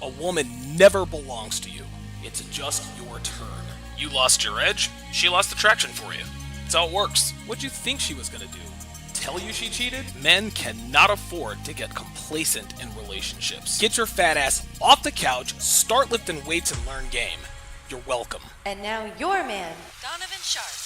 A woman never belongs to you. It's just your turn. You lost your edge, she lost attraction for you. That's how it works. What'd you think she was gonna do? Tell you she cheated? Men cannot afford to get complacent in relationships. Get your fat ass off the couch, start lifting weights, and learn game. You're welcome. And now your man, Donovan Sharpe.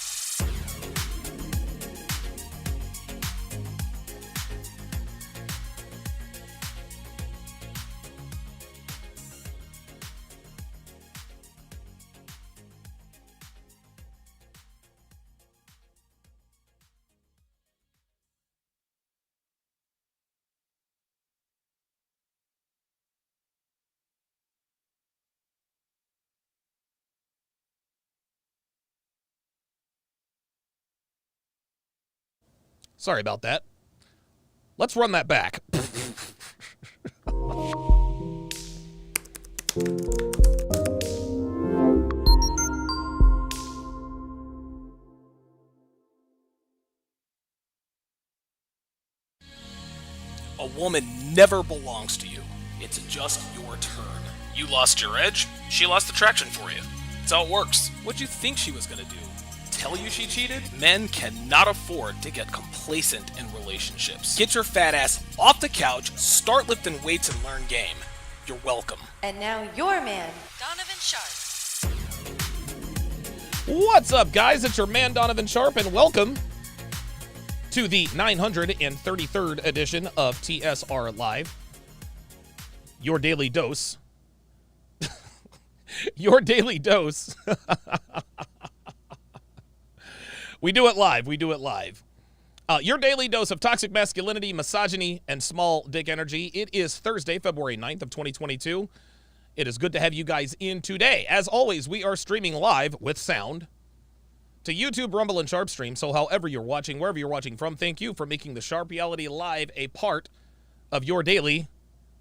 Sorry about that. Let's run that back. A woman never belongs to you. It's just your turn. You lost your edge, she lost attraction for you. That's how it works. What'd you think she was gonna do? Tell you she cheated? Men cannot afford to get complacent in relationships. Get your fat ass off the couch, start lifting weights, and learn game. You're welcome. and now your man, Donovan Sharpe. What's up, guys? It's your man, Donovan Sharpe, and welcome to the 933rd edition of TSR Live. Your daily dose. Your daily dose. We do it live. We do it live. Your daily dose of toxic masculinity, misogyny, and small dick energy. It is Thursday, February 9th of 2022. It is good to have you guys in today. As always, we are streaming live with sound to YouTube, Rumble, and Sharpe Stream. So however you're watching, wherever you're watching from, thank you for making the Sharpe Reality Live a part of your daily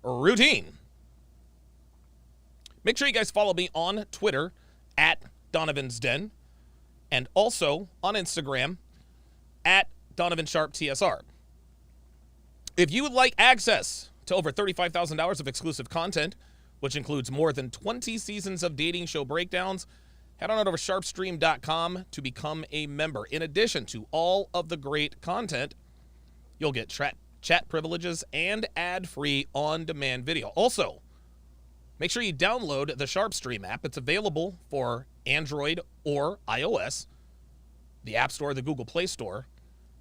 routine. Make sure you guys follow me on Twitter at Donovan's Den and also on Instagram at Donovan Sharpe TSR. If you would like access to over $35,000 of exclusive content, which includes more than 20 seasons of dating show breakdowns, head on over to sharpestream.com to become a member. In addition to all of the great content, you'll get chat privileges and ad-free on-demand video. Also, make sure you download the Sharpe Stream app. It's available for Android or iOS, the App Store, the Google Play Store.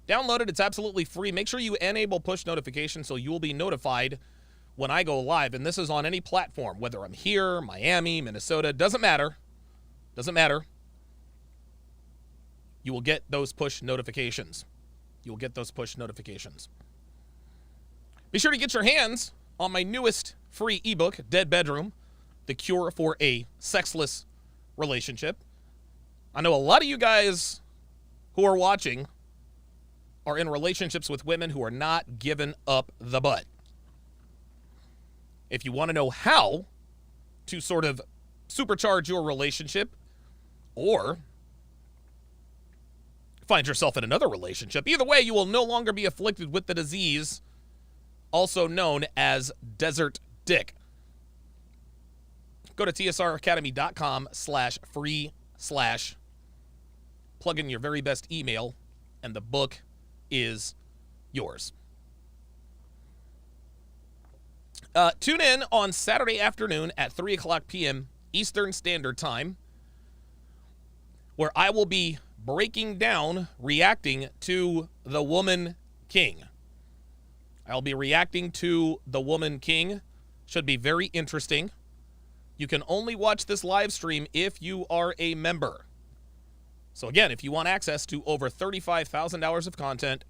Download it. It's absolutely free. Make sure you enable push notifications so you will be notified when I go live. And this is on any platform, whether I'm here, Miami, Minnesota, doesn't matter. Doesn't matter. You will get those push notifications. You will get those push notifications. Be sure to get your hands on my newest free ebook, Dead Bedroom, The Cure for a Sexless Relationship. I know a lot of you guys who are watching are in relationships with women who are not giving up the butt. If you want to know how to sort of supercharge your relationship or find yourself in another relationship, either way, you will no longer be afflicted with the disease also known as desert dick. Go to tsracademy.com/free/ plug in your very best email, and the book is yours. Tune in on Saturday afternoon at 3 o'clock p.m. Eastern Standard Time, where I will be breaking down, reacting to The Woman King. I'll be reacting to The Woman King. Should be very interesting. You can only watch this live stream if you are a member. So again, if you want access to over $35,000 of content,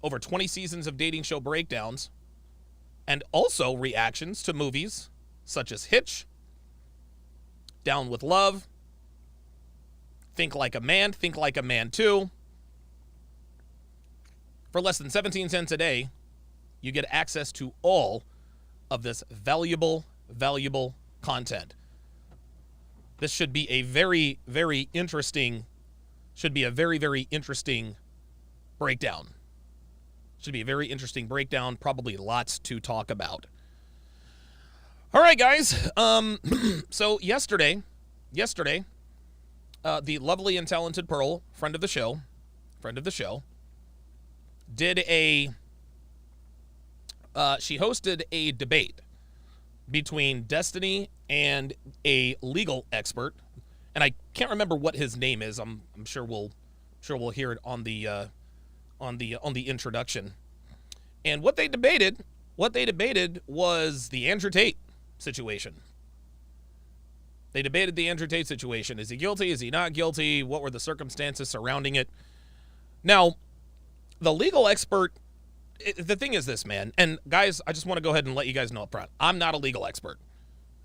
over 20 seasons of dating show breakdowns, and also reactions to movies such as Hitch, Down with Love, Think Like a Man 2. For less than 17 cents a day, you get access to all of this valuable content. This should be a very interesting breakdown. Should be a very interesting breakdown, probably lots to talk about. All right, right, guys. So yesterday, the lovely and talented Pearl, friend of the show, did she hosted a debate between Destiny and a legal expert, and I can't remember what his name is. I'm sure we'll hear it on the introduction. And what they debated was the Andrew Tate situation. They debated the Andrew Tate situation. Is he guilty? Is he not guilty? What were the circumstances surrounding it? Now, the legal expert, the thing is this, man, and guys, I just want to go ahead and let you guys know up front. I'm not a legal expert,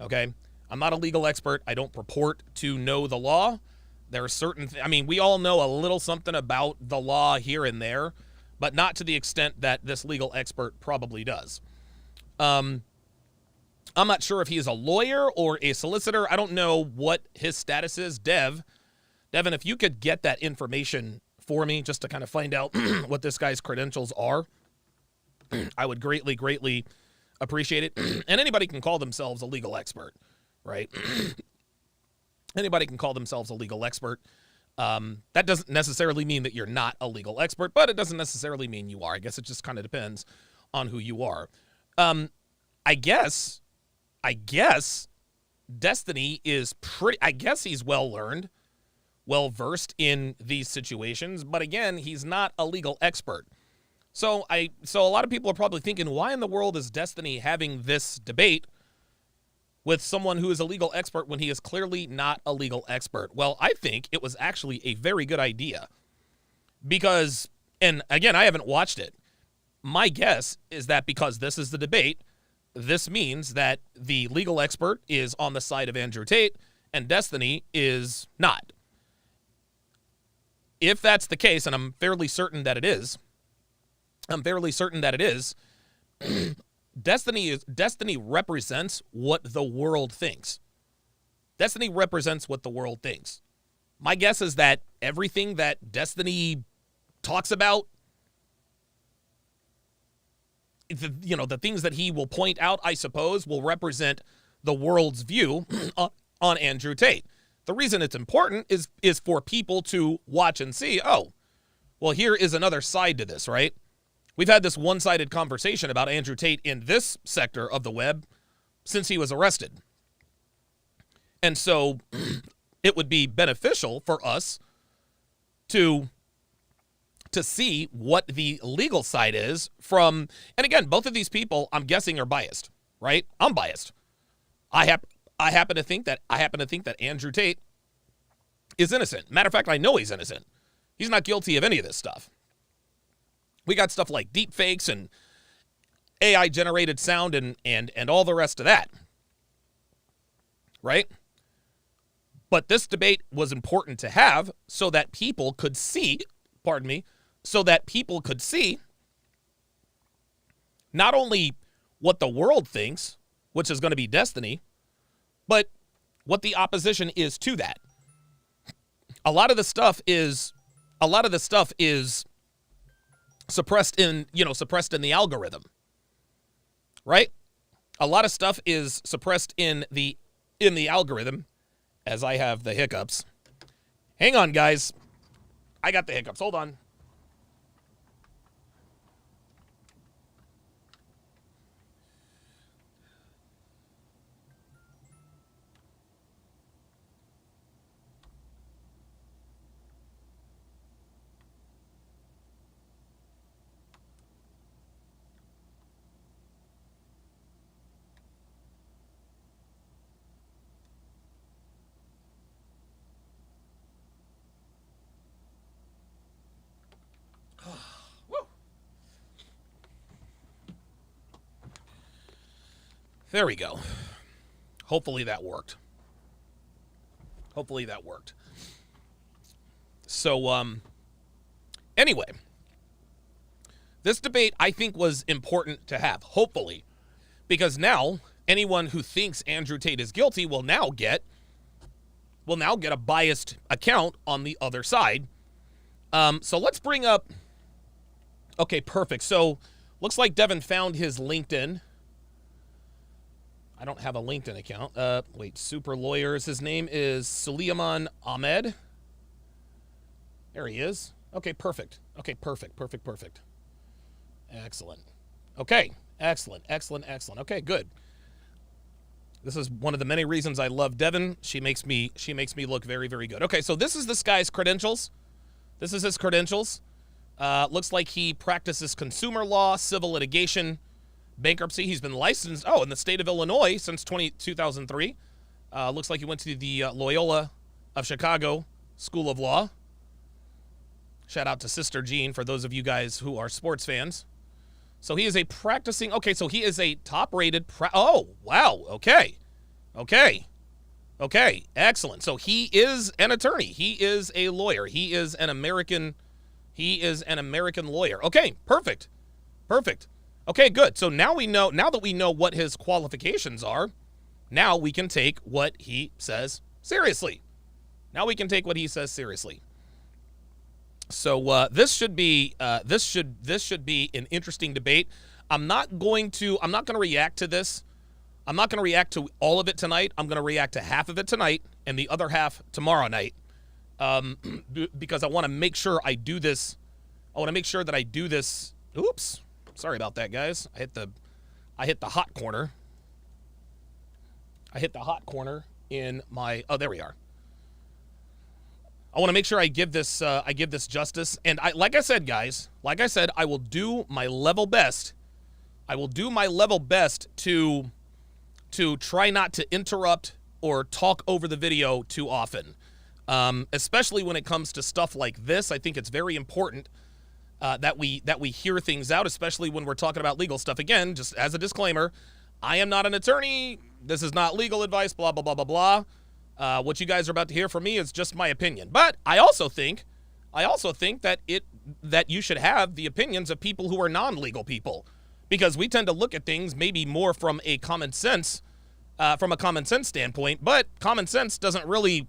okay? I'm not a legal expert. I don't purport to know the law. There are certain, we all know a little something about the law here and there, but not to the extent that this legal expert probably does. I'm not sure if he is a lawyer or a solicitor. I don't know what his status is. Devin, if you could get that information for me just to kind of find out what this guy's credentials are, I would greatly, greatly appreciate it. And anybody can call themselves a legal expert, right? Anybody can call themselves a legal expert. That doesn't necessarily mean that you're not a legal expert, but it doesn't necessarily mean you are. I guess it just kind of depends on who you are. I guess Destiny is I guess he's well-learned, well-versed in these situations, but again, he's not a legal expert. So a lot of people are probably thinking, why in the world is Destiny having this debate with someone who is a legal expert when he is clearly not a legal expert? Well, I think it was actually a very good idea because, and again, I haven't watched it. My guess is that because this is the debate, this means that the legal expert is on the side of Andrew Tate and Destiny is not. If that's the case, and I'm fairly certain that it is, Destiny represents what the world thinks. Destiny represents what the world thinks. My guess is that everything that Destiny talks about, the things that he will point out, I suppose, will represent the world's view on Andrew Tate. The reason it's important is for people to watch and see, oh, well, here is another side to this, right? We've had this one-sided conversation about Andrew Tate in this sector of the web since he was arrested. And so it would be beneficial for us to see what the legal side is from, and again, both of these people, I'm guessing, are biased, right? I'm biased. I happen to think that Andrew Tate is innocent. Matter of fact, I know he's innocent. He's not guilty of any of this stuff. We got stuff like deep fakes and AI generated sound and all the rest of that. Right? But this debate was important to have so that people could see, not only what the world thinks, which is going to be Destiny, but what the opposition is to that. A lot of the stuff is suppressed in the algorithm. Right? A lot of stuff is suppressed in the algorithm, as I have the hiccups. Hang on, guys. I got the hiccups. Hold on. There we go. Hopefully that worked. So, anyway, this debate I think was important to have, hopefully, because now anyone who thinks Andrew Tate is guilty will now get a biased account on the other side. So let's bring up. Okay, perfect. So looks like Devin found his LinkedIn. I don't have a LinkedIn account. Wait, Super Lawyers. His name is Suleiman Ahmed. There he is. Okay, perfect. Okay, perfect. Excellent. Okay, excellent. Okay, good. This is one of the many reasons I love Devin. She makes me look very, very good. Okay, so this is this guy's credentials. This is his credentials. Looks like he practices consumer law, civil litigation, bankruptcy. He's been licensed, in the state of Illinois since 2003. Looks like he went to the Loyola of Chicago School of Law. Shout out to Sister Jean for those of you guys who are sports fans. So he is a practicing, so he is a top-rated, oh, wow, okay, excellent. So he is an attorney. He is a lawyer. He is an American lawyer. Okay, perfect. Okay, good. So now that we know what his qualifications are, now we can take what he says seriously. So this should be an interesting debate. I'm not going to react to this. I'm not going to react to all of it tonight. I'm going to react to half of it tonight and the other half tomorrow night. Because I want to make sure I do this. Oops. Sorry about that, guys. I hit the hot corner. In my, there we are. I want to make sure I give this justice. And like I said, guys, I will do my level best. To try not to interrupt or talk over the video too often. Especially when it comes to stuff like this. I think it's very important that we hear things out, especially when we're talking about legal stuff. Again, just as a disclaimer, I am not an attorney. This is not legal advice, blah, blah, blah, blah, blah. What you guys are about to hear from me is just my opinion. But I also think that you should have the opinions of people who are non-legal people, because we tend to look at things maybe more from a common sense standpoint. But common sense doesn't really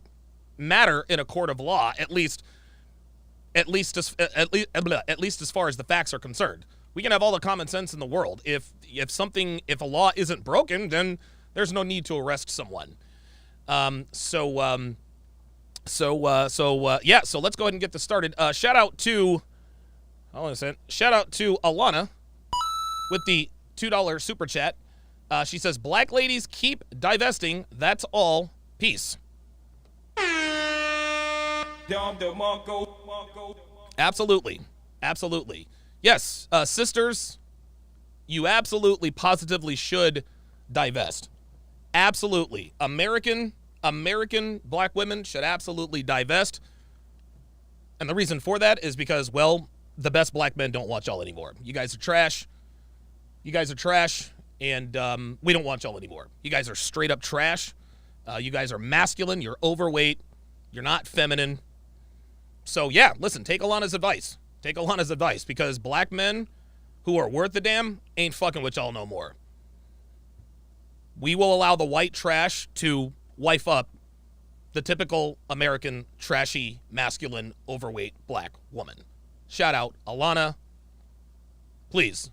matter in a court of law, at least as far as the facts are concerned. We can have all the common sense in the world. If a law isn't broken, then there's no need to arrest someone. So let's go ahead and get this started. Shout out to Alana with the $2 super chat. She says, "Black ladies keep divesting. That's all. Peace." Absolutely. Yes, sisters, you absolutely positively should divest. Absolutely. American black women should absolutely divest. And the reason for that is because, well, the best black men don't want y'all anymore. You guys are trash. And we don't want y'all anymore. You guys are straight up trash. You guys are masculine. You're overweight. You're not feminine. So, yeah, listen, take Alana's advice. Because black men who are worth the damn ain't fucking with y'all no more. We will allow the white trash to wife up the typical American trashy, masculine, overweight black woman. Shout out, Alana. Please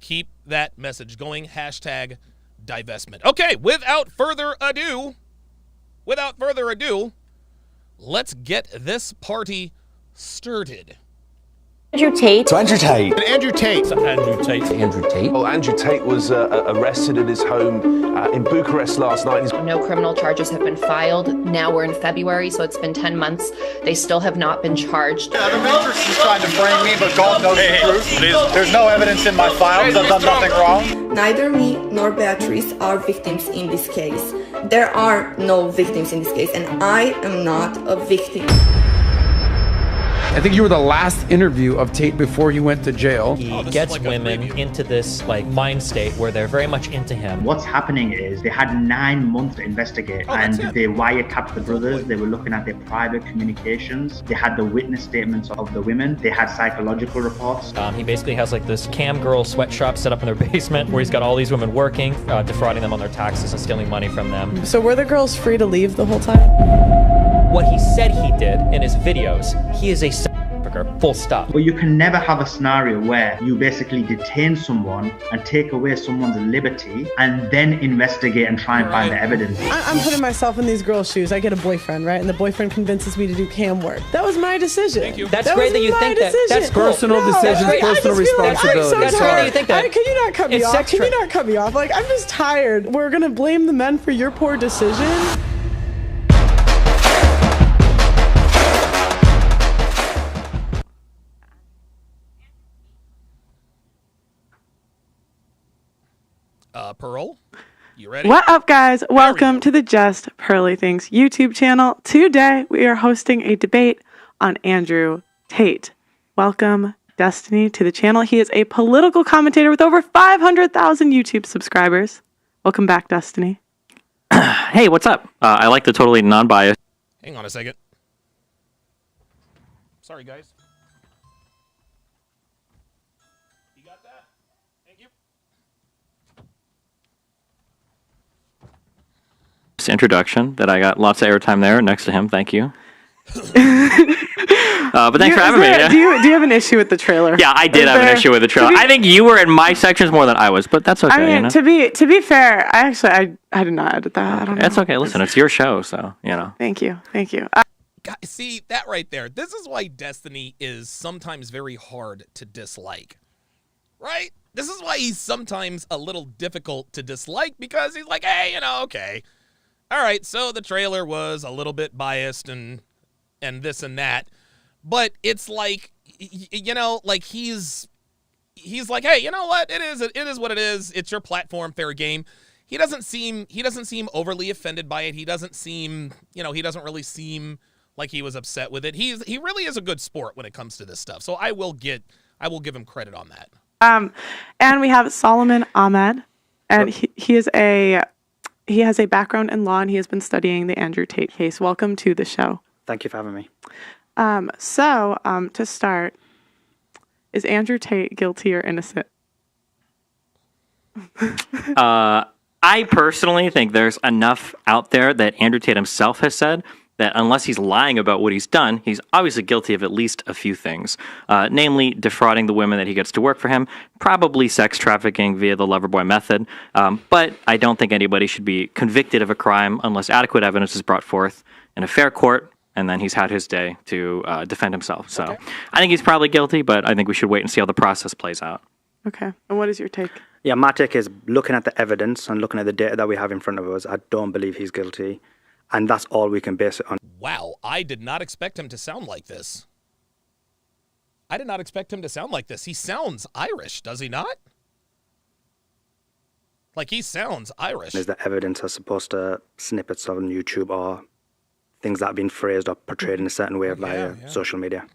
keep that message going. Hashtag divestment. Okay, without further ado, let's get this party started. Andrew Tate. So Andrew Tate. Andrew Tate. Well, Andrew Tate was arrested at his home in Bucharest last night. No criminal charges have been filed. Now we're in February, so it's been 10 months. They still have not been charged. Yeah, the Mildred's is trying to frame me, but God knows the truth. There's no evidence in my files. I've done nothing wrong. Neither me nor Beatrice are victims in this case. There are no victims in this case, and I am not a victim. I think you were the last interview of Tate before he went to jail. He gets women into this mind state where they're very much into him. What's happening is they had 9 months to investigate, and they wiretapped the brothers. They were looking at their private communications. They had the witness statements of the women. They had psychological reports. He basically has this cam girl sweatshop set up in their basement where he's got all these women working, defrauding them on their taxes and stealing money from them. So were the girls free to leave the whole time? What he said he did in his videos, he is a trafficker, full stop. But you can never have a scenario where you basically detain someone and take away someone's liberty and then investigate and try and find the evidence. I'm putting myself in these girls' shoes. I get a boyfriend, right? And the boyfriend convinces me to do cam work. That was my decision. Thank you. That's great that you think that. That's personal decisions, personal responsibility. That's great that you think that. Can you not cut me off? Can you not cut me off? Like, I'm just tired. We're gonna blame the men for your poor decision. Pearl, you ready? What up, guys? Welcome to the Just Pearly Things YouTube channel. Today, we are hosting a debate on Andrew Tate. Welcome, Destiny, to the channel. He is a political commentator with over 500,000 YouTube subscribers. Welcome back, Destiny. Hey, what's up? I like the totally non-biased. Hang on a second. Sorry, guys. You got that? Thank you. Introduction that I got lots of airtime there next to him. Thank you. But thanks for having me. Do you have an issue with the trailer? Yeah, I did have an issue with the trailer. I think you were in my sections more than I was, but that's okay. I mean, you know? to be fair, I did not edit that. I don't know. It's okay. Listen, it's your show, so you know. Thank you. See that right there. This is why Destiny is sometimes very hard to dislike, right? This is why he's sometimes a little difficult to dislike because he's like, hey, okay. All right, so the trailer was a little bit biased and this and that, but it's like, like he's like, hey, you know what? It is what it is. It's your platform, fair game. He doesn't seem overly offended by it. He doesn't seem, he doesn't really seem like he was upset with it. He really is a good sport when it comes to this stuff. So I will give him credit on that. And we have Solomon Ahmed, and he has a background in law, and he has been studying the Andrew Tate case. Welcome to the show. Thank you for having me. To start, is Andrew Tate guilty or innocent? I personally think there's enough out there that Andrew Tate himself has said that unless he's lying about what he's done, he's obviously guilty of at least a few things, namely defrauding the women that he gets to work for him, probably sex trafficking via the lover boy method. But I don't think anybody should be convicted of a crime unless adequate evidence is brought forth in a fair court, and then he's had his day to defend himself. So okay. I think he's probably guilty, but I think we should wait and see how the process plays out. Okay. And what is your take? Yeah, my take is looking at the evidence and looking at the data that we have in front of us, I don't believe he's guilty. And that's all we can base it on. Wow, I did not expect him to sound like this. He sounds Irish, does he not? Like, he sounds Irish. Is the evidence as opposed to snippets on YouTube or things that have been phrased or portrayed in a certain way via social media.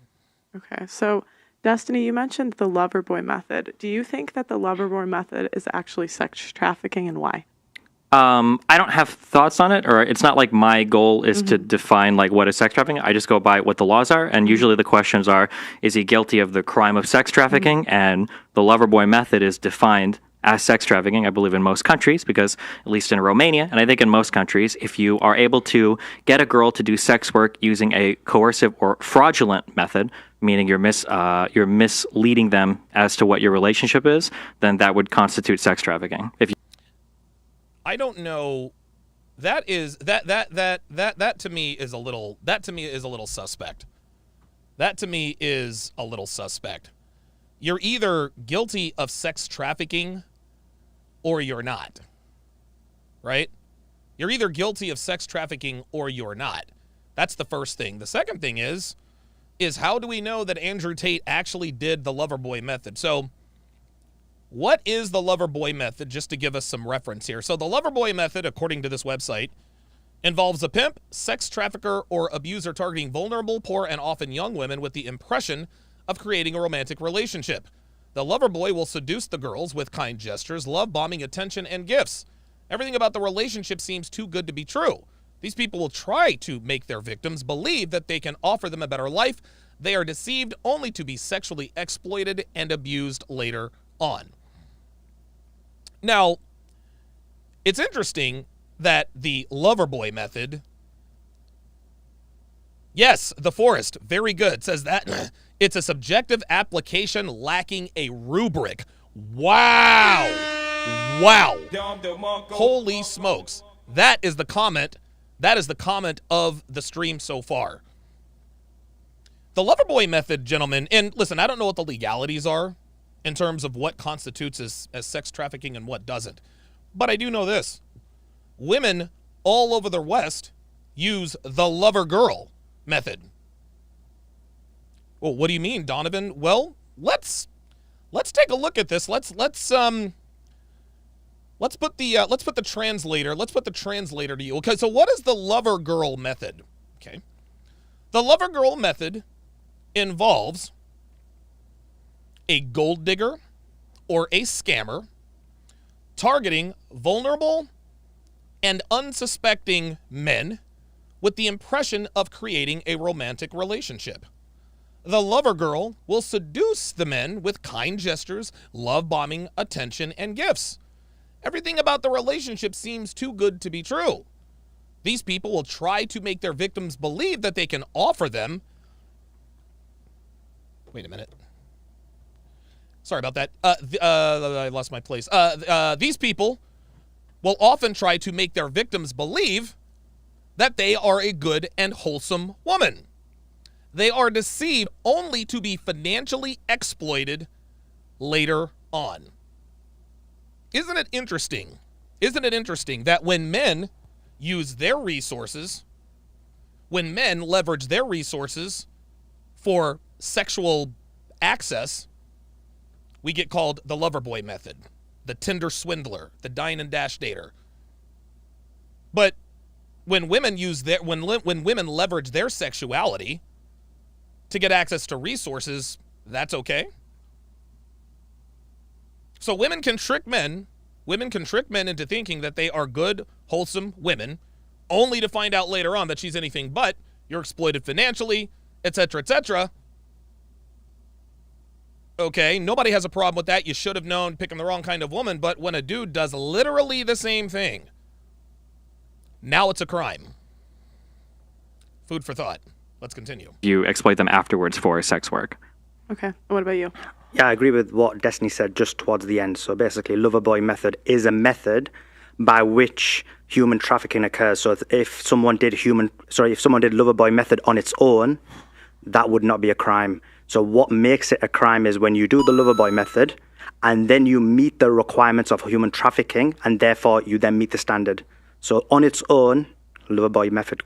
Okay, so Destiny, you mentioned the lover boy method. Do you think that the lover boy method is actually sex trafficking, and why? I don't have thoughts on it, or it's not like my goal is to define like what is sex trafficking. I just go by what the laws are, and usually the questions are, is he guilty of the crime of sex trafficking? And the lover boy method is defined as sex trafficking, I believe, in most countries, because at least in Romania, and I think in most countries, if you are able to get a girl to do sex work using a coercive or fraudulent method, meaning you're misleading them as to what your relationship is, then that would constitute sex trafficking. I don't know. That to me is a little suspect. You're either guilty of sex trafficking or you're not. Right? You're either guilty of sex trafficking or you're not. That's the first thing. The second thing is how do we know that Andrew Tate actually did the lover boy method? So what is the lover boy method, just to give us some reference here? So the lover boy method, according to this website, involves a pimp, sex trafficker, or abuser targeting vulnerable, poor, and often young women with the impression of creating a romantic relationship. The lover boy will seduce the girls with kind gestures, love bombing, attention, and gifts. Everything about the relationship seems too good to be true. These people will try to make their victims believe that they can offer them a better life. They are deceived only to be sexually exploited and abused later on. Now, it's interesting that the lover boy method Yes, The Forest. Very good. Says that it's a subjective application lacking a rubric. Wow. Wow. Holy smokes. That is the comment. That is the comment of the stream so far. The Loverboy method, gentlemen, and listen, I don't know what the legalities are in terms of what constitutes as sex trafficking and what doesn't. But I do know this. Women all over the West use the lover girl method. Well, what do you mean, Donovan? Well, let's take a look at this. Let's put the translator. Let's put the translator to you. Okay, so what is the lover girl method? Okay. The lover girl method involves a gold digger or a scammer targeting vulnerable and unsuspecting men with the impression of creating a romantic relationship. The lover girl will seduce the men with kind gestures, love bombing, attention, and gifts. Everything about the relationship seems too good to be true. These people will try to make their victims believe that they can offer them. Wait a minute. Sorry about that. I lost my place. These people will often try to make their victims believe that they are a good and wholesome woman. They are deceived only to be financially exploited later on. Isn't it interesting? Isn't it interesting that when men use their resources, when men leverage their resources for sexual access, we get called the loverboy method, the Tinder swindler, the dine and dash dater. But when women when women leverage their sexuality to get access to resources, that's okay. So women can trick men into thinking that they are good, wholesome women, only to find out later on that she's anything but. You're exploited financially, etc., etc. Okay, nobody has a problem with that. You should have known, picking the wrong kind of woman. But when a dude does literally the same thing, now it's a crime. Food for thought. Let's continue. You exploit them afterwards for sex work. Okay, what about you? Yeah, I agree with what Destiny said just towards the end. So basically, Loverboy method is a method by which human trafficking occurs. So if someone did Loverboy method on its own, that would not be a crime. So what makes it a crime is when you do the Loverboy method and then you meet the requirements of human trafficking and therefore you then meet the standard. So on its own, Loverboy method,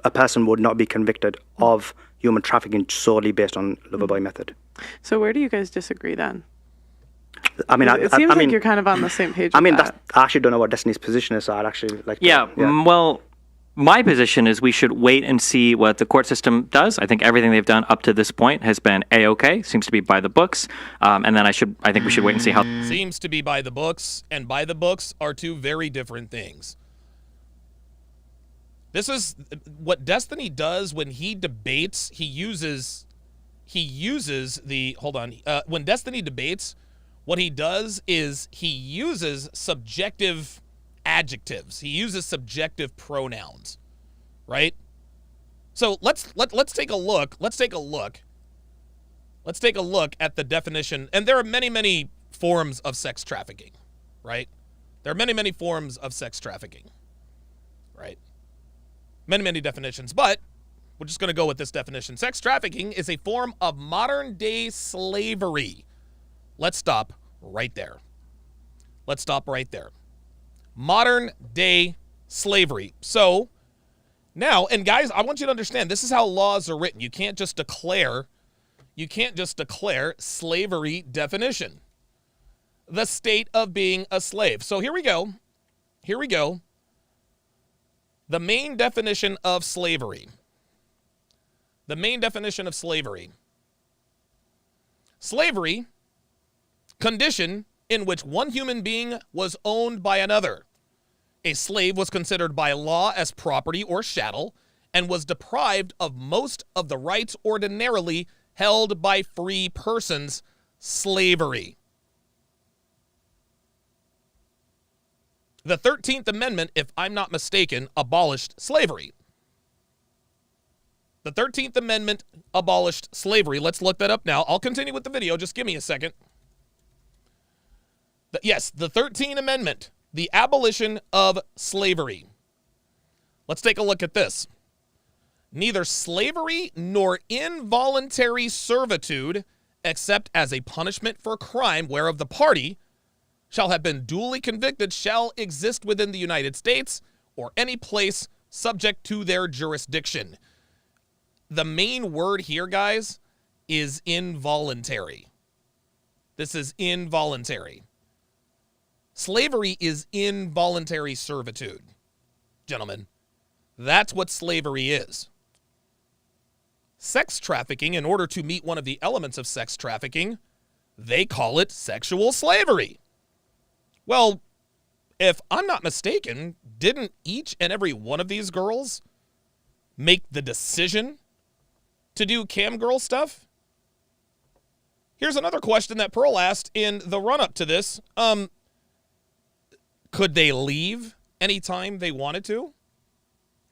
a person would not be convicted of human trafficking solely based on Loverboy method. So where do you guys disagree then? I mean, it seems like you're kind of on the same page. I mean, with that. I actually don't know what Destiny's position is. So I'd actually like. Well, my position is we should wait and see what the court system does. I think everything they've done up to this point has been A-OK, seems to be by the books. And then I think we should wait and see how. Seems to be by the books, and by the books are two very different things. This is what Destiny does when he debates. He uses the, hold on. When Destiny debates, what he does is he uses subjective adjectives. He uses subjective pronouns, right? So let's take a look. Let's take a look at the definition. And there are many forms of sex trafficking, right? There are many forms of sex trafficking, right? Many definitions, but we're just going to go with this definition. Sex trafficking is a form of modern-day slavery. Let's stop right there. Modern-day slavery. So now, and guys, I want you to understand, this is how laws are written. You can't just declare slavery definition. The state of being a slave. So here we go. The main definition of slavery. Slavery, condition in which one human being was owned by another. A slave was considered by law as property or chattel and was deprived of most of the rights ordinarily held by free persons. Slavery. The 13th Amendment, if I'm not mistaken, abolished slavery. The 13th Amendment abolished slavery. Let's look that up now. I'll continue with the video. Just give me a second. Yes, the 13th Amendment, the abolition of slavery. Let's take a look at this. Neither slavery nor involuntary servitude, except as a punishment for crime whereof the party shall have been duly convicted, shall exist within the United States or any place subject to their jurisdiction. The main word here, guys, is involuntary. This is involuntary. Slavery is involuntary servitude, gentlemen. That's what slavery is. Sex trafficking, in order to meet one of the elements of sex trafficking, they call it sexual slavery. Well, if I'm not mistaken, didn't each and every one of these girls make the decision to do cam girl stuff? Here's another question that Pearl asked in the run-up to this. Could they leave anytime they wanted to?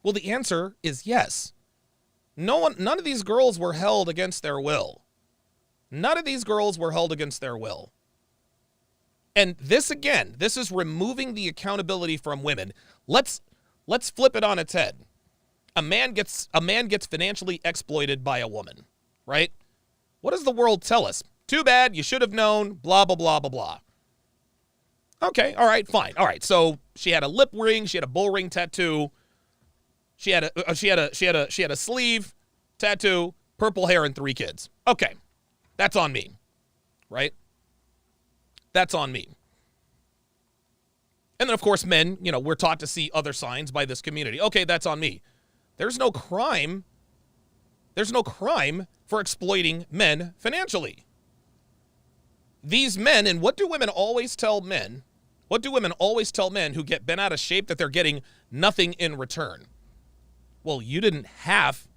Well, the answer is yes. None of these girls were held against their will. None of these girls were held against their will. And this, again, this is removing the accountability from women. Let's flip it on its head. A man gets financially exploited by a woman, right? What does the world tell us? Too bad, you should have known, blah, blah, blah, blah, blah. Okay, all right, fine. All right, so she had a lip ring, she had a bull ring tattoo, she had a sleeve tattoo, purple hair, and 3 kids. Okay, that's on me, right? That's on me. And then, of course, men, we're taught to see other signs by this community. Okay, that's on me. There's no crime. There's no crime for exploiting men financially. These men, and what do women always tell men? What do women always tell men who get bent out of shape that they're getting nothing in return? Well, you didn't have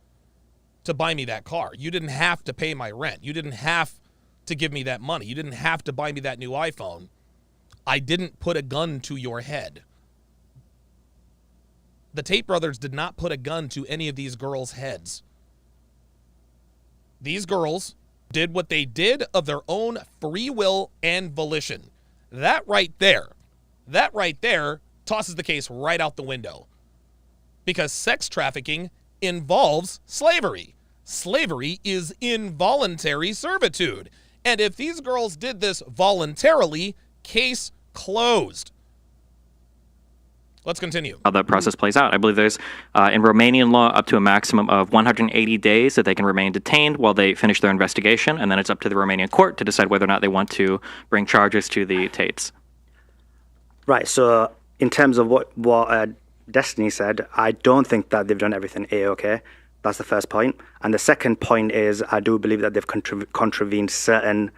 to buy me that car. You didn't have to pay my rent. You didn't have to give me that money. You didn't have to buy me that new iPhone. I didn't put a gun to your head. The Tate brothers did not put a gun to any of these girls' heads. These girls did what they did of their own free will and volition. That right there tosses the case right out the window. Because sex trafficking involves slavery. Slavery is involuntary servitude. And if these girls did this voluntarily, case closed. Let's continue. How that process plays out. I believe there's, in Romanian law, up to a maximum of 180 days that they can remain detained while they finish their investigation, and then it's up to the Romanian court to decide whether or not they want to bring charges to the Tates. Right, so in terms of what Destiny said, I don't think that they've done everything A-okay. That's the first point. And the second point is I do believe that they've contravened certain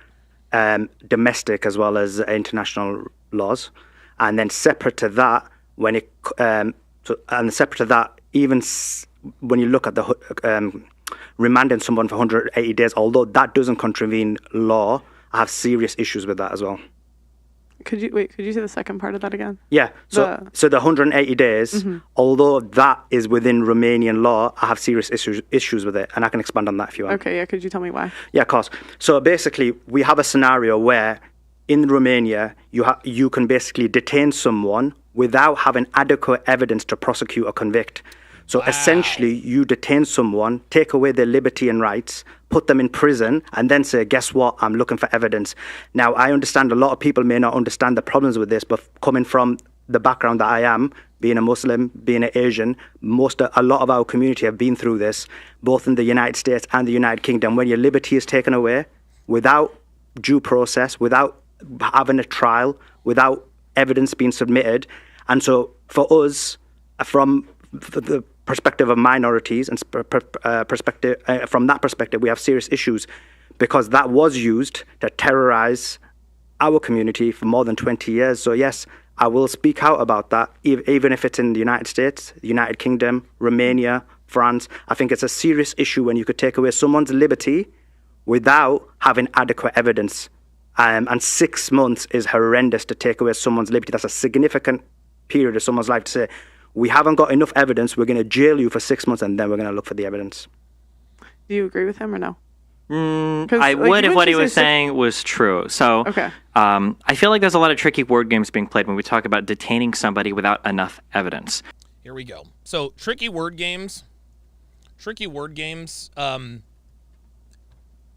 domestic as well as international laws. And then separate to that, when you look at the remanding someone for 180 days, although that doesn't contravene law, I have serious issues with that as well. Could you say the second part of that again? Yeah. So the 180 days, although that is within Romanian law, I have serious issues with it, and I can expand on that if you want. Okay, yeah. Could you tell me why? Yeah, of course. So basically, we have a scenario where in Romania, you can basically detain someone without having adequate evidence to prosecute or convict. So essentially, you detain someone, take away their liberty and rights, put them in prison, and then say, guess what, I'm looking for evidence. Now, I understand a lot of people may not understand the problems with this, but coming from the background that I am, being a Muslim, being an Asian, a lot of our community have been through this, both in the United States and the United Kingdom, when your liberty is taken away without due process, without having a trial, without evidence being submitted. And so for us, from the perspective of minorities and from that perspective, we have serious issues because that was used to terrorize our community for more than 20 years. So yes, I will speak out about that, even if it's in the United States, the United Kingdom, Romania, France. I think it's a serious issue when you could take away someone's liberty without having adequate evidence. And 6 months is horrendous to take away someone's liberty. That's a significant period of someone's life to say, we haven't got enough evidence, we're going to jail you for 6 months and then we're going to look for the evidence. Do you agree with him or no? I would if what he was saying was true. So I feel like there's a lot of tricky word games being played when we talk about detaining somebody without enough evidence. Here we go. So tricky word games.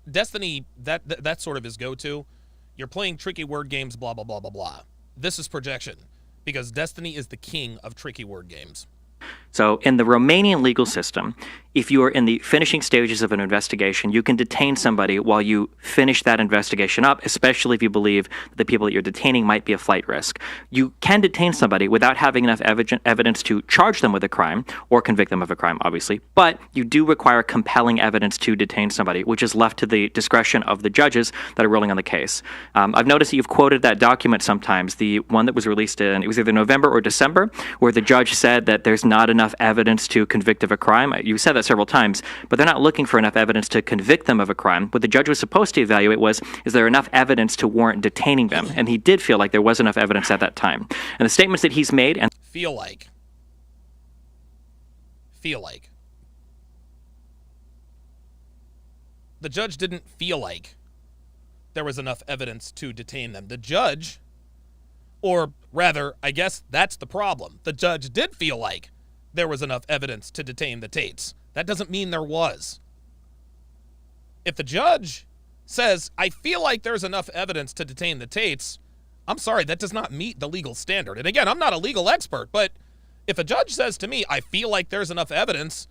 Destiny, that's sort of his go-to. You're playing tricky word games, blah, blah, blah, blah, blah. This is projection, because Destiny is the king of tricky word games. So in the Romanian legal system, if you are in the finishing stages of an investigation, you can detain somebody while you finish that investigation up, especially if you believe that the people that you're detaining might be a flight risk. You can detain somebody without having enough evidence to charge them with a crime or convict them of a crime, obviously, but you do require compelling evidence to detain somebody, which is left to the discretion of the judges that are ruling on the case. I've noticed that you've quoted that document sometimes, the one that was released in, it was either November or December, where the judge said that there's not enough evidence to convict of a crime. You said that several times, but they're not looking for enough evidence to convict them of a crime. What the judge was supposed to evaluate was, is there enough evidence to warrant detaining them? And he did feel like there was enough evidence at that time. And the statements that he's made and Feel like. The judge didn't feel like there was enough evidence to detain them. The judge, or rather, I guess that's the problem. The judge did feel like there was enough evidence to detain the Tates. That doesn't mean there was. If the judge says, I feel like there's enough evidence to detain the Tates, I'm sorry, that does not meet the legal standard. And again, I'm not a legal expert, but if a judge says to me, I feel like there's enough evidence,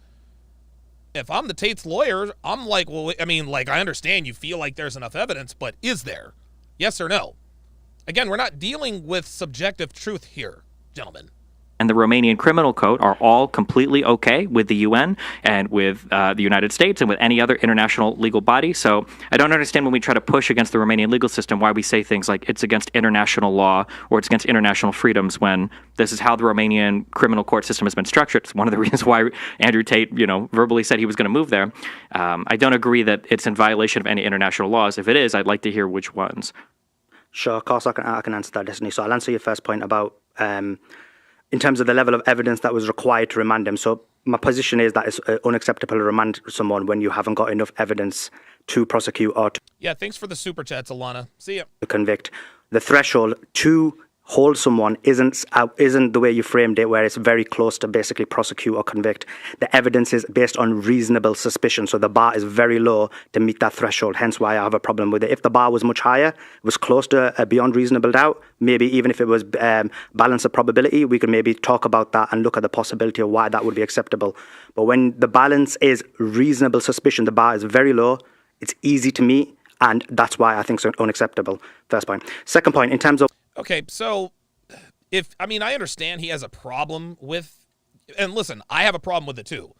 if I'm the Tate's lawyer, I'm like, well, I mean, like, I understand you feel like there's enough evidence, but is there? Yes or no? Again, we're not dealing with subjective truth here, gentlemen. And the Romanian criminal code are all completely okay with the UN and with the United States and with any other international legal body. So I don't understand when we try to push against the Romanian legal system why we say things like it's against international law or it's against international freedoms when this is how the Romanian criminal court system has been structured. It's one of the reasons why Andrew Tate, verbally said he was going to move there. I don't agree that it's in violation of any international laws. If it is, I'd like to hear which ones. Sure, of course I can answer that, Destiny. So I'll answer your first point about in terms of the level of evidence that was required to remand him. So my position is that it's unacceptable to remand someone when you haven't got enough evidence to prosecute or to Yeah, thanks for the super chats, Alana. See ya. convict. The threshold to hold someone isn't the way you framed it, where it's very close to basically prosecute or convict. The evidence is based on reasonable suspicion, so the bar is very low to meet that threshold, hence why I have a problem with it. If the bar was much higher, was close to beyond reasonable doubt, maybe even if it was balance of probability, we could maybe talk about that and look at the possibility of why that would be acceptable. But when the balance is reasonable suspicion, the bar is very low, it's easy to meet, and that's why I think it's unacceptable. First point. Second point, in terms of Okay, so I understand he has a problem with, and listen, I have a problem with it too.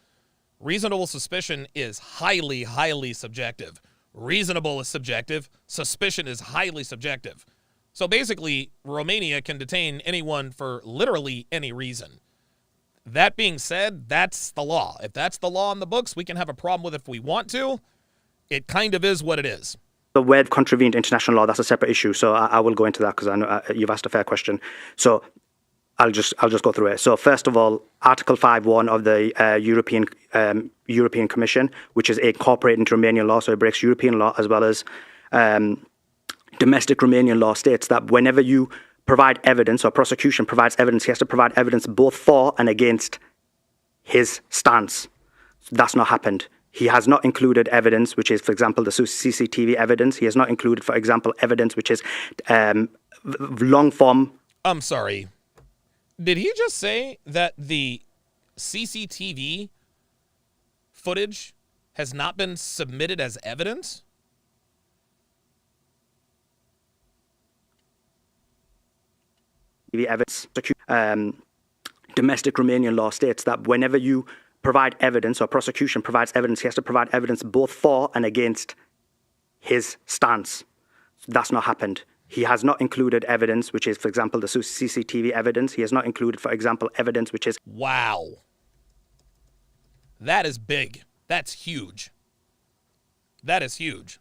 Reasonable suspicion is highly, highly subjective. Reasonable is subjective. Suspicion is highly subjective. So basically, Romania can detain anyone for literally any reason. That being said, that's the law. If that's the law in the books, we can have a problem with it if we want to. It kind of is what it is. the word contravened international law, that's a separate issue. So I will go into that because I know you've asked a fair question. So I'll just go through it. So first of all, Article 5.1 of the European Commission, which is incorporated into Romanian law, so it breaks European law as well as domestic Romanian law, states that whenever you provide evidence or prosecution provides evidence, he has to provide evidence both for and against his stance. That's not happened. He has not included evidence, which is, for example, the CCTV evidence. He has not included, for example, evidence which is long form. I'm sorry. Did he just say that the CCTV footage has not been submitted as evidence? Evidence. Domestic Romanian law states that whenever you provide evidence or prosecution provides evidence, he has to provide evidence both for and against his stance. That's not happened. He has not included evidence, which is, for example, the CCTV evidence. He has not included, for example, evidence which is... Wow. That is big. That's huge. That is huge.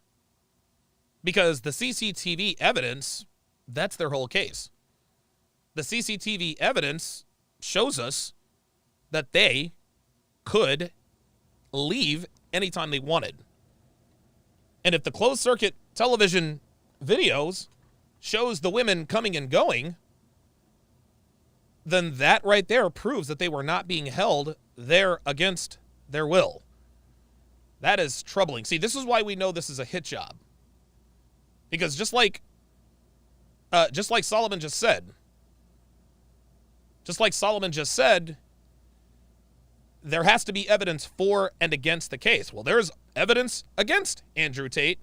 Because the CCTV evidence, that's their whole case. The CCTV evidence shows us that they could leave anytime they wanted. And if the closed circuit television videos shows the women coming and going, then that right there proves that they were not being held there against their will. That is troubling. See, this is why we know this is a hit job. Because just like Solomon just said, there has to be evidence for and against the case. Well, there's evidence against Andrew Tate,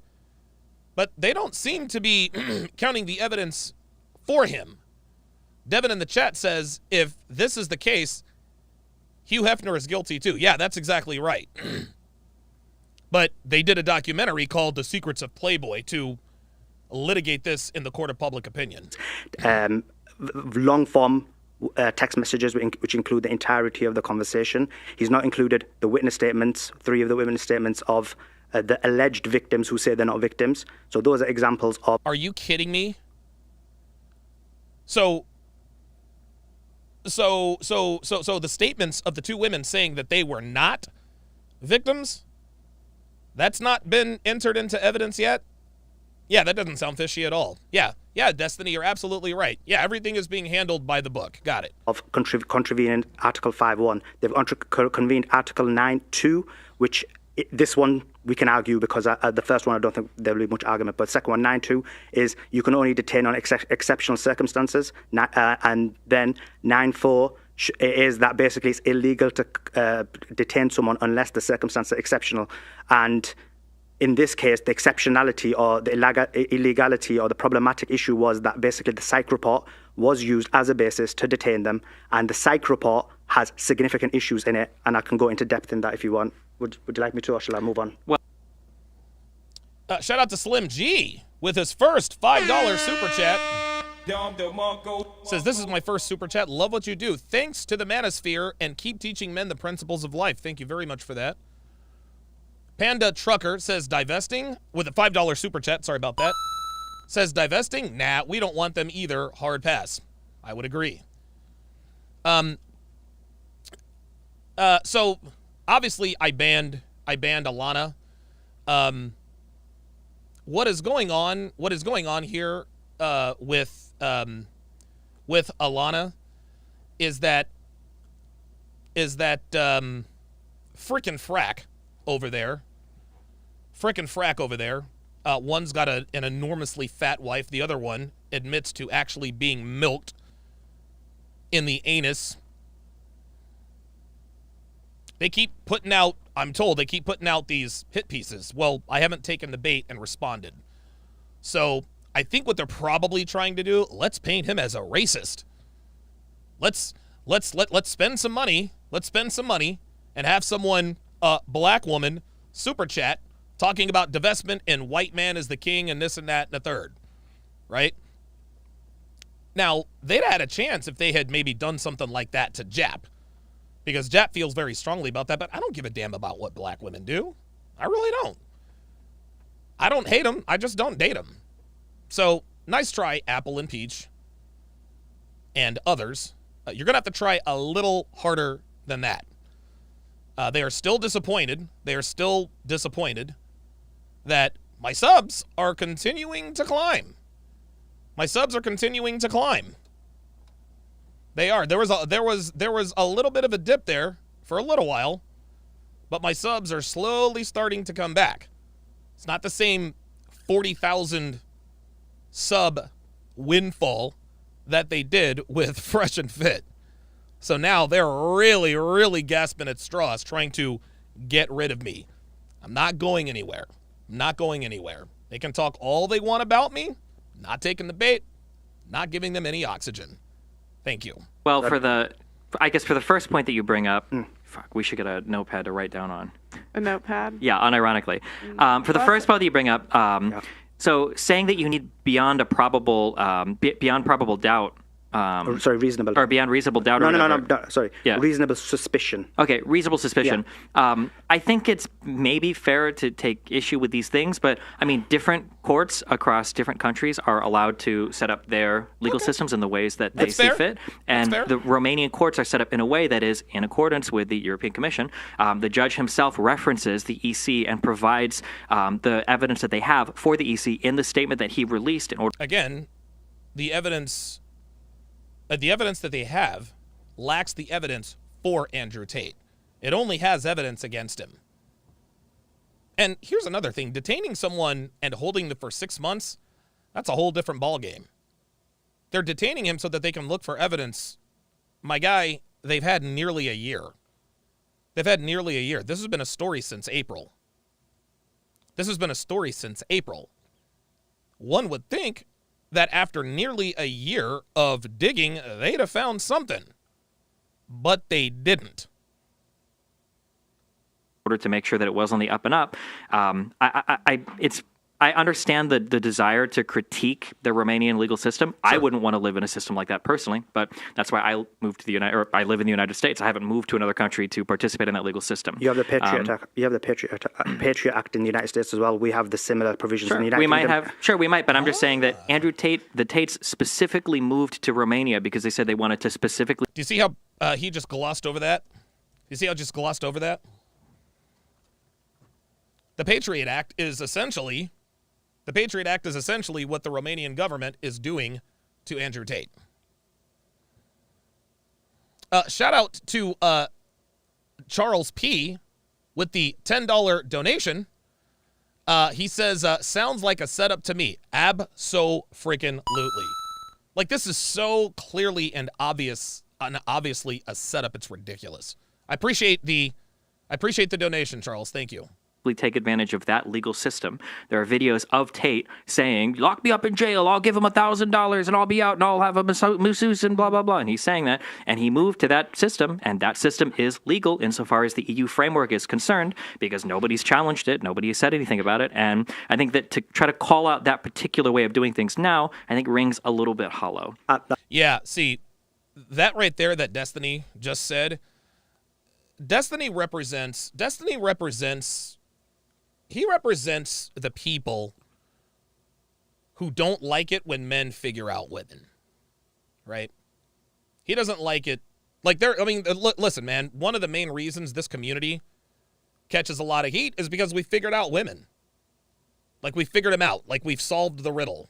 but they don't seem to be counting the evidence for him. Devin in the chat says, if this is the case, Hugh Hefner is guilty too. Yeah, that's exactly right. But they did a documentary called The Secrets of Playboy to litigate this in the court of public opinion. Long form text messages which include the entirety of the conversation. He's not included the witness statements, 3 of the witness statements of the alleged victims who say they're not victims. So those are examples of... Are you kidding me? So the statements of the 2 women saying that they were not victims, that's not been entered into evidence yet? Yeah, that doesn't sound fishy at all. Yeah, Destiny, you're absolutely right. Yeah, everything is being handled by the book. Got it. Of contravening Article 5.1. They've convened Article 9.2, which this one we can argue because the first one I don't think there will be much argument, but the second one, 9.2, is you can only detain on exceptional circumstances, and then 9.4 is that basically it's illegal to detain someone unless the circumstances are exceptional. And in this case, the exceptionality or the illegality or the problematic issue was that basically the psych report was used as a basis to detain them, and the psych report has significant issues in it, and I can go into depth in that if you want. Would you like me to, or shall I move on? Well, shout out to Slim G with his first $5 super chat. Says, this is my first super chat. Love what you do. Thanks to the Manosphere, and keep teaching men the principles of life. Thank you very much for that. Panda Trucker says, divesting with a $5 super chat. Sorry about that. Says, divesting? Nah, we don't want them either. Hard pass. I would agree. So obviously I banned Alana. What is going on here with Alana is that frickin' frack over there. One's got an enormously fat wife. The other one admits to actually being milked in the anus. I'm told they keep putting out these hit pieces. Well, I haven't taken the bait and responded. So I think what they're probably trying to do, let's paint him as a racist. Let's spend some money. Let's spend some money and have someone, black woman, super chat talking about divestment and white man is the king and this and that and the third, right? Now, they'd had a chance if they had maybe done something like that to Jap, because Jap feels very strongly about that, but I don't give a damn about what black women do. I really don't. I don't hate them. I just don't date them. So, nice try, Apple and Peach and others. You're going to have to try a little harder than that. They are still disappointed. They are still disappointed that my subs are continuing to climb. My subs are continuing to climb. They are. There was a little bit of a dip there for a little while, but my subs are slowly starting to come back. It's not the same 40,000 sub windfall that they did with Fresh and Fit. So now they're really, really gasping at straws trying to get rid of me. I'm not going anywhere. They can talk all they want about me. Not taking the bait. Not giving them any oxygen. Thank you. Well, I guess for the first point that you bring up, we should get a notepad to write down on. A notepad? Yeah, unironically. For the first point that you bring up, so saying that you need beyond probable doubt reasonable. Or beyond reasonable doubt. No, sorry. Yeah. Reasonable suspicion. Okay, reasonable suspicion. I think it's maybe fair to take issue with these things, but I mean, different courts across different countries are allowed to set up their legal systems in the ways that they see fit. And the Romanian courts are set up in a way that is in accordance with the European Commission. The judge himself references the EC and provides the evidence that they have for the EC in the statement that he released in order. Again, the evidence that they have lacks the evidence for Andrew Tate. It only has evidence against him. And here's another thing. Detaining someone and holding them for 6 months, that's a whole different ballgame. They're detaining him so that they can look for evidence. My guy, they've had nearly a year. They've had nearly a year. This has been a story since April. One would think that after nearly a year of digging, they'd have found something. But they didn't. In order to make sure that it was on the up and up, I understand the desire to critique the Romanian legal system. Sure. I wouldn't want to live in a system like that personally, but that's why I moved to I live in the United States. I haven't moved to another country to participate in that legal system. You have the Patriot Act in the United States as well. We have the similar provisions in the United Kingdom. We might, but I'm just saying that Andrew Tate, the Tates specifically moved to Romania because they said they wanted to specifically. Do you see how he just glossed over that? You see how just glossed over that? The Patriot Act is essentially what the Romanian government is doing to Andrew Tate. Shout out to Charles P. with the $10 donation. He says, sounds like a setup to me. Abso-freaking-lutely. Like, this is so clearly and obviously a setup. It's ridiculous. I appreciate the donation, Charles. Thank you. Take advantage of that legal system. There are videos of Tate saying, lock me up in jail, I'll give him $1,000 and I'll be out and I'll have a masseuse and blah, blah, blah. And he's saying that. And he moved to that system, and that system is legal insofar as the EU framework is concerned because nobody's challenged it, nobody has said anything about it. And I think that to try to call out that particular way of doing things now, I think rings a little bit hollow. Yeah, see, that right there that Destiny just said, Destiny represents the people who don't like it when men figure out women, right? He doesn't like it. Listen, man, one of the main reasons this community catches a lot of heat is because we figured out women. Like, we figured them out. Like, we've solved the riddle.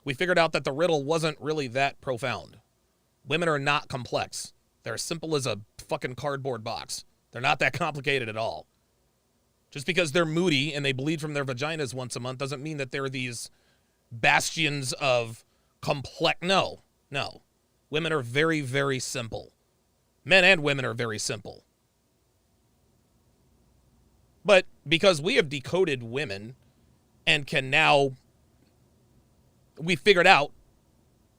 We figured out that the riddle wasn't really that profound. Women are not complex. They're as simple as a fucking cardboard box. They're not that complicated at all. Just because they're moody and they bleed from their vaginas once a month doesn't mean that they're these bastions of complex. No. Women are very, very simple. Men and women are very simple. But because we have decoded women and we figured out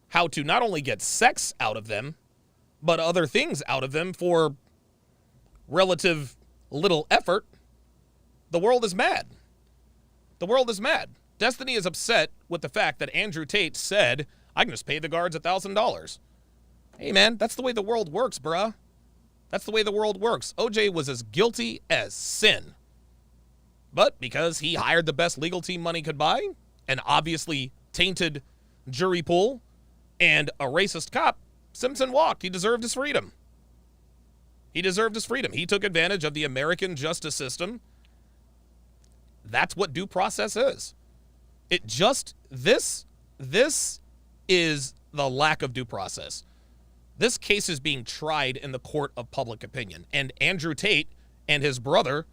how to not only get sex out of them, but other things out of them for relative little effort, the world is mad. The world is mad. Destiny is upset with the fact that Andrew Tate said, I can just pay the guards $1,000. Hey, man, that's the way the world works, bruh. That's the way the world works. OJ was as guilty as sin. But because he hired the best legal team money could buy, an obviously tainted jury pool, and a racist cop, Simpson walked. He deserved his freedom. He took advantage of the American justice system. That's what due process is. This is the lack of due process. This case is being tried in the court of public opinion. And Andrew Tate and his brother,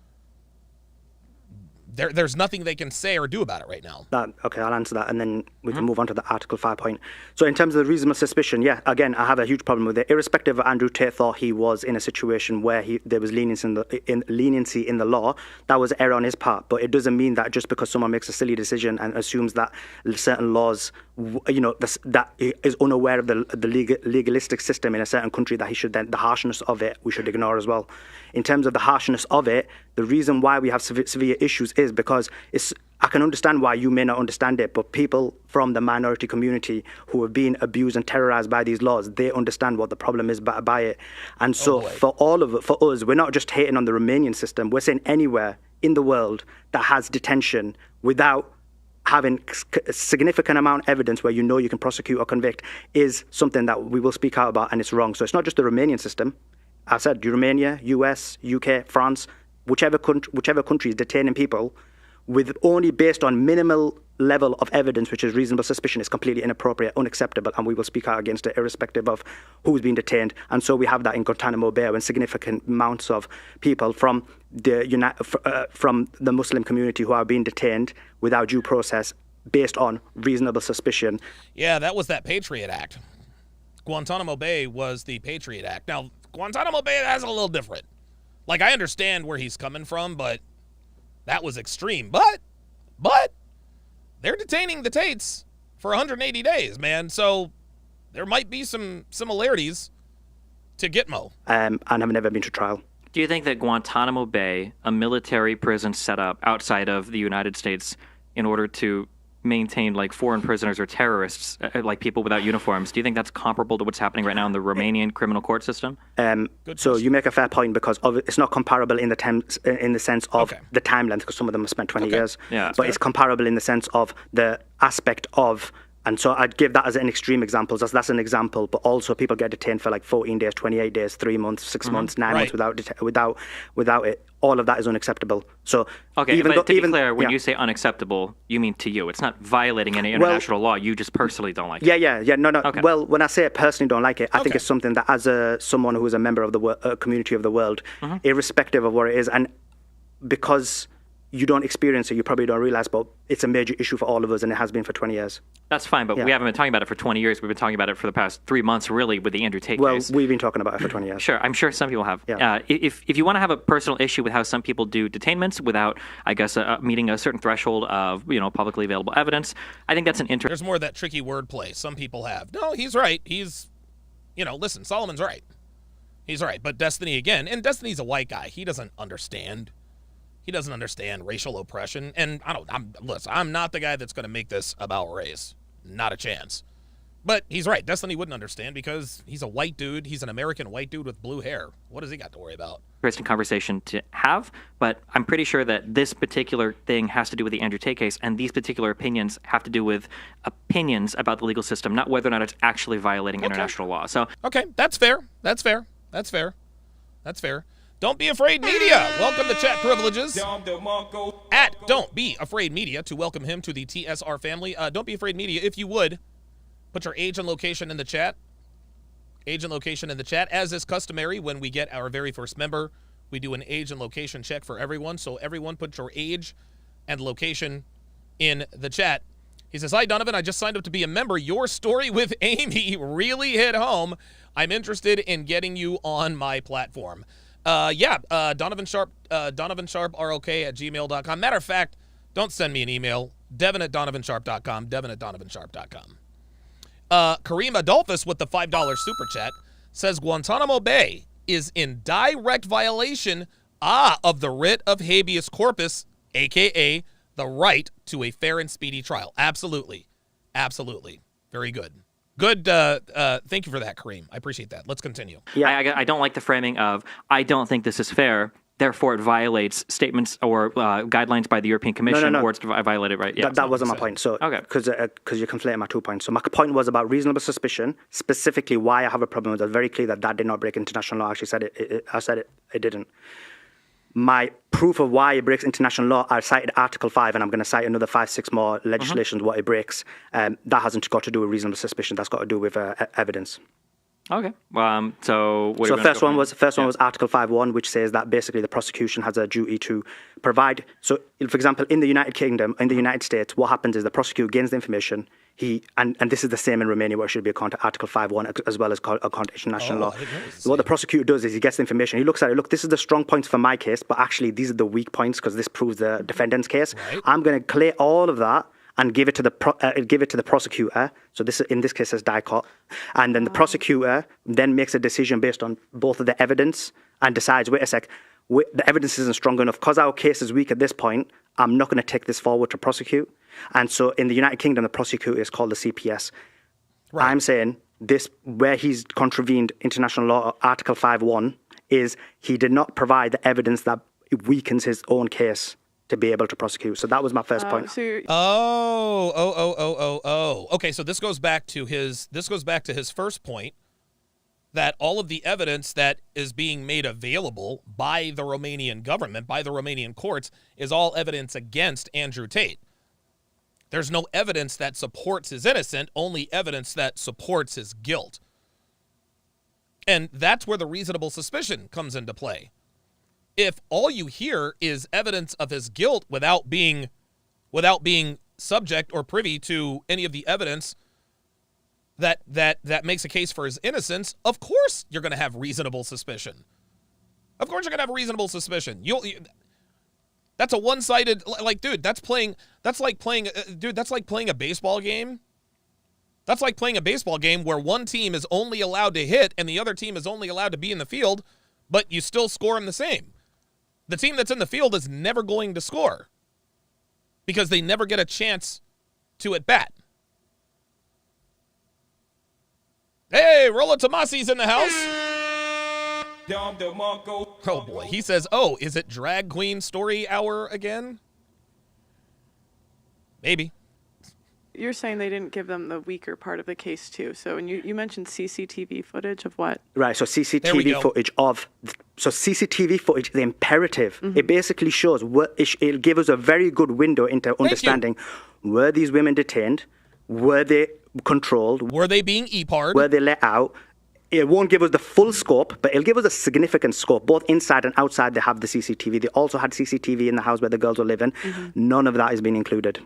there's nothing they can say or do about it right now. Okay, I'll answer that, and then we can move on to the Article 5 point. So in terms of the reasonable suspicion, yeah, again, I have a huge problem with it. Irrespective of Andrew Tate thought he was in a situation where there was leniency in the law, that was error on his part. But it doesn't mean that just because someone makes a silly decision and assumes that certain laws, that is unaware of the legalistic system in a certain country, that he should then, the harshness of it, we should ignore as well. In terms of the harshness of it, the reason why we have severe issues is because I can understand why you may not understand it, but people from the minority community who have been abused and terrorized by these laws, they understand what the problem is by it. And so for us, we're not just hating on the Romanian system. We're saying anywhere in the world that has detention without having a significant amount of evidence where you know you can prosecute or convict is something that we will speak out about, and it's wrong. So it's not just the Romanian system. I said Romania, US, UK, France, whichever country is detaining people with only based on minimal level of evidence, which is reasonable suspicion, is completely inappropriate, unacceptable, and we will speak out against it irrespective of who's been detained. And so we have that in Guantanamo Bay when significant amounts of people from the Muslim community who are being detained without due process based on reasonable suspicion. Yeah, that was that Patriot Act. Guantanamo Bay was the Patriot Act. Now, Guantanamo Bay, that's a little different. Like, I understand where he's coming from, but that was extreme. But they're detaining the Tates for 180 days, man. So there might be some similarities to Gitmo. And have never been to trial. Do you think that Guantanamo Bay, a military prison set up outside of the United States in order to maintain like foreign prisoners or terrorists, like people without uniforms, do you think that's comparable to what's happening right now in the Romanian criminal court system? So you make a fair point because it's not comparable in the sense of the time length, because some of them have spent 20 years. Yeah, but it's comparable in the sense of the aspect of. And so I'd give that as an extreme example. That's an example. But also people get detained for like 14 days, 28 days, 3 months, 6 months, 9 months without it. All of that is unacceptable. So okay, but to be clear, when you say unacceptable, you mean to you. It's not violating any international law. You just personally don't like it. Yeah. No. Okay. Well, when I say I personally don't like it, I think it's something that as someone who is a member of the community of the world, irrespective of what it is, and because you don't experience it, you probably don't realize, but it's a major issue for all of us, and it has been for 20 years. That's fine, but we haven't been talking about it for 20 years. We've been talking about it for the past 3 months, really, with the Andrew Tate case. Well, we've been talking about it for 20 years. Sure, I'm sure some people have. Yeah. If you want to have a personal issue with how some people do detainments without, I guess, meeting a certain threshold of publicly available evidence, I think that's an interesting. There's more of that tricky wordplay some people have. No, he's right. He's, listen, Solomon's right. He's right. But Destiny again, and Destiny's a white guy. He doesn't understand. He doesn't understand racial oppression, and I'm not the guy that's going to make this about race. Not a chance. But he's right. Destiny wouldn't understand because he's a white dude. He's an American white dude with blue hair. What does he got to worry about? Interesting conversation to have, but I'm pretty sure that this particular thing has to do with the Andrew Tate case, and these particular opinions have to do with opinions about the legal system, not whether or not it's actually violating international law. So okay, that's fair. That's fair. That's fair. That's fair. Don't Be Afraid Media. Welcome to Chat Privileges. At Don't Be Afraid Media to welcome him to the TSR family. Don't Be Afraid Media, if you would, put your age and location in the chat. Age and location in the chat. As is customary, when we get our very first member, we do an age and location check for everyone. So everyone put your age and location in the chat. He says, hi, Donovan. I just signed up to be a member. Your story with Amy really hit home. I'm interested in getting you on my platform. Donovan Sharpe, DonovanSharpe@gmail.com. Matter of fact, don't send me an email. Devin@DonovanSharpe.com. Devin@DonovanSharpe.com. Kareem Adolphus with the $5 super chat says Guantanamo Bay is in direct violation of the writ of habeas corpus, a.k.a. the right to a fair and speedy trial. Absolutely. Absolutely. Very good. Good. Thank you for that, Kareem. I appreciate that. Let's continue. Yeah, I don't like the framing of, I don't think this is fair, therefore it violates statements or guidelines by the European Commission, or it's violated, right? Yeah, that wasn't my point. So, because you're conflating my 2 points. So my point was about reasonable suspicion, specifically why I have a problem with it. Very clear that did not break international law. I actually said it didn't. My proof of why it breaks international law, I cited Article 5, and I'm going to cite another 5-6 more legislations what it breaks. That hasn't got to do with reasonable suspicion. That's got to do with evidence. Okay. So first one was Article 5.1, which says that basically the prosecution has a duty to provide. So, for example, in the United Kingdom, in the United States, what happens is the prosecutor gains the information. And this is the same in Romania, where it should be according to Article 5.1 as well as according to international law. What the prosecutor does is he gets the information. He looks at it. Look, this is the strong points for my case, but actually these are the weak points because this proves the defendant's case. Right. I'm going to collate all of that and give it to the prosecutor. So in this case is DICOT, and then the prosecutor then makes a decision based on both of the evidence and decides, wait a sec, the evidence isn't strong enough because our case is weak at this point. I'm not going to take this forward to prosecute. And so in the United Kingdom, the prosecutor is called the CPS. Right. I'm saying this, where he's contravened international law, Article 5.1, is he did not provide the evidence that weakens his own case to be able to prosecute. So that was my first point. Okay, so this goes back to his first point, that all of the evidence that is being made available by the Romanian government, by the Romanian courts, is all evidence against Andrew Tate. There's no evidence that supports his innocence, only evidence that supports his guilt. And that's where the reasonable suspicion comes into play. If all you hear is evidence of his guilt without being subject or privy to any of the evidence that makes a case for his innocence, of course you're going to have reasonable suspicion. Of course you're going to have reasonable suspicion. That's a one-sided, like, dude, that's like playing a baseball game. That's like playing a baseball game where one team is only allowed to hit and the other team is only allowed to be in the field, but you still score them the same. The team that's in the field is never going to score because they never get a chance to at bat. Hey, Rolla Tomasi's in the house. Oh boy, he says, oh, is it drag queen story hour again? Maybe. You're saying they didn't give them the weaker part of the case too. So, and you mentioned CCTV footage of what? Right, so CCTV footage, the imperative, it basically shows, it'll give us a very good window into understanding, were these women detained? Were they controlled? Were they being EPAR'd? Were they let out? It won't give us the full scope, but it'll give us a significant scope. Both inside and outside, they have the CCTV. They also had CCTV in the house where the girls were living. Mm-hmm. None of that has been included.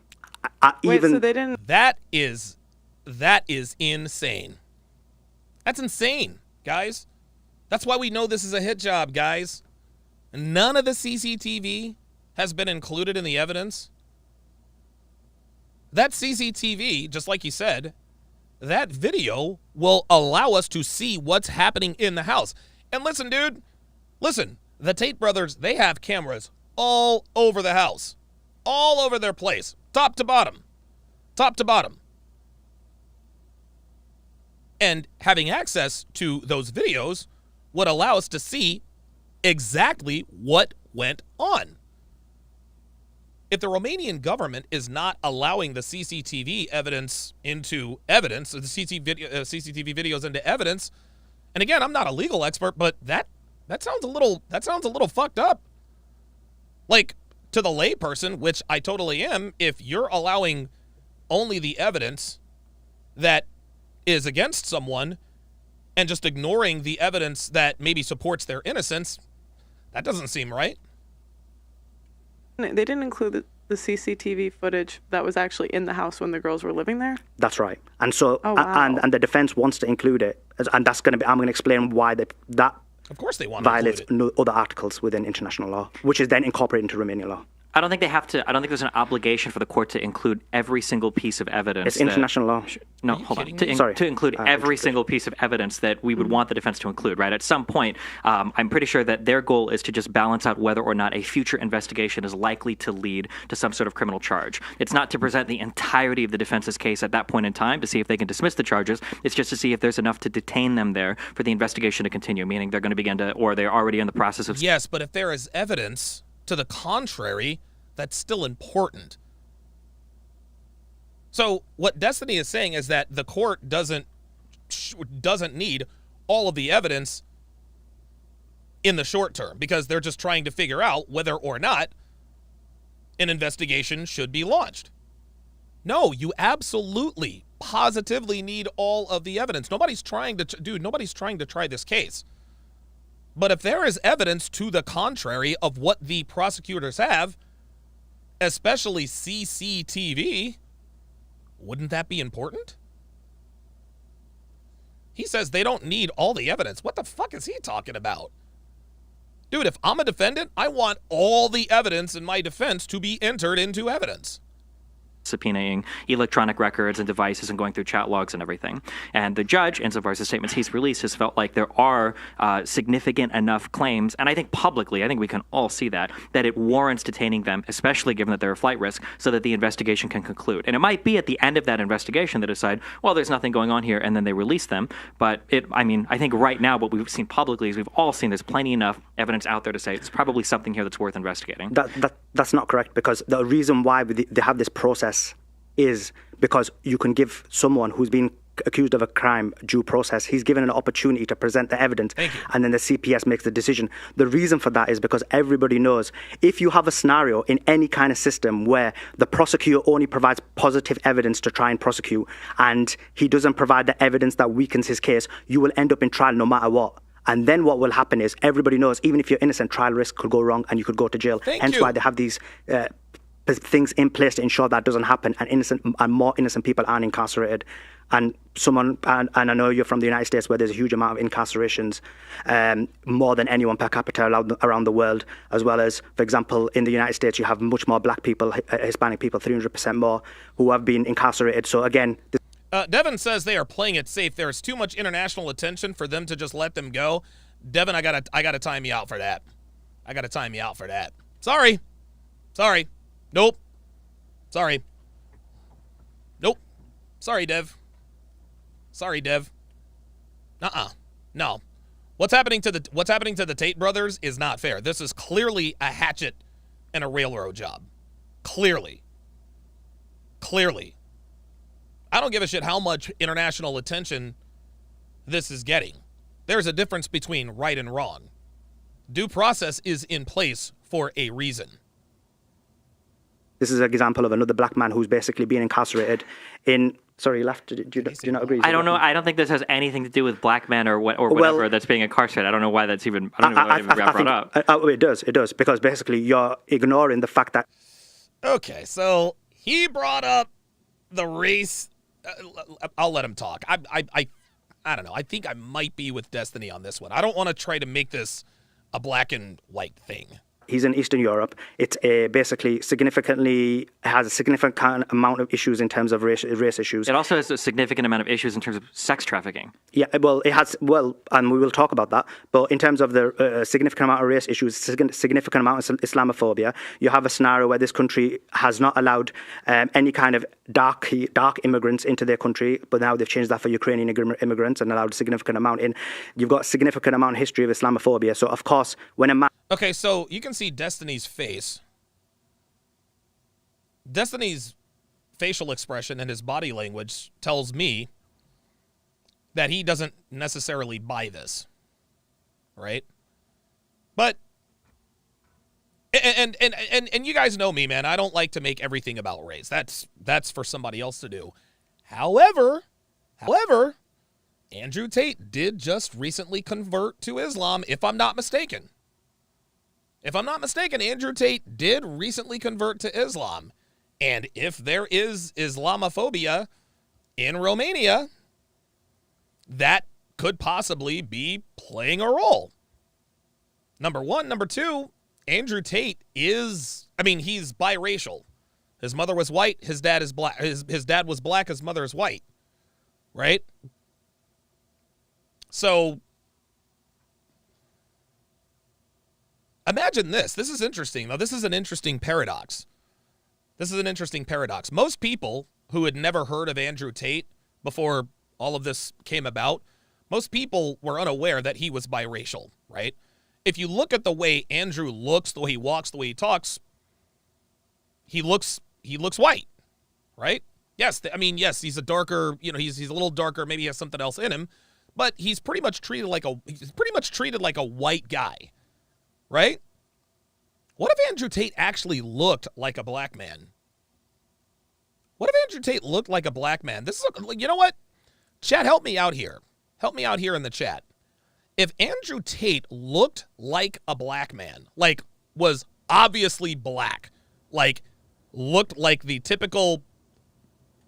Wait, so they didn't... That is insane. That's insane, guys. That's why we know this is a hit job, guys. None of the CCTV has been included in the evidence. That CCTV, just like you said, that video will allow us to see what's happening in the house. And listen, dude, the Tate brothers, they have cameras all over the house, all over their place, top to bottom. And having access to those videos would allow us to see exactly what went on. If the Romanian government is not allowing the CCTV evidence into evidence, or the CCTV videos into evidence, and again, I'm not a legal expert, but that sounds a little fucked up. Like, to the layperson, which I totally am, if you're allowing only the evidence that is against someone and just ignoring the evidence that maybe supports their innocence, that doesn't seem right. They didn't include the CCTV footage that was actually in the house when the girls were living there? That's right. And so, and the defense wants to include it. And that's going to be, I'm going to explain why that of course they want violates other articles within international law, which is then incorporated into Romanian law. I don't think they have to. I don't think there's an obligation for the court to include every single piece of evidence. It's international law. No, hold on. To include every single piece of evidence that we would want the defense to include, right? At some point, I'm pretty sure that their goal is to just balance out whether or not a future investigation is likely to lead to some sort of criminal charge. It's not to present the entirety of the defense's case at that point in time to see if they can dismiss the charges. It's just to see if there's enough to detain them there for the investigation to continue, meaning they're going to begin to, or they're already in the process of... Yes, but if there is evidence to the contrary, that's still important. So what Destiny is saying is that the court doesn't need all of the evidence in the short term because they're just trying to figure out whether or not an investigation should be launched. No, you absolutely, positively need all of the evidence. Nobody's trying to try this case. But if there is evidence to the contrary of what the prosecutors have, especially CCTV, wouldn't that be important? He says they don't need all the evidence. What the fuck is he talking about? Dude, if I'm a defendant, I want all the evidence in my defense to be entered into evidence. subpoenaing electronic records and devices and going through chat logs and everything. And the judge, insofar as the statements he's released, has felt like there are significant enough claims, and I think publicly, I think we can all see that it warrants detaining them, especially given that they're a flight risk, so that the investigation can conclude. And it might be at the end of that investigation they decide, well, there's nothing going on here, and then they release them. But I think right now what we've seen publicly is we've all seen there's plenty enough evidence out there to say there's probably something here that's worth investigating. That's not correct, because the reason why they have this process is because you can give someone who's been accused of a crime due process. He's given an opportunity to present the evidence, and then the CPS makes the decision. The reason for that is because everybody knows if you have a scenario in any kind of system where the prosecutor only provides positive evidence to try and prosecute, and he doesn't provide the evidence that weakens his case, you will end up in trial no matter what. And then what will happen is everybody knows, even if you're innocent, trial risk could go wrong and you could go to jail. Hence why they have these things in place to ensure that doesn't happen, and more innocent people aren't incarcerated. And I know you're from the United States, where there's a huge amount of incarcerations, more than anyone per capita around the world, as well as, for example, in the United States, you have much more black people, Hispanic people, 300% more, who have been incarcerated. So again, Devin says they are playing it safe. There's too much international attention for them to just let them go. Devin, I gotta time you out for that. Sorry. Nope. Sorry. Nope. Sorry, Dev. No. What's happening to the Tate brothers is not fair. This is clearly a hatchet and a railroad job. Clearly. I don't give a shit how much international attention this is getting. There's a difference between right and wrong. Due process is in place for a reason. This is an example of another black man who's basically been incarcerated in... Sorry, you left. Do you not agree? I don't know. I don't think this has anything to do with black men or whatever that's being incarcerated. I don't know why that's even... I don't know why it even got brought up. It does. Because basically you're ignoring the fact that... Okay, so he brought up the race... I'll let him talk. I don't know. I think I might be with Destiny on this one. I don't want to try to make this a black and white thing. He's in Eastern Europe. It's basically has a significant amount of issues in terms of race issues. It also has a significant amount of issues in terms of sex trafficking. Yeah, well, it has, and we will talk about that. But in terms of the significant amount of race issues, significant amount of Islamophobia, you have a scenario where this country has not allowed any kind of dark immigrants into their country, but now they've changed that for Ukrainian immigrants and allowed a significant amount in. You've got a significant amount of history of Islamophobia. So, of course, when a man... Okay, so you can see Destiny's face. Destiny's facial expression and his body language tells me that he doesn't necessarily buy this, right? But and you guys know me, man. I don't like to make everything about race. That's for somebody else to do. However, Andrew Tate did just recently convert to Islam, if I'm not mistaken. Andrew Tate did recently convert to Islam. And if there is Islamophobia in Romania, that could possibly be playing a role. Number one. Number two, Andrew Tate he's biracial. His mother was white, his dad is black. His dad was black, his mother is white. Right? So imagine this. This is interesting, though. This is an interesting paradox. Most people who had never heard of Andrew Tate before all of this came about, most people were unaware that he was biracial, right? If you look at the way Andrew looks, the way he walks, the way he talks, he looks white, right? Yes, he's a darker, he's a little darker, maybe he has something else in him, but he's pretty much treated like a white guy. Right? What if Andrew Tate actually looked like a black man? This is, you know what? Chat, help me out here. Help me out here in the chat. If Andrew Tate looked like a black man, like was obviously black, like looked like the typical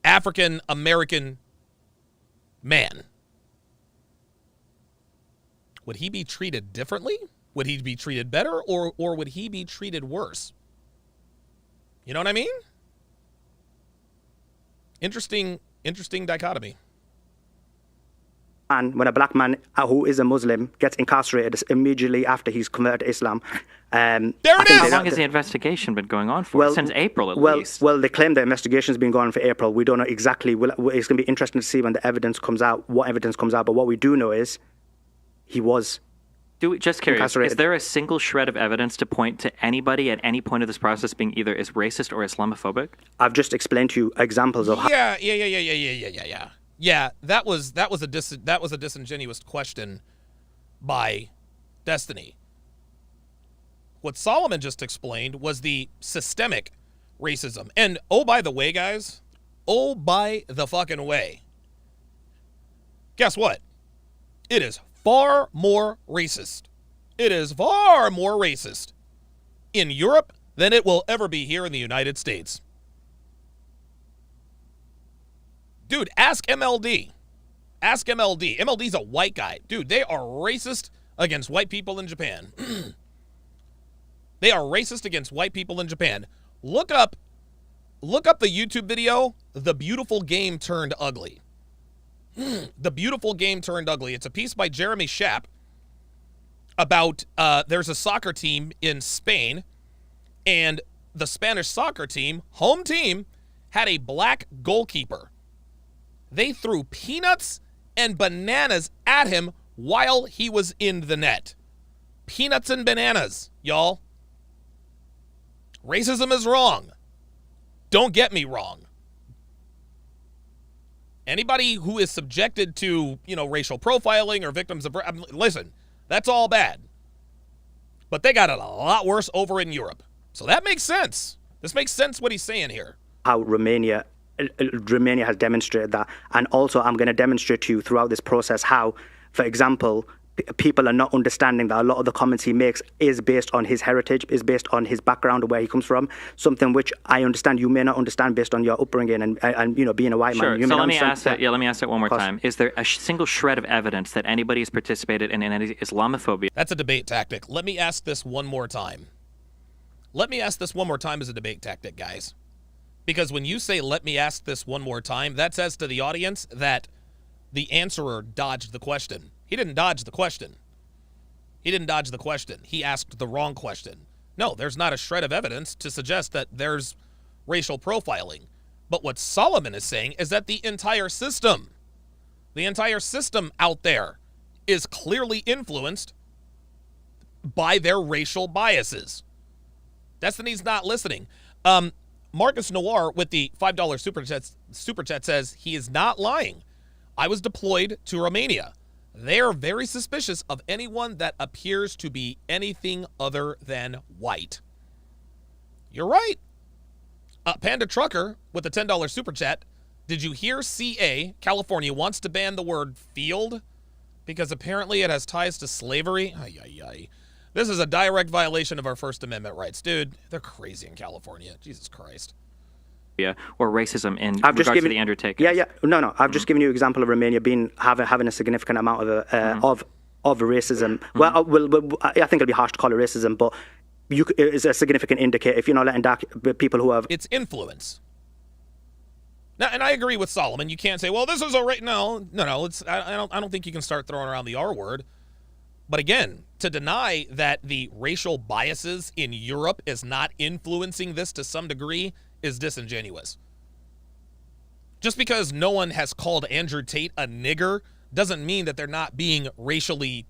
African American man, would he be treated differently? Would he be treated better, or would he be treated worse? You know what I mean? Interesting dichotomy. And when a black man who is a Muslim gets incarcerated immediately after he's converted to Islam. There it is! How long has the investigation been going on for? Since April, at least. Well, they claim the investigation's been going on for April. We don't know exactly. It's going to be interesting to see when the evidence comes out, what evidence comes out. But what we do know is he was Just curious, incarcerated. Is there a single shred of evidence to point to anybody at any point of this process being either as racist or Islamophobic? I've just explained to you examples of how... Yeah, that was a disingenuous question by Destiny. What Solomon just explained was the systemic racism. And oh, by the way, guys, oh, by the fucking way, guess what? It is far more racist. It is far more racist in Europe than it will ever be here in the United States. Dude, ask MLD. Ask MLD. MLD's a white guy. Dude, they are racist against white people in Japan. They are racist against white people in Japan. Look up the YouTube video, The Beautiful Game Turned Ugly. The Beautiful Game Turned Ugly. It's a piece by Jeremy Sharpe about there's a soccer team in Spain, and the Spanish soccer team, home team, had a black goalkeeper. They threw peanuts and bananas at him while he was in the net. Peanuts and bananas, y'all. Racism is wrong. Don't get me wrong. Anybody who is subjected to, racial profiling or victims of... listen, that's all bad. But they got it a lot worse over in Europe. So that makes sense. This makes sense what he's saying here. How Romania has demonstrated that. And also, I'm going to demonstrate to you throughout this process how, for example, people are not understanding that a lot of the comments he makes is based on his heritage, is based on his background or where he comes from. Something which I understand you may not understand based on your upbringing and being a white man. So let me ask that one more time. Is there a single shred of evidence that anybody has participated in any Islamophobia? That's a debate tactic. Let me ask this one more time. Let me ask this one more time as a debate tactic, guys. Because when you say, let me ask this one more time, that says to the audience that the answerer dodged the question. He didn't dodge the question. He didn't dodge the question. He asked the wrong question. No, there's not a shred of evidence to suggest that there's racial profiling. But what Solomon is saying is that the entire system out there is clearly influenced by their racial biases. Destiny's not listening. Marcus Noir with the $5 super chat says he is not lying. I was deployed to Romania. They are very suspicious of anyone that appears to be anything other than white. You're right. Panda Trucker with the $10 super chat. Did you hear CA, California, wants to ban the word field because apparently it has ties to slavery? Ay, ay, ay. This is a direct violation of our First Amendment rights. Dude, they're crazy in California. Jesus Christ. Or racism in regards to the Andrew Tate case. No. I've just given you an example of Romania having a significant amount of racism. Well, I think it'll be harsh to call it racism, but it's a significant indicator if you're not letting people who have... It's influence. Now, and I agree with Solomon. You can't say, well, this is a... No. It's I don't think you can start throwing around the R word. But again, to deny that the racial biases in Europe is not influencing this to some degree is disingenuous. Just because no one has called Andrew Tate a nigger doesn't mean that they're not being racially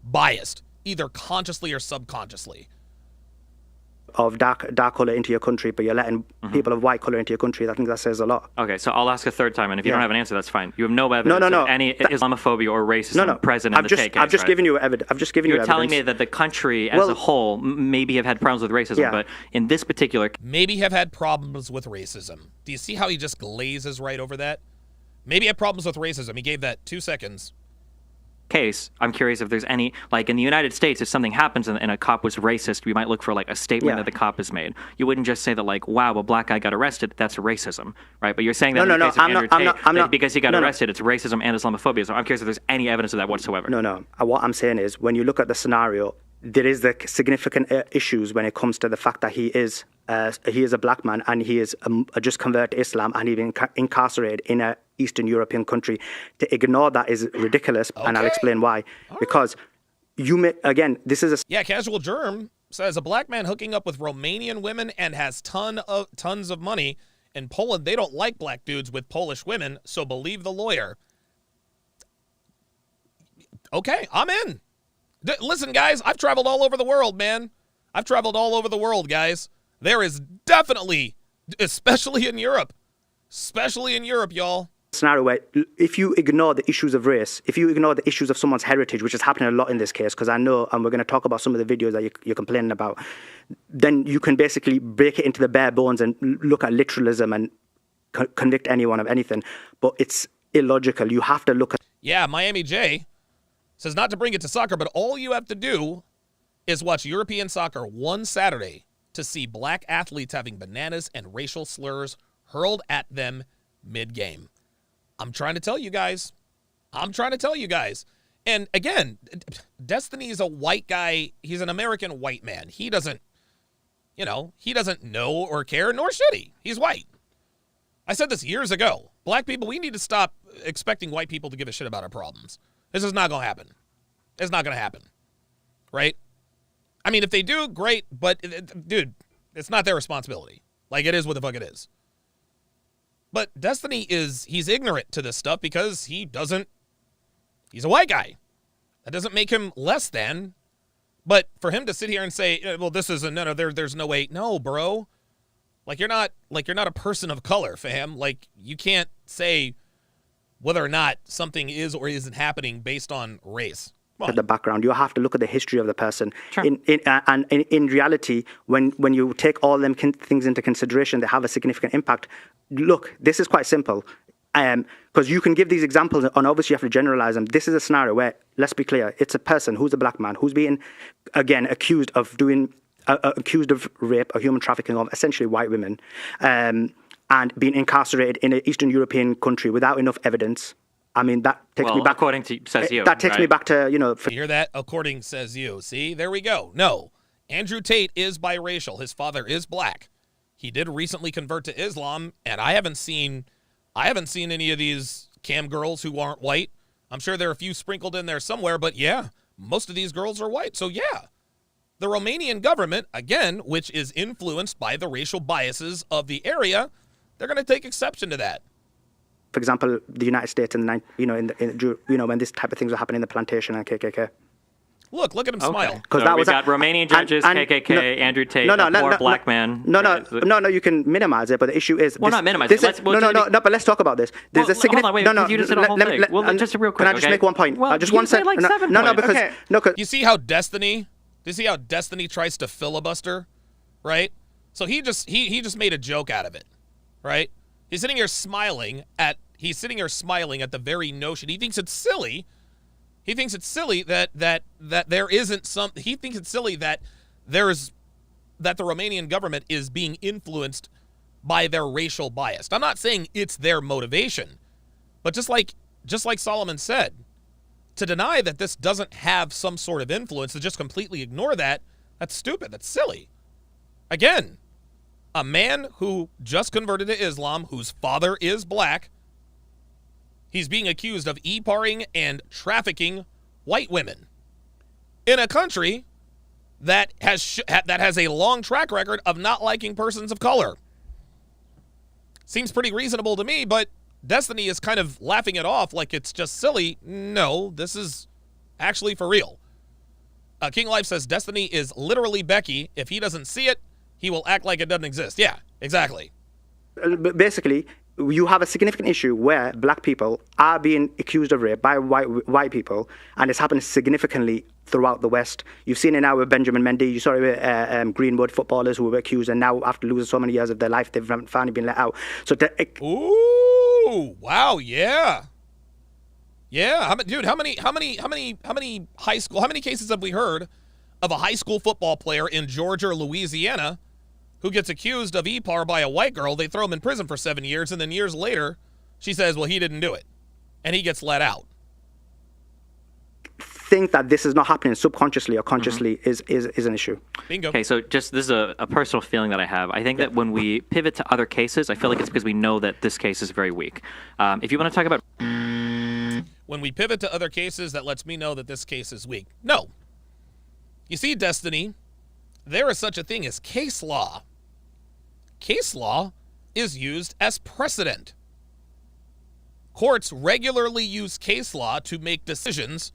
biased, either consciously or subconsciously. Of dark color into your country, but you're letting people of white color into your country. I think that says a lot. Okay, so I'll ask a third time, and if you don't have an answer, that's fine. You have no evidence of any Islamophobia or racism present in the Tate case, I've just given you evidence. You're telling me that the country as a whole maybe have had problems with racism, but in this particular... Maybe have had problems with racism. Do you see how he just glazes right over that? Maybe have problems with racism. He gave that 2 seconds. Case, I'm curious if there's any, like in the United States, if something happens and a cop was racist, we might look for like a statement that the cop has made. You wouldn't just say that like, wow, a black guy got arrested, that's racism, right? But you're saying that in the case of Andrew Tate, because he got arrested, it's racism and Islamophobia. So I'm curious if there's any evidence of that whatsoever. No. What I'm saying is, when you look at the scenario, there is the significant issues when it comes to the fact that he is he is a black man and he is just converted to Islam and he's been incarcerated in a Eastern European country. To ignore that is ridiculous, and I'll explain why. Because this is a... Yeah, Casual Germ says a black man hooking up with Romanian women and has tons of money. In Poland, they don't like black dudes with Polish women, so believe the lawyer. Okay, I'm in. Listen, guys, I've traveled all over the world, man. I've traveled all over the world, guys. There is definitely, especially in Europe, y'all. Scenario where if you ignore the issues of race, if you ignore the issues of someone's heritage, which is happening a lot in this case, because I know, and we're going to talk about some of the videos that you're complaining about, then you can basically break it into the bare bones and look at literalism and convict anyone of anything. But it's illogical. You have to look at... Yeah, Miami J says not to bring it to soccer, but all you have to do is watch European soccer one Saturday to see black athletes having bananas and racial slurs hurled at them mid-game. I'm trying to tell you guys. And again, Destiny is a white guy. He's an American white man. He doesn't know or care, nor should he. He's white. I said this years ago. Black people, we need to stop expecting white people to give a shit about our problems. This is not going to happen. It's not going to happen. Right? I mean, if they do, great. But, dude, it's not their responsibility. Like, it is what the fuck it is. But Destiny he's ignorant to this stuff because he's a white guy. That doesn't make him less than. But for him to sit here and say, well, this is there's no way. No, bro. Like you're not a person of color, fam. Like you can't say whether or not something is or isn't happening based on race. At the background, you have to look at the history of the person. Sure. In reality, when you take all them things into consideration, they have a significant impact. Look, this is quite simple, because you can give these examples, and obviously you have to generalize them. This is a scenario where, let's be clear, it's a person who's a black man who's being, again, accused of rape or human trafficking of essentially white women, and being incarcerated in an Eastern European country without enough evidence. I mean, that takes me back. According to says you. That takes me back to, You hear that? According says you. See, there we go. No, Andrew Tate is biracial. His father is black. He did recently convert to Islam, and I haven't seen any of these cam girls who aren't white. I'm sure there are a few sprinkled in there somewhere, but yeah, most of these girls are white. So yeah, the Romanian government, again, which is influenced by the racial biases of the area, they're going to take exception to that. For example, the United States when this type of things were happening in the plantation and KKK. Look at him smile. Because so we got Romanian judges, KKK, Andrew Tate, poor black man. No, you can minimize it, but the issue is... Well, not minimize it. But let's talk about this. There's a significant... Hold on, wait, you just said a whole thing. Well, just real quick, Can I just make one point? Well, just one second. Because... You see how Destiny tries to filibuster, right? So he just made a joke out of it, right? He's sitting here smiling at the very notion. He thinks it's silly. He thinks it's silly that there isn't some. He thinks it's silly that the Romanian government is being influenced by their racial bias. I'm not saying it's their motivation, but just like Solomon said, to deny that this doesn't have some sort of influence, to just completely ignore that, that's stupid. That's silly. Again, a man who just converted to Islam, whose father is black, he's being accused of e-parring and trafficking white women in a country that has a long track record of not liking persons of color. Seems pretty reasonable to me, but Destiny is kind of laughing it off like it's just silly. No, this is actually for real. King Life says Destiny is literally Becky. If he doesn't see it, he will act like it doesn't exist. Yeah, exactly. Basically, you have a significant issue where black people are being accused of rape by white people, and it's happened significantly throughout the West. You've seen it now with Benjamin Mendy. You saw it with Greenwood footballers who were accused, and now after losing so many years of their life, they've finally been let out. So, ooh, wow, yeah. Dude, how many cases have we heard of a high school football player in Georgia or Louisiana who gets accused of e-par by a white girl? They throw him in prison for 7 years, and then years later, she says, well, he didn't do it, and he gets let out. think that this is not happening subconsciously or consciously is an issue. Bingo. Okay, so just this is a personal feeling that I have. I think that when we pivot to other cases, I feel like it's because we know that this case is very weak. If you want to talk about when we pivot to other cases, that lets me know that this case is weak. No. You see, Destiny, there is such a thing as case law. Case law is used as precedent. Courts regularly use case law to make decisions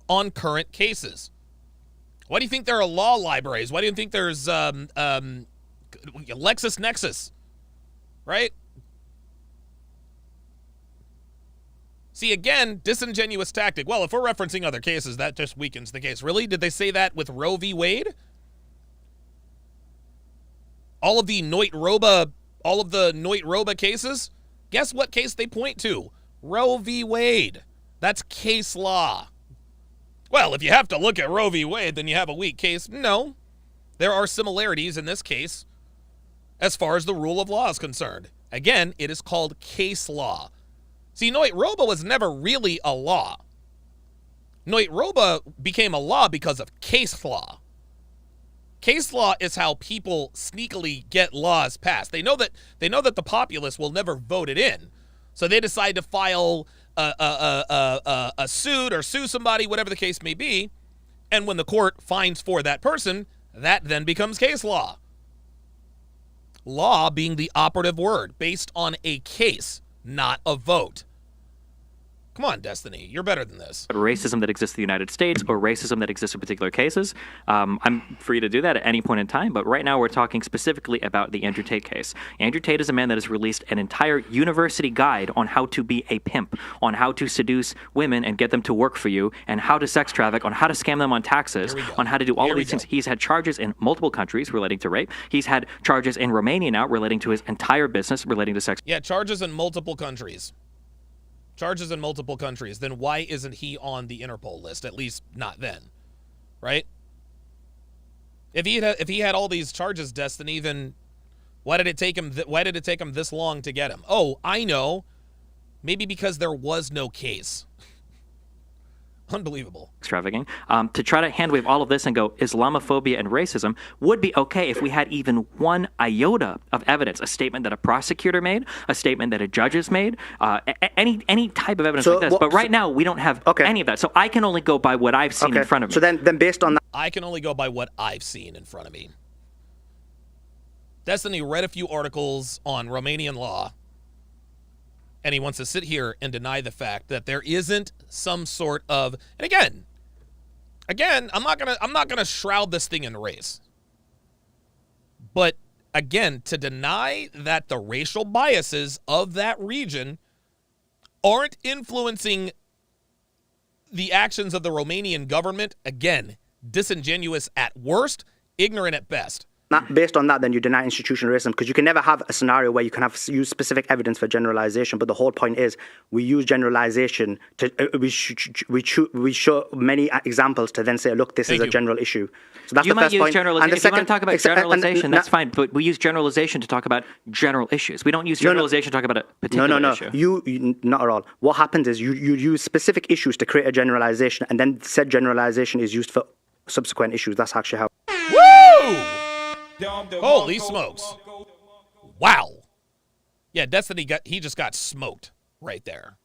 on current cases. Why do you think there are law libraries? Why do you think there's LexisNexis, right? See, again, disingenuous tactic. Well, if we're referencing other cases, that just weakens the case. Really? Did they say that with Roe v. Wade? All of the Noit-Roba cases? Guess what case they point to? Roe v. Wade. That's case law. Well, if you have to look at Roe v. Wade, then you have a weak case. No. There are similarities in this case as far as the rule of law is concerned. Again, it is called case law. See, Noit-Roba was never really a law. Noit-Roba became a law because of case law. Case law is how people sneakily get laws passed. They know that the populace will never vote it in, so they decide to file a suit or sue somebody, whatever the case may be, and when the court finds for that person, that then becomes case law. Law being the operative word, based on a case, not a vote. Come on, Destiny. You're better than this. Racism that exists in the United States or racism that exists in particular cases. I'm free to do that at any point in time, but right now we're talking specifically about the Andrew Tate case. Andrew Tate is a man that has released an entire university guide on how to be a pimp, on how to seduce women and get them to work for you, and how to sex traffic, on how to scam them on taxes, on how to do all of these things. He's had charges in multiple countries relating to rape. He's had charges in Romania now relating to his entire business relating to sex. Yeah, charges in multiple countries. Charges in multiple countries, then why isn't he on the Interpol list? At least not then, right? If he had all these charges, Destiny, then why did it take him this long to get him? Oh, I know. Maybe because there was no case. Unbelievable. Trafficking. To try to handwave all of this and go Islamophobia and racism would be okay if we had even one iota of evidence, a statement that a prosecutor made, a statement that a judge has made, any type of evidence like this. But right now we don't have any of that. So I can only go by what I've seen in front of me. So then based on that, I can only go by what I've seen in front of me. Destiny read a few articles on Romanian law, and he wants to sit here and deny the fact that there isn't some sort of, and again, I'm not gonna shroud this thing in race. But again, to deny that the racial biases of that region aren't influencing the actions of the Romanian government, again, disingenuous at worst, ignorant at best. Based on that, then you deny institutional racism, because you can never have a scenario where you can use specific evidence for generalization. But the whole point is we use generalization to we show many examples to then say, look, this is a general issue. So that's you the might first use point. Generalization. If you want to talk about generalization, that's fine. But we use generalization to talk about general issues. We don't use generalization to talk about a particular issue. You not at all. What happens is you use specific issues to create a generalization, and then said generalization is used for subsequent issues. That's actually how. Woo! Holy smokes. Wow. Yeah, Destiny just got smoked right there.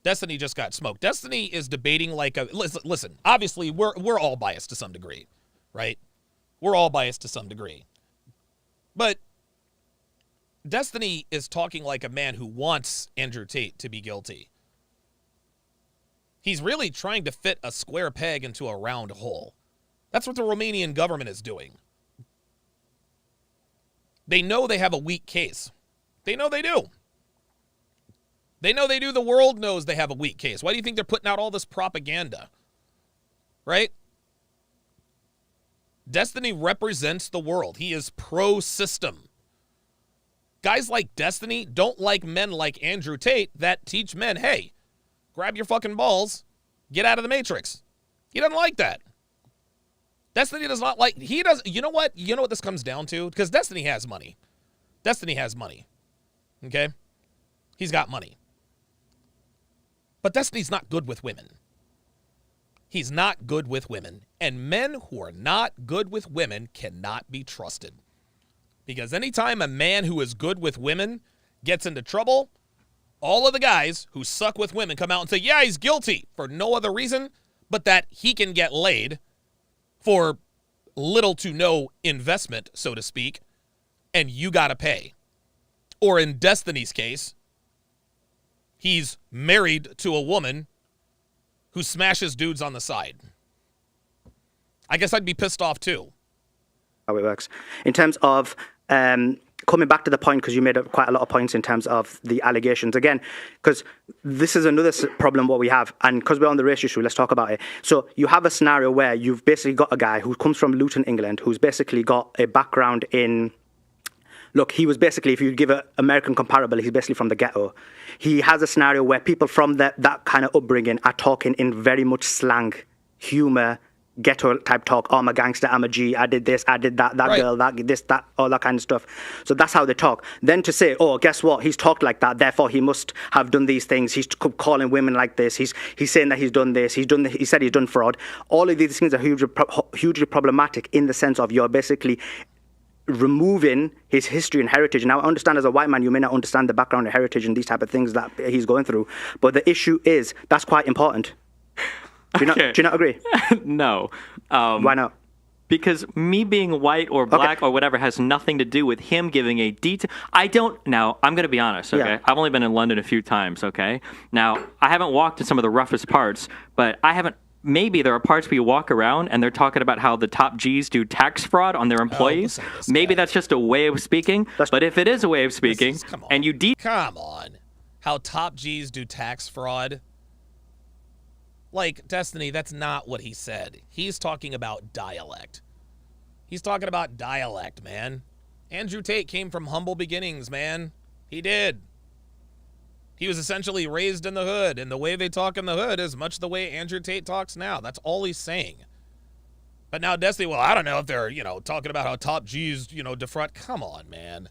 Destiny just got smoked. Destiny is debating like a listen, obviously we're all biased to some degree, right? We're all biased to some degree. But Destiny is talking like a man who wants Andrew Tate to be guilty. He's really trying to fit a square peg into a round hole. That's what the Romanian government is doing. They know they have a weak case. They know they do. They know they do. The world knows they have a weak case. Why do you think they're putting out all this propaganda? Right? Destiny represents the world. He is pro-system. Guys like Destiny don't like men like Andrew Tate that teach men, hey, grab your fucking balls, get out of the matrix. He doesn't like that. Destiny does not like, he does, you know what this comes down to? Because Destiny has money. Destiny has money. Okay? He's got money. But Destiny's not good with women. He's not good with women. And men who are not good with women cannot be trusted. Because anytime a man who is good with women gets into trouble, all of the guys who suck with women come out and say, yeah, he's guilty for no other reason but that he can get laid for little to no investment, so to speak, and you got to pay. Or in Destiny's case, he's married to a woman who smashes dudes on the side. I guess I'd be pissed off too. How it works. In terms of coming back to the point, because you made quite a lot of points in terms of the allegations again, because this is another problem what we have, and because we're on the race issue, let's talk about it. So you have a scenario where you've basically got a guy who comes from Luton, England, who's basically got a background in, look, he was basically, if you give an American comparable, he's basically from the ghetto. He has a scenario where people from that kind of upbringing are talking in very much slang, humor, ghetto type talk. Oh, I'm a gangster, I'm a G, I did this, I did that, that right. Girl, that, this, that, all that kind of stuff. So that's how they talk. Then to say, oh, guess what? He's talked like that, therefore he must have done these things. He's calling women like this. He's saying that he's done this. He said he's done fraud. All of these things are hugely problematic in the sense of you're basically removing his history and heritage. Now, I understand as a white man, you may not understand the background and heritage and these type of things that he's going through. But the issue is, that's quite important. Do you not agree? No. Why not? Because me being white or black or whatever has nothing to do with him giving a detail. Now, I'm going to be honest, okay? Yeah. I've only been in London a few times, okay? Now, I haven't walked in some of the roughest parts, but maybe there are parts where you walk around and they're talking about how the top G's do tax fraud on their employees. Maybe that's just a way of speaking. But if it is a way of speaking, and you come on, how top G's do tax fraud? Like, Destiny, that's not what he said. He's talking about dialect. He's talking about dialect, man. Andrew Tate came from humble beginnings, man. He did. He was essentially raised in the hood, and the way they talk in the hood is much the way Andrew Tate talks now. That's all he's saying. But now Destiny, well, I don't know if they're, talking about how top G's, defraud. Come on, man.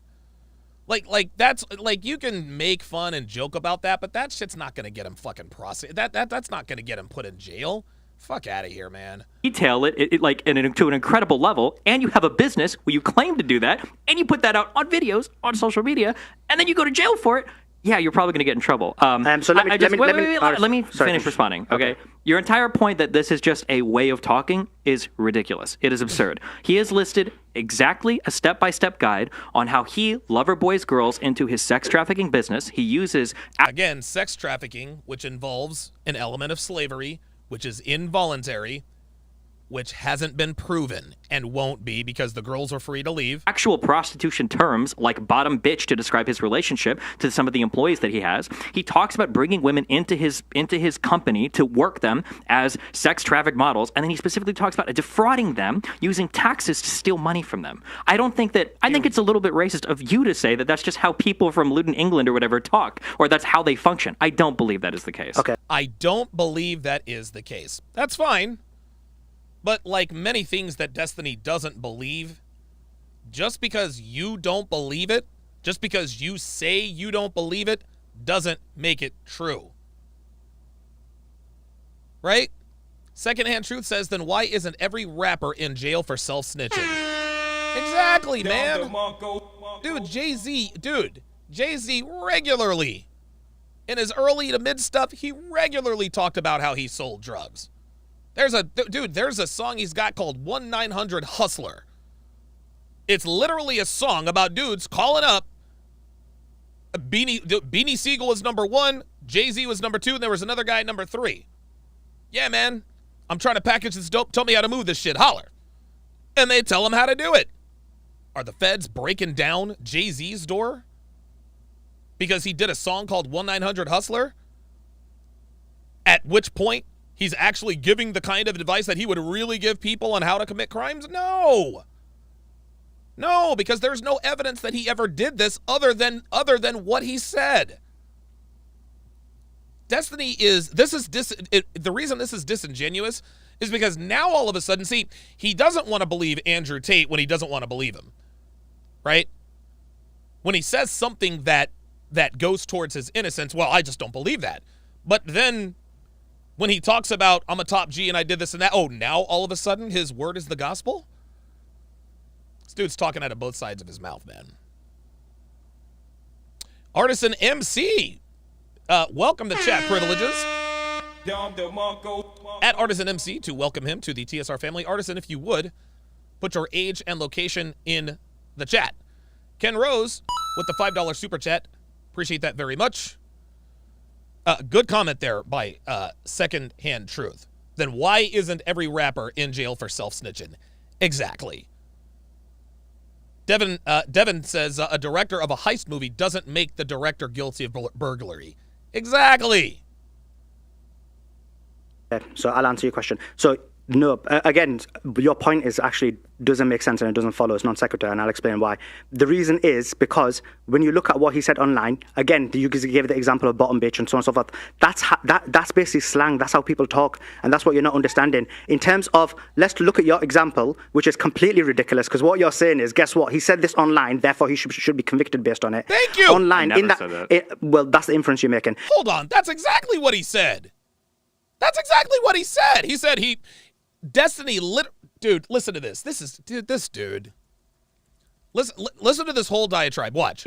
Like that's like, you can make fun and joke about that, but that shit's not gonna get him fucking prosecuted. That's not gonna get him put in jail. Fuck out of here, man. Detail it to an incredible level, and you have a business where you claim to do that, and you put that out on videos on social media, and then you go to jail for it. Yeah, you're probably going to get in trouble. So let me finish responding, okay? Your entire point that this is just a way of talking is ridiculous. It is absurd. He has listed exactly a step-by-step guide on how he loverboys girls into his sex trafficking business. He uses... Again, sex trafficking, which involves an element of slavery, which is involuntary, which hasn't been proven and won't be because the girls are free to leave. Actual prostitution terms like bottom bitch to describe his relationship to some of the employees that he has. He talks about bringing women into his company to work them as sex trafficked models, and then he specifically talks about defrauding them using taxes to steal money from them. I think it's a little bit racist of you to say that that's just how people from Luton, England or whatever talk, or that's how they function. I don't believe that is the case. Okay. I don't believe that is the case. That's fine. But like many things that Destiny doesn't believe, just because you don't believe it, just because you say you don't believe it, doesn't make it true. Right? Secondhand Truth says, then why isn't every rapper in jail for self-snitching? Exactly, man. Dude, Jay-Z regularly, in his early to mid stuff, he regularly talked about how he sold drugs. There's a song he's got called 1-900 Hustler. It's literally a song about dudes calling up. Beanie Siegel was number 1, Jay-Z was number 2, and there was another guy number 3. Yeah, man, I'm trying to package this dope. Tell me how to move this shit. Holler. And they tell him how to do it. Are the feds breaking down Jay-Z's door because he did a song called 1-900 Hustler? At which point, he's actually giving the kind of advice that he would really give people on how to commit crimes? No, because there's no evidence that he ever did this other than what he said. The reason this is disingenuous is because now all of a sudden, see, he doesn't want to believe Andrew Tate when he doesn't want to believe him, right? When he says something that goes towards his innocence, well, I just don't believe that. But then When he talks about, I'm a top G and I did this and that, oh, now all of a sudden his word is the gospel? This dude's talking out of both sides of his mouth, man. Artisan MC, welcome to chat privileges. At Artisan MC to welcome him to the TSR family. Artisan, if you would, put your age and location in the chat. Ken Rose with the $5 super chat. Appreciate that very much. Good comment there by Secondhand Truth. Then why isn't every rapper in jail for self-snitching? Exactly. Devin says a director of a heist movie doesn't make the director guilty of burglary. Exactly. So I'll answer your question. So no, again, your point is actually doesn't make sense and it doesn't follow. It's non sequitur, and I'll explain why. The reason is because when you look at what he said online, again, you gave the example of bottom bitch and so on and so forth. That's basically slang. That's how people talk, and that's what you're not understanding. In terms of, let's look at your example, which is completely ridiculous, because what you're saying is, guess what? He said this online, therefore he should be convicted based on it. Thank you. Online, in that, well, that's the inference you're making. Hold on, that's exactly what he said. That's exactly what he said. He said Destiny dude, listen to this. This dude. Listen to this whole diatribe. Watch.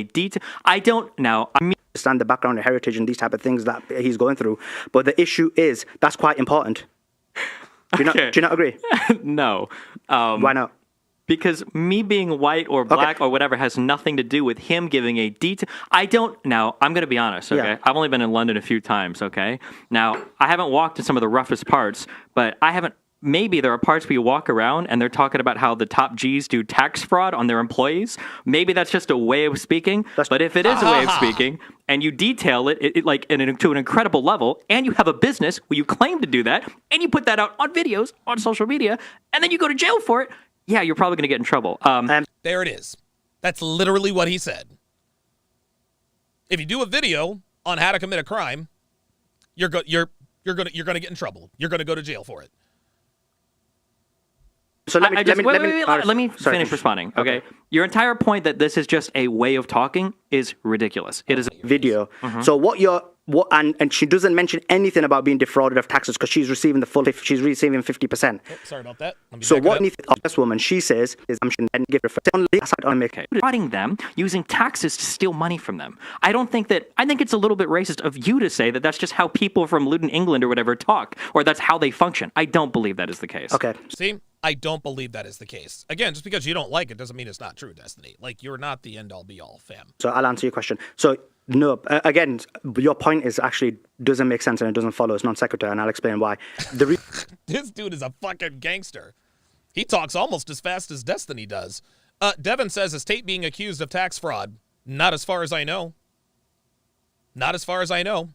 I don't know. I understand the background and heritage and these type of things that he's going through, but the issue is that's quite important. Do you not agree? No. Why not? Because me being white or black or whatever has nothing to do with him giving a detail. I'm going to be honest, okay? Yeah. I've only been in London a few times, okay? Now, I haven't walked in some of the roughest parts, but maybe there are parts where you walk around and they're talking about how the top Gs do tax fraud on their employees. Maybe that's just a way of speaking. But if it is a way of speaking and you detail it to an incredible level, and you have a business where you claim to do that, and you put that out on videos, on social media, and then you go to jail for it, yeah, you're probably going to get in trouble. There it is. That's literally what he said. If you do a video on how to commit a crime, you're going to get in trouble. You're going to go to jail for it. So let me finish responding. Okay, your entire point that this is just a way of talking is ridiculous. It is a video. So and she doesn't mention anything about being defrauded of taxes because she's receiving she's receiving 50%. Oh, sorry about that. So what this woman, she says is I'm give defrauding them using taxes to steal money from them. I think it's a little bit racist of you to say that that's just how people from Luton, England or whatever talk, or that's how they function. I don't believe that is the case. Okay. See? I don't believe that is the case. Again, just because you don't like it doesn't mean it's not true, Destiny. Like, you're not the end-all be-all, fam. So I'll answer your question. So, no, again, your point is actually doesn't make sense and it doesn't follow. It's non sequitur, and I'll explain why. This dude is a fucking gangster. He talks almost as fast as Destiny does. Devin says, is Tate being accused of tax fraud? Not as far as I know. Not as far as I know.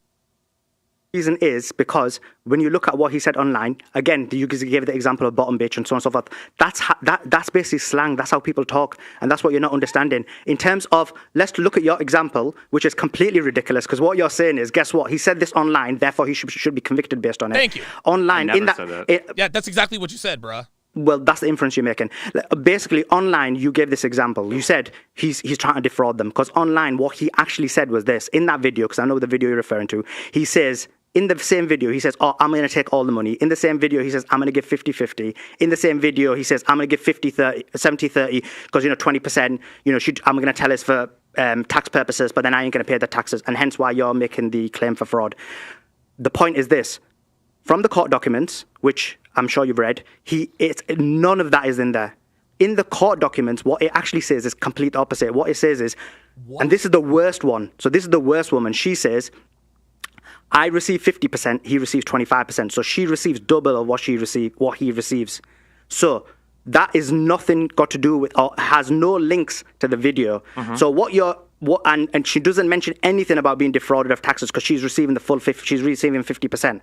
Reason is because when you look at what he said online, again, you gave the example of bottom bitch and so on and so forth. That's basically slang. That's how people talk, and that's what you're not understanding. In terms of, let's look at your example, which is completely ridiculous, because what you're saying is, guess what? He said this online, therefore he should be convicted based on it. Thank you. Online, yeah, that's exactly what you said, bruh. Well, that's the inference you're making. Basically, online, you gave this example. You said he's trying to defraud them, because online, what he actually said was this. In that video, because I know the video you're referring to, he says, in the same video, he says, oh, I'm going to take all the money. In the same video, he says, I'm going to give 50-50. In the same video, he says, I'm going to give 70-30, because, 20%, I'm going to tell us for tax purposes, but then I ain't going to pay the taxes, and hence why you're making the claim for fraud. The point is this. From the court documents, which I'm sure you've read, none of that is in there. In the court documents, what it actually says is complete opposite. What it says is, and this is the worst one. So this is the worst woman. She says, I receive 50%, he receives 25%. So she receives double of what he receives. So that is nothing got to do with, or has no links to the video. So and she doesn't mention anything about being defrauded of taxes because she's receiving she's receiving 50%.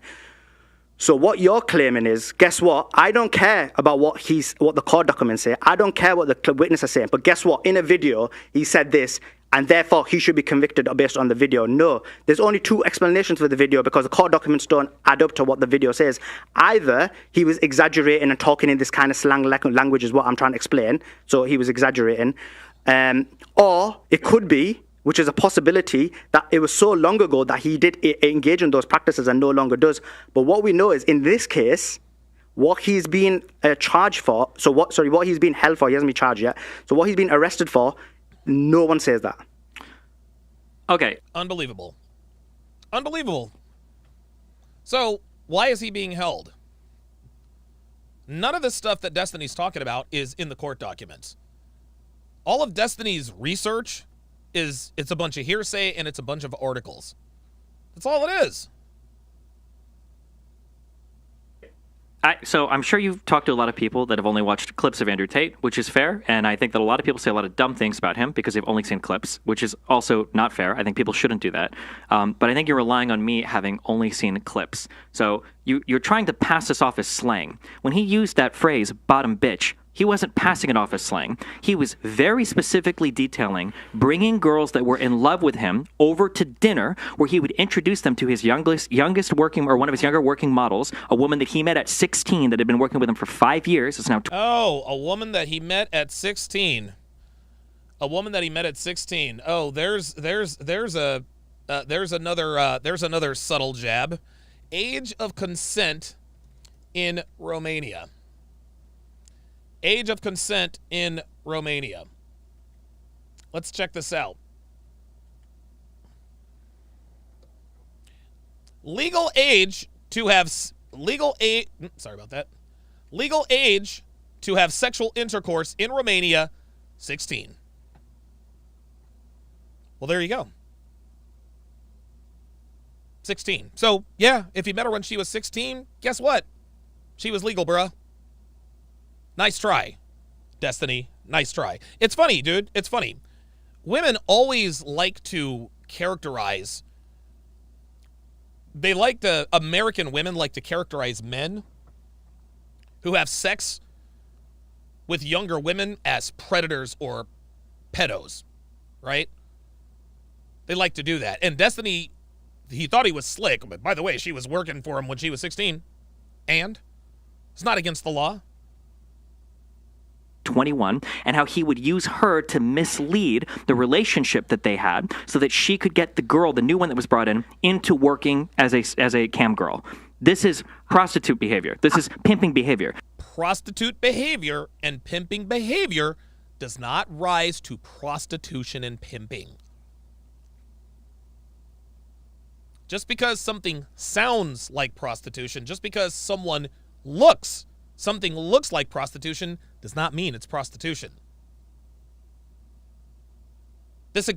So what you're claiming is, guess what? I don't care about what the court documents say. I don't care what the witness is saying. But guess what? In a video, he said this, and therefore he should be convicted based on the video. No, there's only two explanations for the video because the court documents don't add up to what the video says. Either he was exaggerating and talking in this kind of slang language is what I'm trying to explain. So he was exaggerating. Or it could be, which is a possibility that it was so long ago that he did engage in those practices and no longer does. But what we know is in this case, what he's been charged for, what he's been held for, he hasn't been charged yet. So what he's been arrested for, no one says that. Okay. Unbelievable. Unbelievable. So why is he being held? None of the stuff that Destiny's talking about is in the court documents. All of Destiny's research it's a bunch of hearsay and it's a bunch of articles. That's all it is. So I'm sure you've talked to a lot of people that have only watched clips of Andrew Tate, which is fair. And I think that a lot of people say a lot of dumb things about him because they've only seen clips, which is also not fair. I think people shouldn't do that. But I think you're relying on me having only seen clips. So you're trying to pass this off as slang. When he used that phrase, bottom bitch, he wasn't passing it off as slang. He was very specifically detailing bringing girls that were in love with him over to dinner where he would introduce them to his youngest working, or one of his younger working models, a woman that he met at 16 that had been working with him for 5 years. It's now a woman that he met at 16. A woman that he met at 16. Oh, there's another subtle jab. Age of consent in Romania. Age of consent in Romania. Let's check this out. Legal age to have sexual intercourse in Romania, 16. Well, there you go. 16. So, yeah, if you met her when she was 16, guess what? She was legal, bruh. Nice try, Destiny. Nice try. It's funny, dude. It's funny. Women always like to characterize. American women like to characterize men who have sex with younger women as predators or pedos, right? They like to do that. And Destiny, he thought he was slick, but by the way, she was working for him when she was 16. And it's not against the law. 21, and how he would use her to mislead the relationship that they had so that she could get the girl, the new one that was brought in, into working as a cam girl. This is prostitute behavior. This is pimping behavior. Prostitute behavior and pimping behavior does not rise to prostitution and pimping. Just because something sounds like prostitution, just because something looks like prostitution, does not mean it's prostitution. This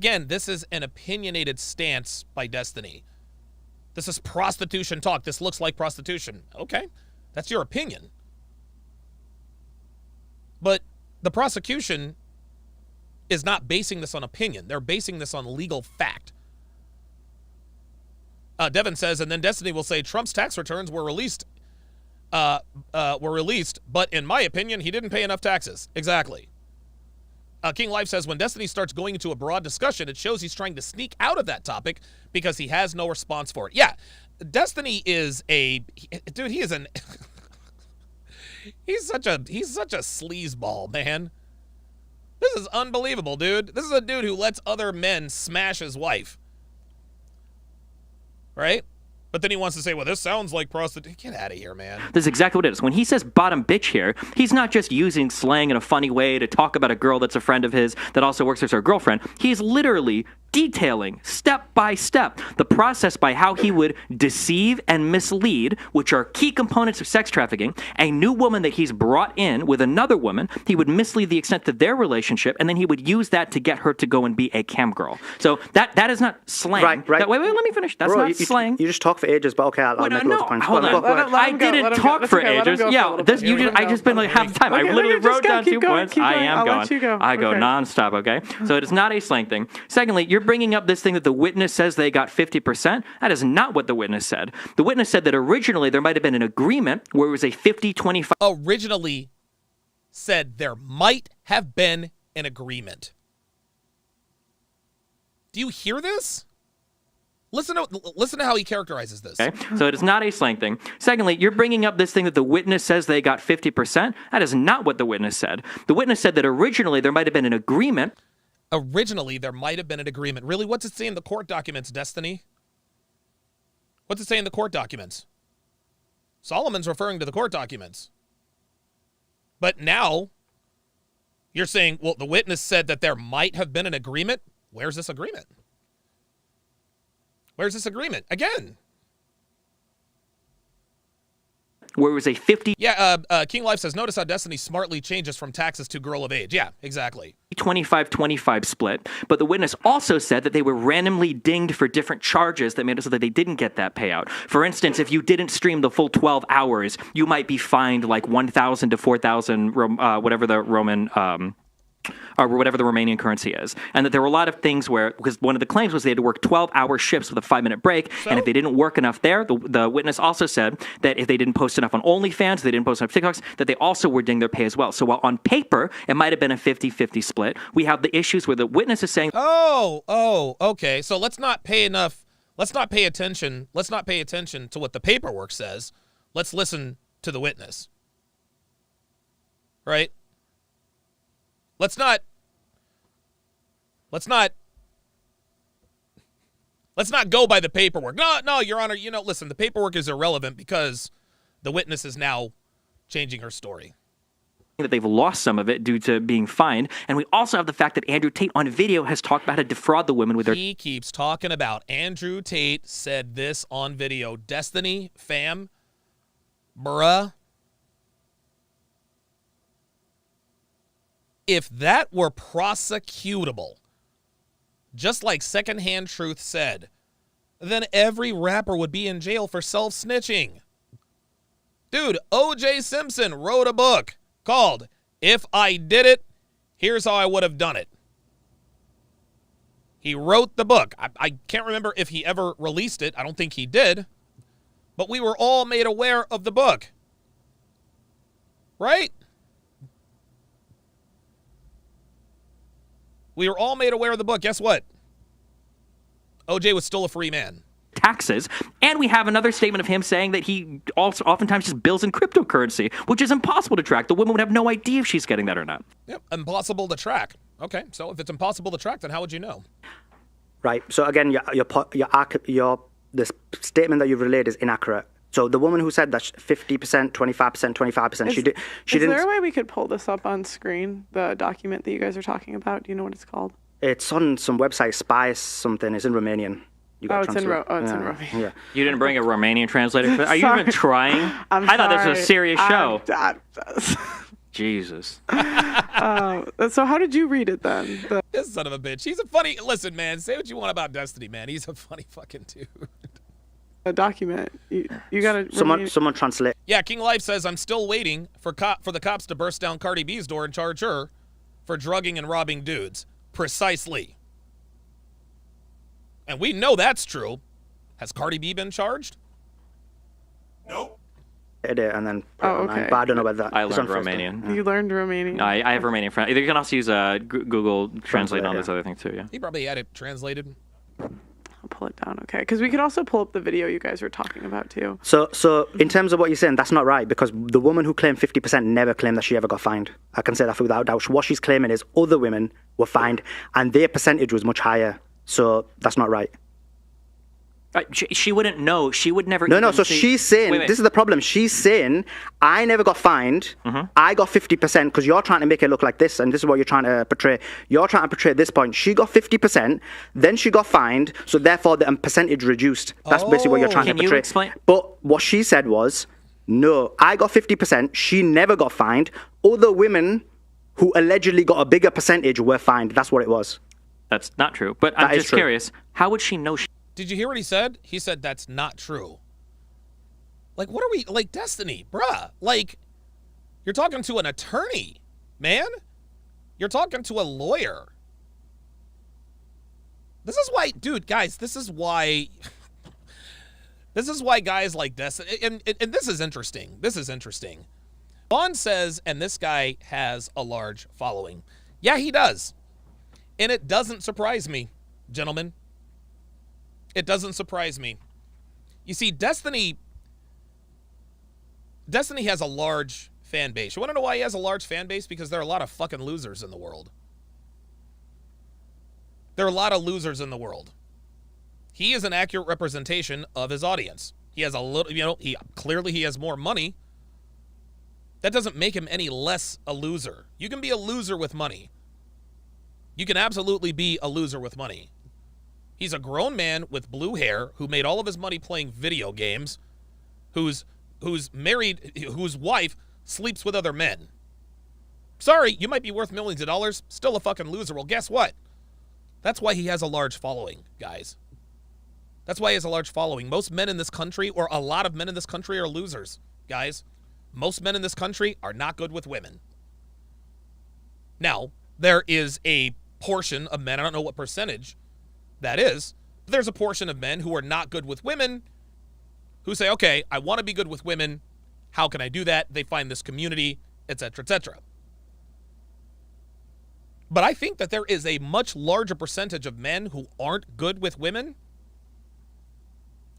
is an opinionated stance by Destiny. This is prostitution talk. This looks like prostitution. Okay, that's your opinion. But the prosecution is not basing this on opinion. They're basing this on legal fact. Devin says, and then Destiny will say Trump's tax returns were released, but in my opinion, he didn't pay enough taxes. Exactly. King Life says, when Destiny starts going into a broad discussion, it shows he's trying to sneak out of that topic because he has no response for it. Yeah, Destiny is he's such a sleazeball, man. This is unbelievable, dude. This is a dude who lets other men smash his wife. Right? But then he wants to say, well, this sounds like prostitution. Get out of here, man. This is exactly what it is. When he says bottom bitch here, he's not just using slang in a funny way to talk about a girl that's a friend of his that also works as her girlfriend. He's literally detailing step by step the process by how he would deceive and mislead, which are key components of sex trafficking, a new woman that he's brought in with another woman. He would mislead the extent of their relationship, and then he would use that to get her to go and be a cam girl. So that is not slang. Right. Wait, let me finish. That's not slang. You just talk for ages, but okay, I'll make those points. Hold on. I didn't talk for ages. Yeah, I just been like half the time. I literally wrote down 2 points. I am going. I go nonstop, okay? So it is not a slang thing. Secondly, you're bringing up this thing that the witness says they got 50%. That is not what the witness said. The witness said that originally there might have been an agreement where it was a 50-25. Originally said there might have been an agreement. Do you hear this? Listen to how he characterizes this. Okay, so it is not a slang thing. Secondly, you're bringing up this thing that the witness says they got 50%. That is not what the witness said. The witness said that originally there might have been an agreement. Originally, there might have been an agreement. Really, what's it say in the court documents, Destiny? What's it say in the court documents? Solomon's referring to the court documents. But now, you're saying, well, the witness said that there might have been an agreement. Where's this agreement? Where's this agreement? Again. Where it was a 50... Yeah, King Life says, notice how Destiny smartly changes from taxes to girl of age. Yeah, exactly. 25-25 split, but the witness also said that they were randomly dinged for different charges that made it so that they didn't get that payout. For instance, if you didn't stream the full 12 hours, you might be fined like 1,000 to 4,000, whatever the Roman... or whatever the Romanian currency is. And that there were a lot of things where, because one of the claims was they had to work 12-hour shifts with a 5-minute break, and if they didn't work enough there, the witness also said that if they didn't post enough on OnlyFans, they didn't post enough TikToks, that they also were dinged their pay as well. So while on paper, it might have been a 50-50 split, we have the issues where the witness is saying... Oh, okay. So let's not pay attention to what the paperwork says. Let's listen to the witness. Right? Let's not go by the paperwork. No, Your Honor, listen, the paperwork is irrelevant because the witness is now changing her story. That they've lost some of it due to being fined. And we also have the fact that Andrew Tate on video has talked about how to defraud the women with their... He keeps talking about Andrew Tate said this on video. Destiny, fam, bruh. If that were prosecutable, just like Secondhand Truth said, then every rapper would be in jail for self-snitching. Dude, O.J. Simpson wrote a book called If I Did It, Here's How I Would Have Done It. He wrote the book. I can't remember if he ever released it. I don't think he did. But we were all made aware of the book. Right? We were all made aware of the book. Guess what? OJ was still a free man. Taxes. And we have another statement of him saying that he also oftentimes just bills in cryptocurrency, which is impossible to track. The woman would have no idea if she's getting that or not. Yep, impossible to track. Okay, so if it's impossible to track, then how would you know? Right. So again, this statement that you've relayed is inaccurate. So the woman who said that 50%, 25%, 25%, she didn't. Is there a way we could pull this up on screen, the document that you guys are talking about? Do you know what it's called? It's on some website, Spice something. It's in Romanian. It's in Romanian. Yeah. You didn't bring a Romanian translator? Are you even trying? I thought this was a serious show. Jesus. So how did you read it then? This son of a bitch. He's a funny... Listen, man, say what you want about Destiny, man. He's a funny fucking dude. A document. You gotta... Someone translate. Yeah, King Life says, I'm still waiting for the cops to burst down Cardi B's door and charge her for drugging and robbing dudes. Precisely. And we know that's true. Has Cardi B been charged? Nope. And then but I don't know about that. I learned Romanian. You learned Romanian? No, I have Romanian friends. You can also use Google Translate on this other thing too, yeah. He probably had it translated. I'll pull it down, okay? Because we could also pull up the video you guys were talking about too. So in terms of what you're saying, that's not right, because the woman who claimed 50% never claimed that she ever got fined. I can say that without doubt. What she's claiming is other women were fined, and their percentage was much higher. So that's not right. She wouldn't know. She would never. No. So she's saying this is the problem. She's saying I never got fined. I got 50% because you're trying to make it look like this, and this is what you're trying to portray. You're trying to portray this point. She got 50%, then she got fined, so therefore the percentage reduced. That's basically what you're trying to portray. Can you explain? But what she said was, no, I got 50%. She never got fined. Other women who allegedly got a bigger percentage were fined. That's what it was. That's not true. But I'm just curious. How would she know? Did you hear what he said? He said that's not true. Like, what are we... Like, Destiny, bruh. Like, you're talking to an attorney, man. You're talking to a lawyer. This is why... Dude, guys, this is why... This is why guys like Destiny... And this is interesting. This is interesting. Vaughn says, and this guy has a large following. Yeah, he does. And it doesn't surprise me, gentlemen. It doesn't surprise me. You see, Destiny has a large fan base. You want to know why he has a large fan base? Because there are a lot of fucking losers in the world. There are a lot of losers in the world. He is an accurate representation of his audience. He has a little, clearly he has more money. That doesn't make him any less a loser. You can be a loser with money. You can absolutely be a loser with money. He's a grown man with blue hair who made all of his money playing video games, who's married, whose wife sleeps with other men. Sorry, you might be worth millions of dollars, still a fucking loser. Well, guess what? That's why he has a large following, guys. That's why he has a large following. Most men in this country, or a lot of men in this country, are losers, guys. Most men in this country are not good with women. Now, there is a portion of men, I don't know what percentage that is, but there's a portion of men who are not good with women who say, okay, I want to be good with women. How can I do that? They find this community, etc., etc. But I think that there is a much larger percentage of men who aren't good with women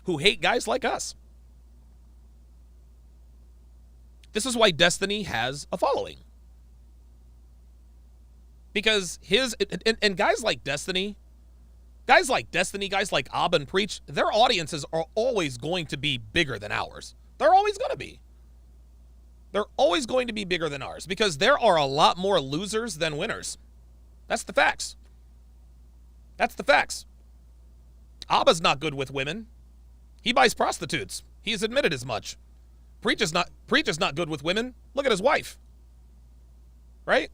who hate guys like us. This is why Destiny has a following. Because and guys like Destiny, guys like Abba and Preach, their audiences are always going to be bigger than ours. They're always going to be. They're always going to be bigger than ours because there are a lot more losers than winners. That's the facts. That's the facts. Abba's not good with women. He buys prostitutes. He has admitted as much. Preach is not good with women. Look at his wife. Right?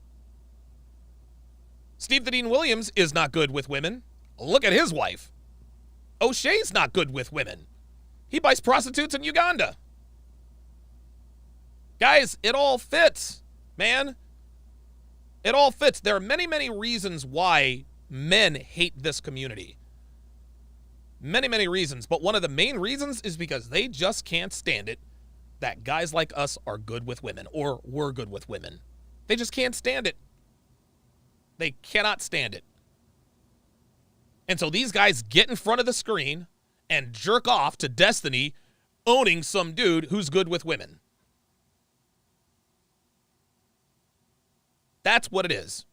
Steve the Dean Williams is not good with women. Look at his wife. O'Shea's not good with women. He buys prostitutes in Uganda. Guys, it all fits, man. It all fits. There are many, many reasons why men hate this community. Many, many reasons. But one of the main reasons is because they just can't stand it that guys like us are good with women or were good with women. They just can't stand it. They cannot stand it. And so these guys get in front of the screen and jerk off to Destiny owning some dude who's good with women. That's what it is.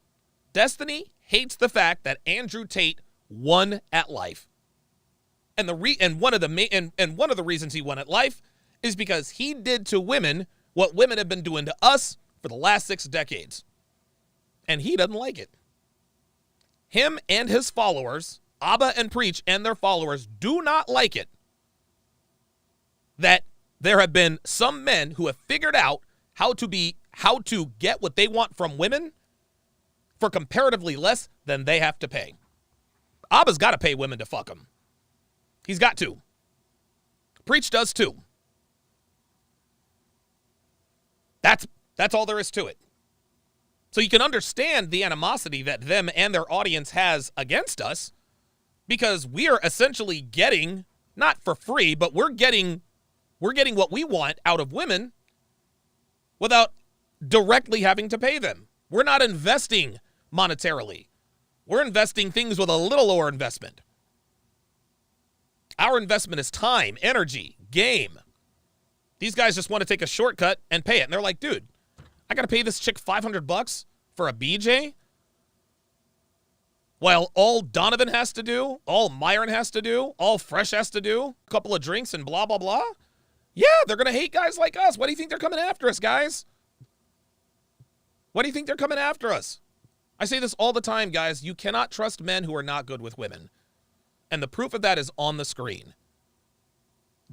Destiny hates the fact that Andrew Tate won at life. And one of the reasons he won at life is because he did to women what women have been doing to us for the last 6 decades. And he doesn't like it. Him and his followers, Abba and Preach and their followers, do not like it that there have been some men who have figured out how to get what they want from women for comparatively less than they have to pay. Abba's got to pay women to fuck him. He's got to. Preach does too. That's all there is to it. So you can understand the animosity that them and their audience has against us because we are essentially getting, not for free, but we're getting what we want out of women without directly having to pay them. We're not investing monetarily. We're investing things with a little lower investment. Our investment is time, energy, game. These guys just want to take a shortcut and pay it. And they're like, dude, I got to pay this chick $500 for a BJ? While all Donovan has to do, all Myron has to do, all Fresh has to do, a couple of drinks and blah, blah, blah. Yeah, they're going to hate guys like us. Why do you think they're coming after us, guys? Why do you think they're coming after us? I say this all the time, guys. You cannot trust men who are not good with women. And the proof of that is on the screen.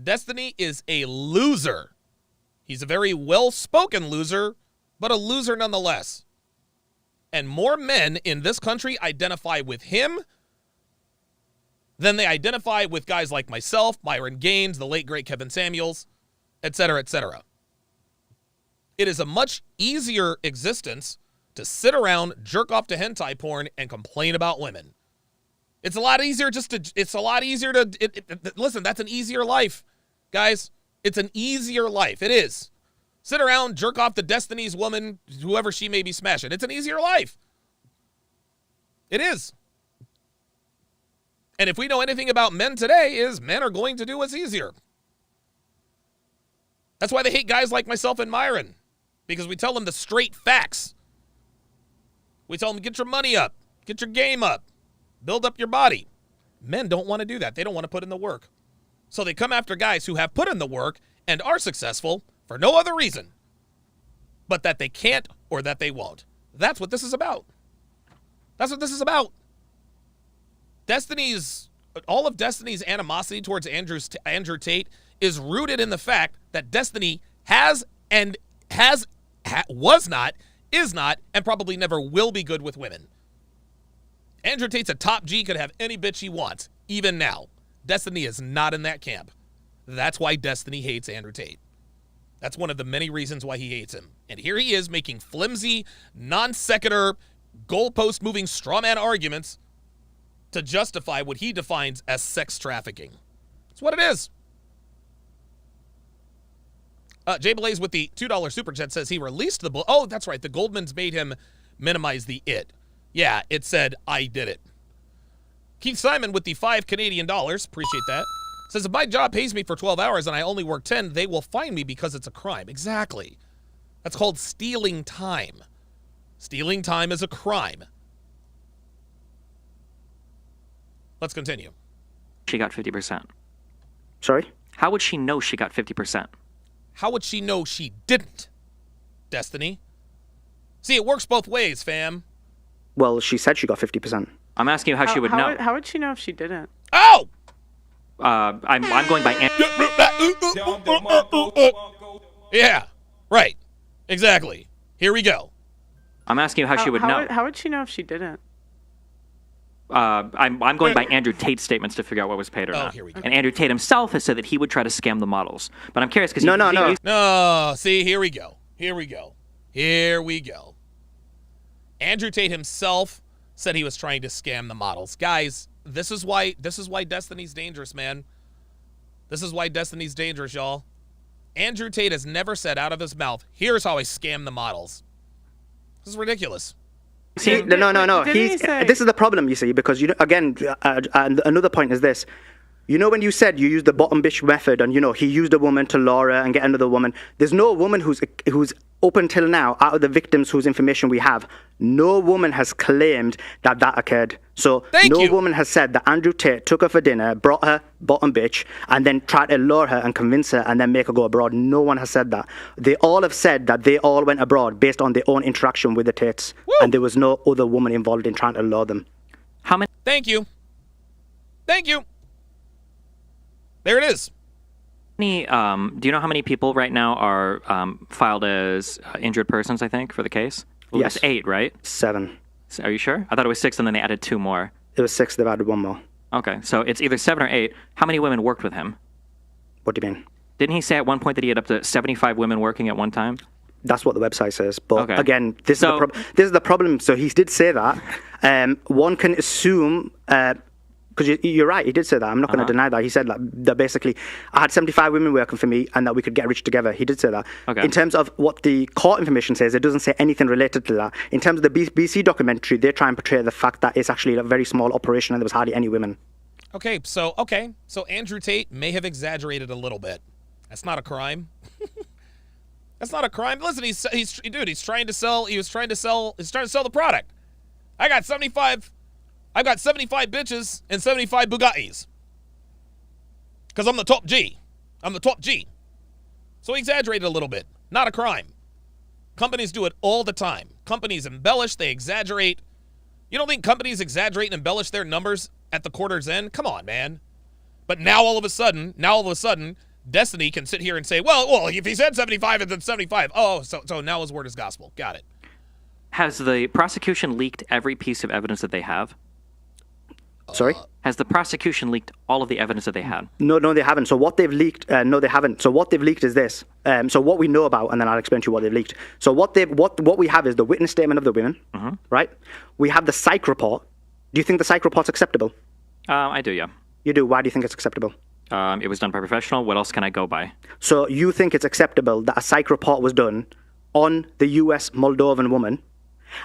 Destiny is a loser. He's a very well-spoken loser, but a loser nonetheless. And more men in this country identify with him than they identify with guys like myself, Myron Gaines, the late, great Kevin Samuels, etc., etc. It is a much easier existence to sit around, jerk off to hentai porn, and complain about women. It's a lot easier listen, that's an easier life, guys. It's an easier life. It is. Sit around, jerk off to Destiny's woman, whoever she may be smashing. It's an easier life. It is. And if we know anything about men today, is men are going to do what's easier. That's why they hate guys like myself and Myron. Because we tell them the straight facts. We tell them, get your money up. Get your game up. build up your body. Men don't want to do that. They don't want to put in the work. So they come after guys who have put in the work and are successful for no other reason but that they can't or that they won't. That's what this is about. That's what this is about. All of Destiny's animosity towards Andrew Tate is rooted in the fact that Destiny was not, is not, and probably never will be good with women. Andrew Tate's a top G, could have any bitch he wants, even now. Destiny is not in that camp. That's why Destiny hates Andrew Tate. That's one of the many reasons why he hates him. And here he is making flimsy, non-sequitur, goalpost-moving straw man arguments to justify what he defines as sex trafficking. That's what it is. Jay Blaze with the $2 super chat says he released the book. Oh, that's right. The Goldmans made him minimize the it. Yeah, it said, I did it. Keith Simon with the $5 Canadian. Appreciate that. Says, if my job pays me for 12 hours and I only work 10, they will fine me because it's a crime. Exactly. That's called stealing time. Stealing time is a crime. Let's continue. She got 50%. Sorry? How would she know she got 50%? How would she know she didn't? Destiny. See, it works both ways, fam. Well, she said she got 50%. I'm asking you how she would know. How would she know if she didn't? Oh! I'm going by... Yeah, right. Exactly. Here we go. I'm asking you how she would know. How would she know if she didn't? I'm going by Andrew Tate's statements to figure out what was paid or not. Here we go. And Andrew Tate himself has said that he would try to scam the models. But I'm curious because No, see, here we go. Here we go. Andrew Tate himself said he was trying to scam the models. Guys, this is why Destiny's dangerous, man. This is why Destiny's dangerous, y'all. Andrew Tate has never said out of his mouth, here's how I scam the models. This is ridiculous. See, no. This is the problem, you see, because again, and another point is this. You know, when you said you used the bottom bitch method, and he used a woman to Laura and get another woman. There's no woman who's up until now, out of the victims whose information we have, no woman has claimed that occurred. So woman has said that Andrew Tate took her for dinner, brought her bottom bitch, and then tried to lure her and convince her and then make her go abroad. No one has said that. They all have said that they all went abroad based on their own interaction with the Tates. Woo! And there was no other woman involved in trying to lure them. How many? Thank you. There it is. Do you know how many people right now are filed as injured persons, I think, for the case? Well, yes. It's 8, right? 7. Are you sure? I thought it was 6 and then they added 2 more. It was 6, they've added 1 more. Okay, so it's either 7 or 8. How many women worked with him? What do you mean? Didn't he say at one point that he had up to 75 women working at one time? That's what the website says. But again, this is the problem. So he did say that. One can assume... because you're right, he did say that. I'm not going to deny that. He said that basically, I had 75 women working for me and that we could get rich together. He did say that. Okay. In terms of what the court information says, it doesn't say anything related to that. In terms of the BC documentary, they try and portray the fact that it's actually a very small operation and there was hardly any women. Okay, so Andrew Tate may have exaggerated a little bit. That's not a crime. That's not a crime. Listen, he's trying to sell the product. I've got 75 bitches and 75 Bugattis. Because I'm the top G. So he exaggerated a little bit. Not a crime. Companies do it all the time. Companies embellish, they exaggerate. You don't think companies exaggerate and embellish their numbers at the quarter's end? Come on, man. But now all of a sudden, Destiny can sit here and say, well, if he said 75, it's then 75. Oh, so now his word is gospel. Got it. Has the prosecution leaked every piece of evidence that they have? Sorry? Has the prosecution leaked all of the evidence that they had? No, they haven't. So what they've leaked, no, they haven't. So what they've leaked is this. So what we know about, and then I'll explain to you what they've leaked. So what we have is the witness statement of the women, right? We have the psych report. Do you think the psych report's acceptable? I do, yeah. You do? Why do you think it's acceptable? It was done by a professional. What else can I go by? So you think it's acceptable that a psych report was done on the US Moldovan woman,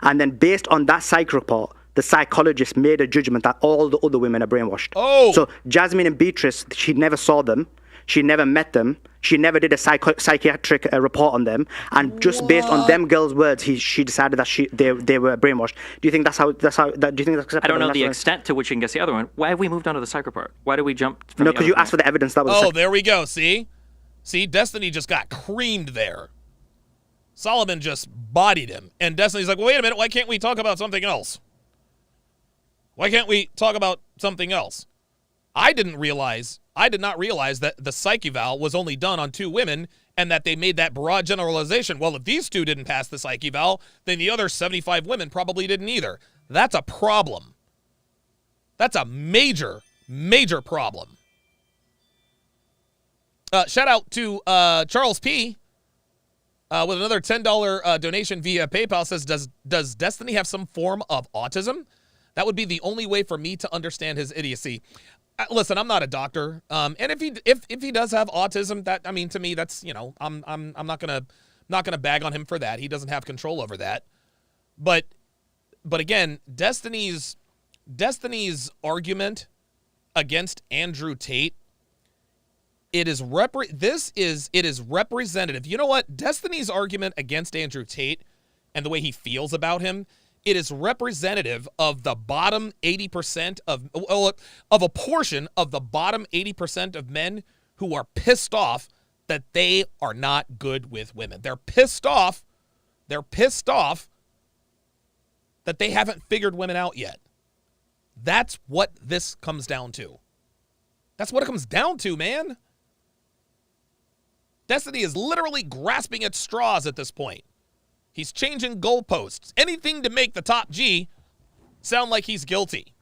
and then based on that psych report, the psychologist made a judgment that all the other women are brainwashed. Oh! So Jasmine and Beatrice, she never saw them. She never met them. She never did a psychiatric report on them, and just based on them girls' words, she decided that they were brainwashed. Do you think that's how? Do you think that's acceptable? I don't know the extent to which you can guess the other one. Why have we moved on to the psych report? Why did we jump? From no, because you asked for the evidence. That was. Oh, there we go. See, Destiny just got creamed there. Solomon just bodied him, and Destiny's like, well, "Wait a minute. Why can't we talk about something else? Why can't we talk about something else?" I did not realize that the psych eval was only done on 2 women and that they made that broad generalization. Well, if these 2 didn't pass the psych eval, then the other 75 women probably didn't either. That's a problem. That's a major, major problem. Shout out to Charles P. With another $10 donation via PayPal. Says, does Destiny have some form of autism? That would be the only way for me to understand his idiocy. Listen, I'm not a doctor, and if he does have autism, that, I mean, to me, that's, you know, I'm not gonna bag on him for that. He doesn't have control over that. But again, Destiny's argument against Andrew Tate, it is representative. You know what? Destiny's argument against Andrew Tate and the way he feels about him, it is representative of the bottom 80% of a portion of the bottom 80% of men who are pissed off that they are not good with women. They're pissed off that they haven't figured women out yet. That's what this comes down to. That's what it comes down to, man. Destiny is literally grasping at straws at this point. He's changing goalposts. Anything to make the top G sound like he's guilty.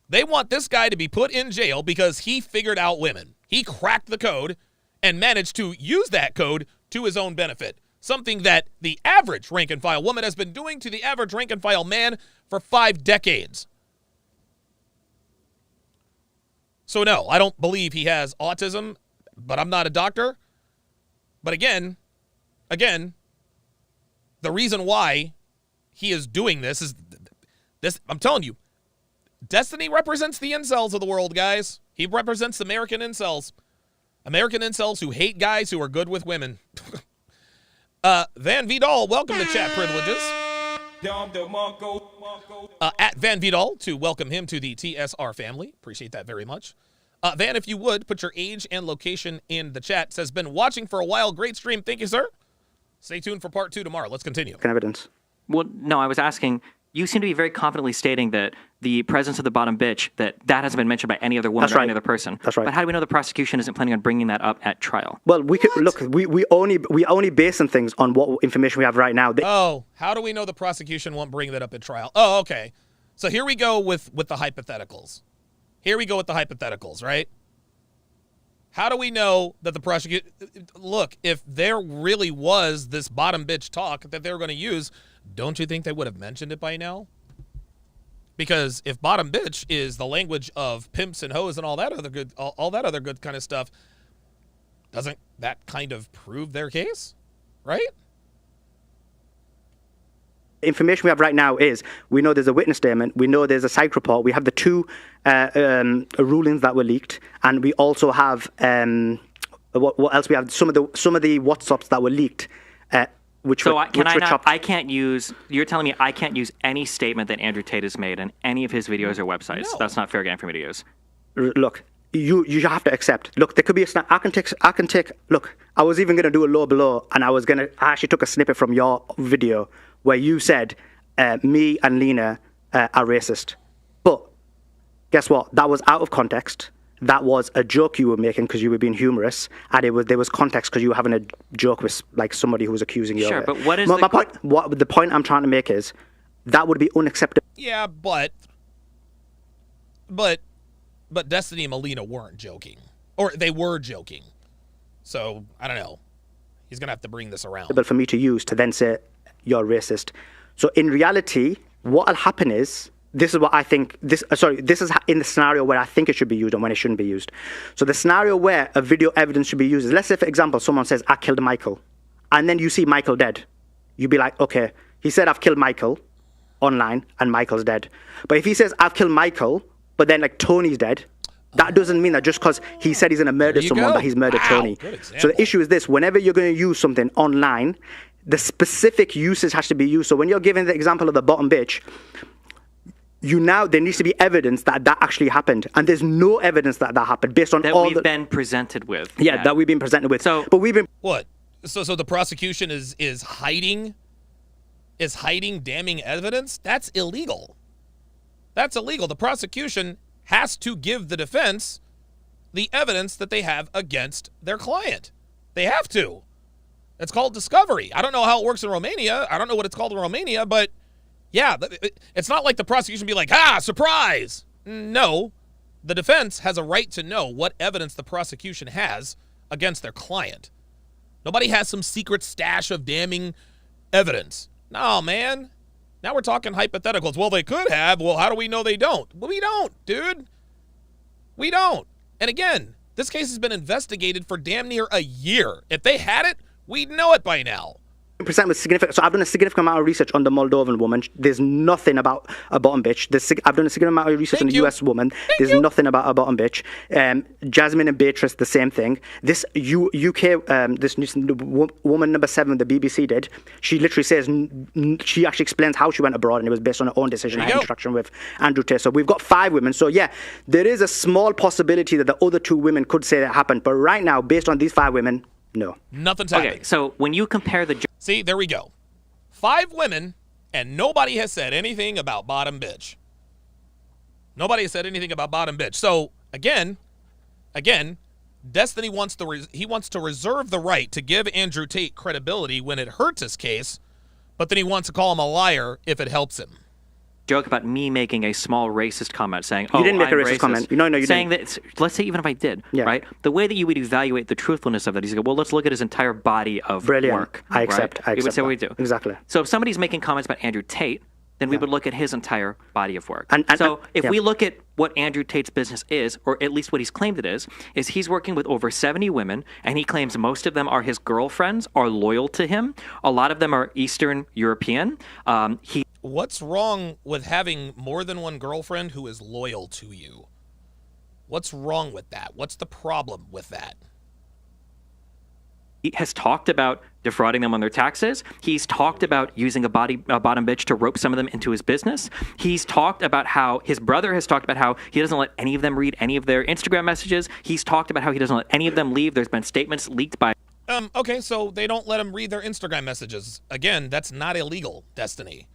They want this guy to be put in jail because he figured out women. He cracked the code and managed to use that code to his own benefit. Something that the average rank-and-file woman has been doing to the average rank-and-file man for 5 decades. So no, I don't believe he has autism, but I'm not a doctor. But again, the reason why he is doing this is this. I'm telling you, Destiny represents the incels of the world, guys. He represents American incels. American incels who hate guys who are good with women. Van Vidal, welcome to Chat Privileges. At Van Vidal, to welcome him to the TSR family. Appreciate that very much. Van, if you would, put your age and location in the chat. Says, been watching for a while. Great stream. Thank you, sir. Stay tuned for part 2 tomorrow. Let's continue. Evidence. Well, no, I was asking, you seem to be very confidently stating that the presence of the bottom bitch, that hasn't been mentioned by any other woman or any other person. That's right. But how do we know the prosecution isn't planning on bringing that up at trial? Well, we could look. We only base on things on what information we have right now. How do we know the prosecution won't bring that up at trial? Oh, okay. So here we go with the hypotheticals. Right? How do we know that the prosecution... Look, if there really was this bottom bitch talk that they were going to use, don't you think they would have mentioned it by now? Because if bottom bitch is the language of pimps and hoes and all that other good kind of stuff, doesn't that kind of prove their case? Right? Information we have right now is we know there's a witness statement, we know there's a psych report, we have the 2 rulings that were leaked, and we also have what else? We have some of the WhatsApps that were leaked. I can't use. You're telling me I can't use any statement that Andrew Tate has made in any of his videos or websites. No. That's not fair game for me to use. Look, you have to accept. Look, there could be a snap. I can take. Look, I was even going to do a low below, and I actually took a snippet from your video where you said me and Lena are racist. But guess what? That was out of context. That was a joke you were making because you were being humorous, and there was context because you were having a joke with like somebody who was accusing you. Sure, of it. But what is my point? The point I'm trying to make is that would be unacceptable. Yeah, but Destiny and Melina weren't joking, or they were joking. So I don't know. He's gonna have to bring this around. But for me to use to then say you're racist. So in reality, what'll happen is. This is what I think. This is in the scenario where I think it should be used and when it shouldn't be used. So the scenario where a video evidence should be used is, let's say, for example, someone says, I killed Michael. And then you see Michael dead. You'd be like, okay, he said, I've killed Michael online and Michael's dead. But if he says, I've killed Michael, but then like Tony's dead. That doesn't mean that just because he said he's going to murder someone, that he's murdered Tony. So the issue is this: whenever you're going to use something online, the specific usage has to be used. So when you're giving the example of the bottom bitch, there needs to be evidence that that actually happened, and there's no evidence that that happened based on that all we've been presented with. Yeah, that we've been presented with. So, but we've been what? So the prosecution is hiding damning evidence? That's illegal. That's illegal. The prosecution has to give the defense the evidence that they have against their client. They have to. It's called discovery. I don't know how it works in Romania. I don't know what it's called in Romania, but yeah, it's not like the prosecution be like, surprise. No, the defense has a right to know what evidence the prosecution has against their client. Nobody has some secret stash of damning evidence. No, man. Now we're talking hypotheticals. Well, they could have. Well, how do we know they don't? Well, we don't, dude. We don't. And again, this case has been investigated for damn near a year. If they had it, we'd know it by now. Percent was significant. So I've done a significant amount of research on the Moldovan woman. There's nothing about a bottom bitch. I've done a significant amount of research on the US woman. There's nothing about a bottom bitch. Jasmine and Beatrice, the same thing. This UK, woman number 7, the BBC did. She literally says, she actually explains how she went abroad, and it was based on her own decision, her interaction with Andrew Tate. So we've got 5 women. So yeah, there is a small possibility that the other 2 women could say that happened. But right now, based on these 5 women, no. Nothing's happening. Okay, so when you compare the... See, there we go. 5 women, and nobody has said anything about bottom bitch. Nobody has said anything about bottom bitch. So, again, Destiny wants to reserve the right to give Andrew Tate credibility when it hurts his case, but then he wants to call him a liar if it helps him. Joke about me making a small racist comment saying, you didn't make a racist comment. No, you saying didn't. That, let's say even if I did, right? The way that you would evaluate the truthfulness of that is you go, well, let's look at his entire body of work. I accept. Right? You would say what we do. Exactly. So if somebody's making comments about Andrew Tate, then we would look at his entire body of work. And if we look at what Andrew Tate's business is, or at least what he's claimed it is he's working with over 70 women, and he claims most of them are his girlfriends, are loyal to him. A lot of them are Eastern European. What's wrong with having more than one girlfriend who is loyal to you? What's wrong with that? What's the problem with that? He has talked about defrauding them on their taxes. He's talked about using a bottom bitch to rope some of them into his business. He's talked about how his brother has talked about how he doesn't let any of them read any of their Instagram messages. He's talked about how he doesn't let any of them leave. There's been statements leaked by... Okay, so they don't let him read their Instagram messages. Again, that's not illegal, Destiny.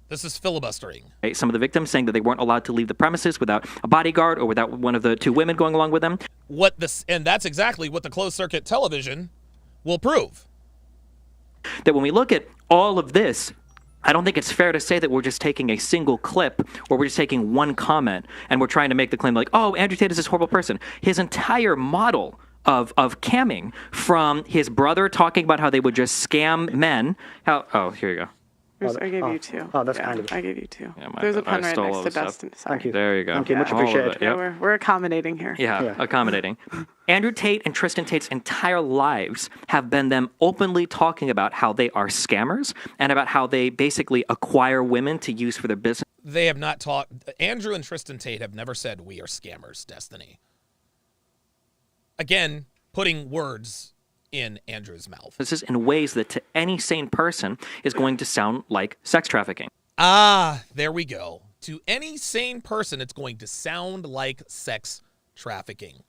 This is filibustering. Some of the victims saying that they weren't allowed to leave the premises without a bodyguard or without one of the 2 women going along with them. And that's exactly what the closed circuit television will prove. That when we look at all of this, I don't think it's fair to say that we're just taking a single clip or we're just taking one comment and we're trying to make the claim like, oh, Andrew Tate is this horrible person. His entire model of camming, from his brother talking about how they would just scam men. Here you go. I gave you 2. Oh, that's kind of... I gave you 2. Yeah, There's a pen right next to Destiny. Thank you. There you go. Thank you. Much appreciated. Yep. We're accommodating here. Yeah, accommodating. Andrew Tate and Tristan Tate's entire lives have been them openly talking about how they are scammers and about how they basically acquire women to use for their business. They have not talked... Andrew and Tristan Tate have never said we are scammers, Destiny. Again, putting words in Andrew's mouth. This is in ways that to any sane person is going to sound like sex trafficking. There we go. To any sane person, it's going to sound like sex trafficking.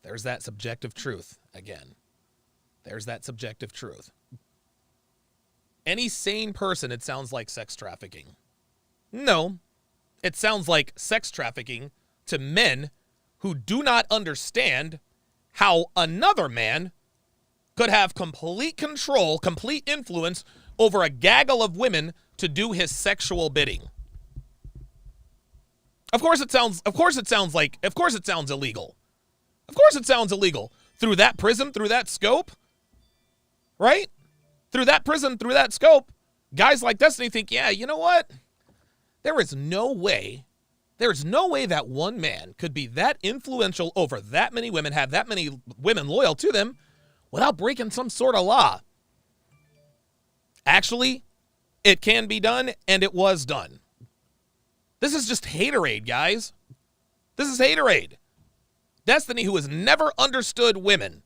There's that subjective truth again. There's that subjective truth. Any sane person, it sounds like sex trafficking. No, it sounds like sex trafficking to men who do not understand how another man could have complete control, complete influence over a gaggle of women to do his sexual bidding. Of course it sounds illegal. Of course it sounds illegal. Through that prism, through that scope, right? Through that prism, through that scope, guys like Destiny think, yeah, you know what? There's no way that one man could be that influential over that many women, have that many women loyal to them, without breaking some sort of law. Actually, it can be done, and it was done. This is just haterade, guys. This is haterade. Destiny, who has never understood women,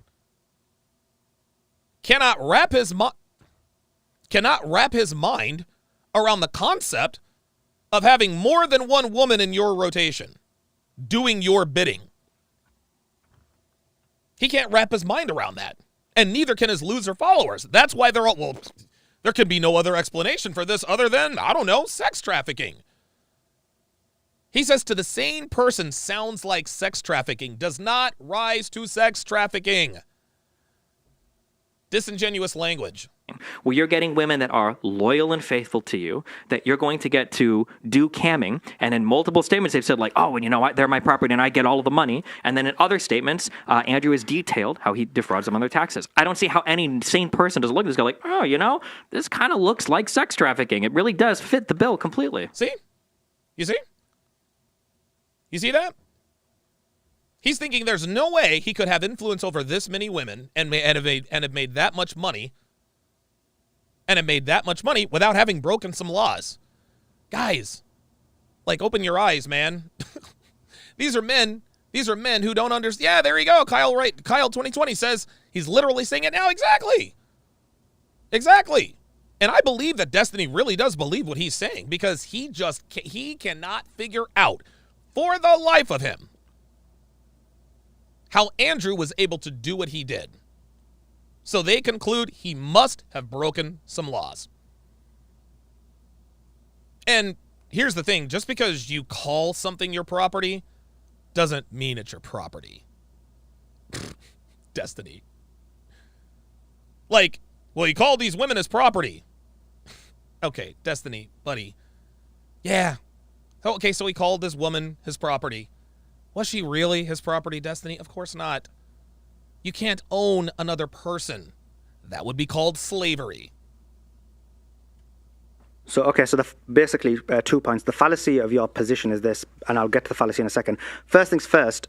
cannot wrap his mind around the concept of having more than one woman in your rotation doing your bidding. He can't wrap his mind around that. And neither can his loser followers. That's why they're all, well, there could be no other explanation for this other than, I don't know, sex trafficking. He says to the sane person, sounds like sex trafficking, does not rise to sex trafficking. Disingenuous language. Well, you're getting women that are loyal and faithful to you, that you're going to get to do camming. And in multiple statements, they've said like, oh, and you know what? They're my property and I get all of the money. And then in other statements, Andrew has detailed how he defrauds them on their taxes. I don't see how any sane person does look at this guy like, oh, you know, this kind of looks like sex trafficking. It really does fit the bill completely. See? You see? You see that? He's thinking there's no way he could have influence over this many women and have made that much money. And have made that much money without having broken some laws. Guys, like, open your eyes, man. These are men who don't understand. Yeah, there you go. Kyle 2020 says he's literally saying it now. Exactly. And I believe that Destiny really does believe what he's saying, because he cannot figure out for the life of him how Andrew was able to do what he did. So they conclude he must have broken some laws. And here's the thing, just because you call something your property doesn't mean it's your property. Destiny. Like, well, he called these women his property. Okay, Destiny, buddy. Yeah. Okay, so he called this woman his property. Was she really his property, Destiny? Of course not. You can't own another person. That would be called slavery. So basically 2 points. The fallacy of your position is this, and I'll get to the fallacy in a second. First things first,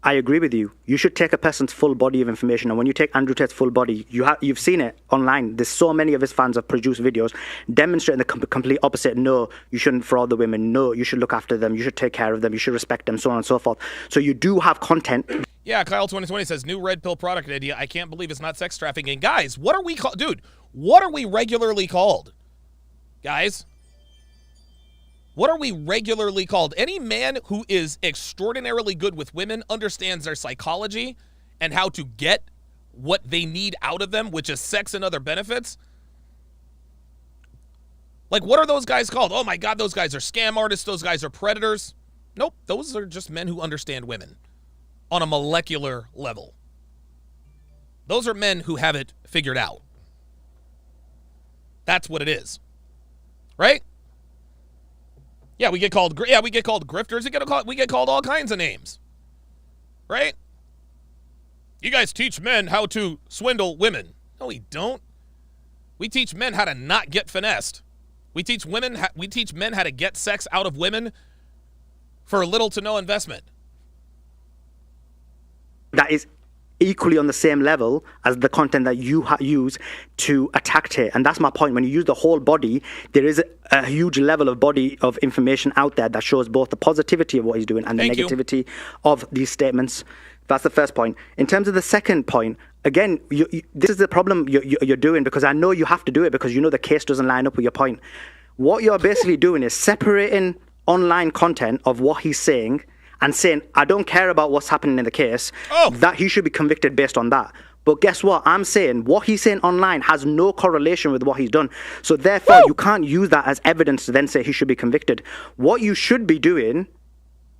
I agree with you. You should take a person's full body of information, and when you take Andrew Tate's full body, you've seen it online. There's so many of his fans have produced videos demonstrating the complete opposite. No, you shouldn't fraud the women. No, you should look after them. You should take care of them. You should respect them, so on and so forth. So you do have content. Yeah, Kyle 2020 says, new red pill product idea. I can't believe it's not sex trafficking. Guys, what are we called? Dude, what are we regularly called? Guys, what are we regularly called? Any man who is extraordinarily good with women understands their psychology and how to get what they need out of them, which is sex and other benefits. Like, what are those guys called? Oh my God, those guys are scam artists. Those guys are predators. Nope, those are just men who understand women on a molecular level. Those are men who have it figured out. That's what it is. Right? Yeah, we get called grifters. We get called all kinds of names. Right? You guys teach men how to swindle women. No, we don't. We teach men how to not get finessed. We teach men how to get sex out of women for little to no investment. That is equally on the same level as the content that you use to attack Tate. And that's my point. When you use the whole body, there is a huge level of body of information out there that shows both the positivity of what he's doing and the negativity of these statements. That's the first point. In terms of the second point, again, this is the problem you're doing, because I know you have to do it because you know the case doesn't line up with your point. What you're basically doing is separating online content of what he's saying and saying, I don't care about what's happening in the case, that he should be convicted based on that. But guess what? I'm saying what he's saying online has no correlation with what he's done. So therefore, you can't use that as evidence to then say he should be convicted. What you should be doing,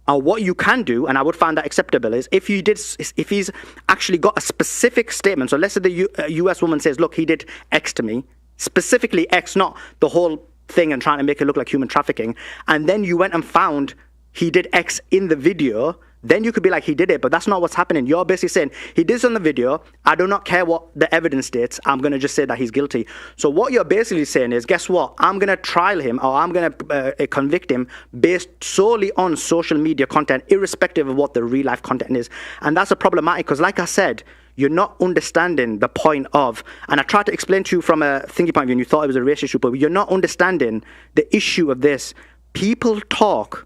or what you can do, and I would find that acceptable, is if he's actually got a specific statement. So let's say the US woman says, look, he did X to me, specifically X, not the whole thing and trying to make it look like human trafficking. And then you went and found he did X in the video, then you could be like, he did it, but that's not what's happening. You're basically saying, he did this on the video, I do not care what the evidence states, I'm going to just say that he's guilty. So what you're basically saying is, guess what, I'm going to trial him, or I'm going to convict him based solely on social media content, irrespective of what the real life content is. And that's a problematic, because like I said, you're not understanding the point of, and I tried to explain to you from a thinking point of view, and you thought it was a race issue, but you're not understanding the issue of this. People talk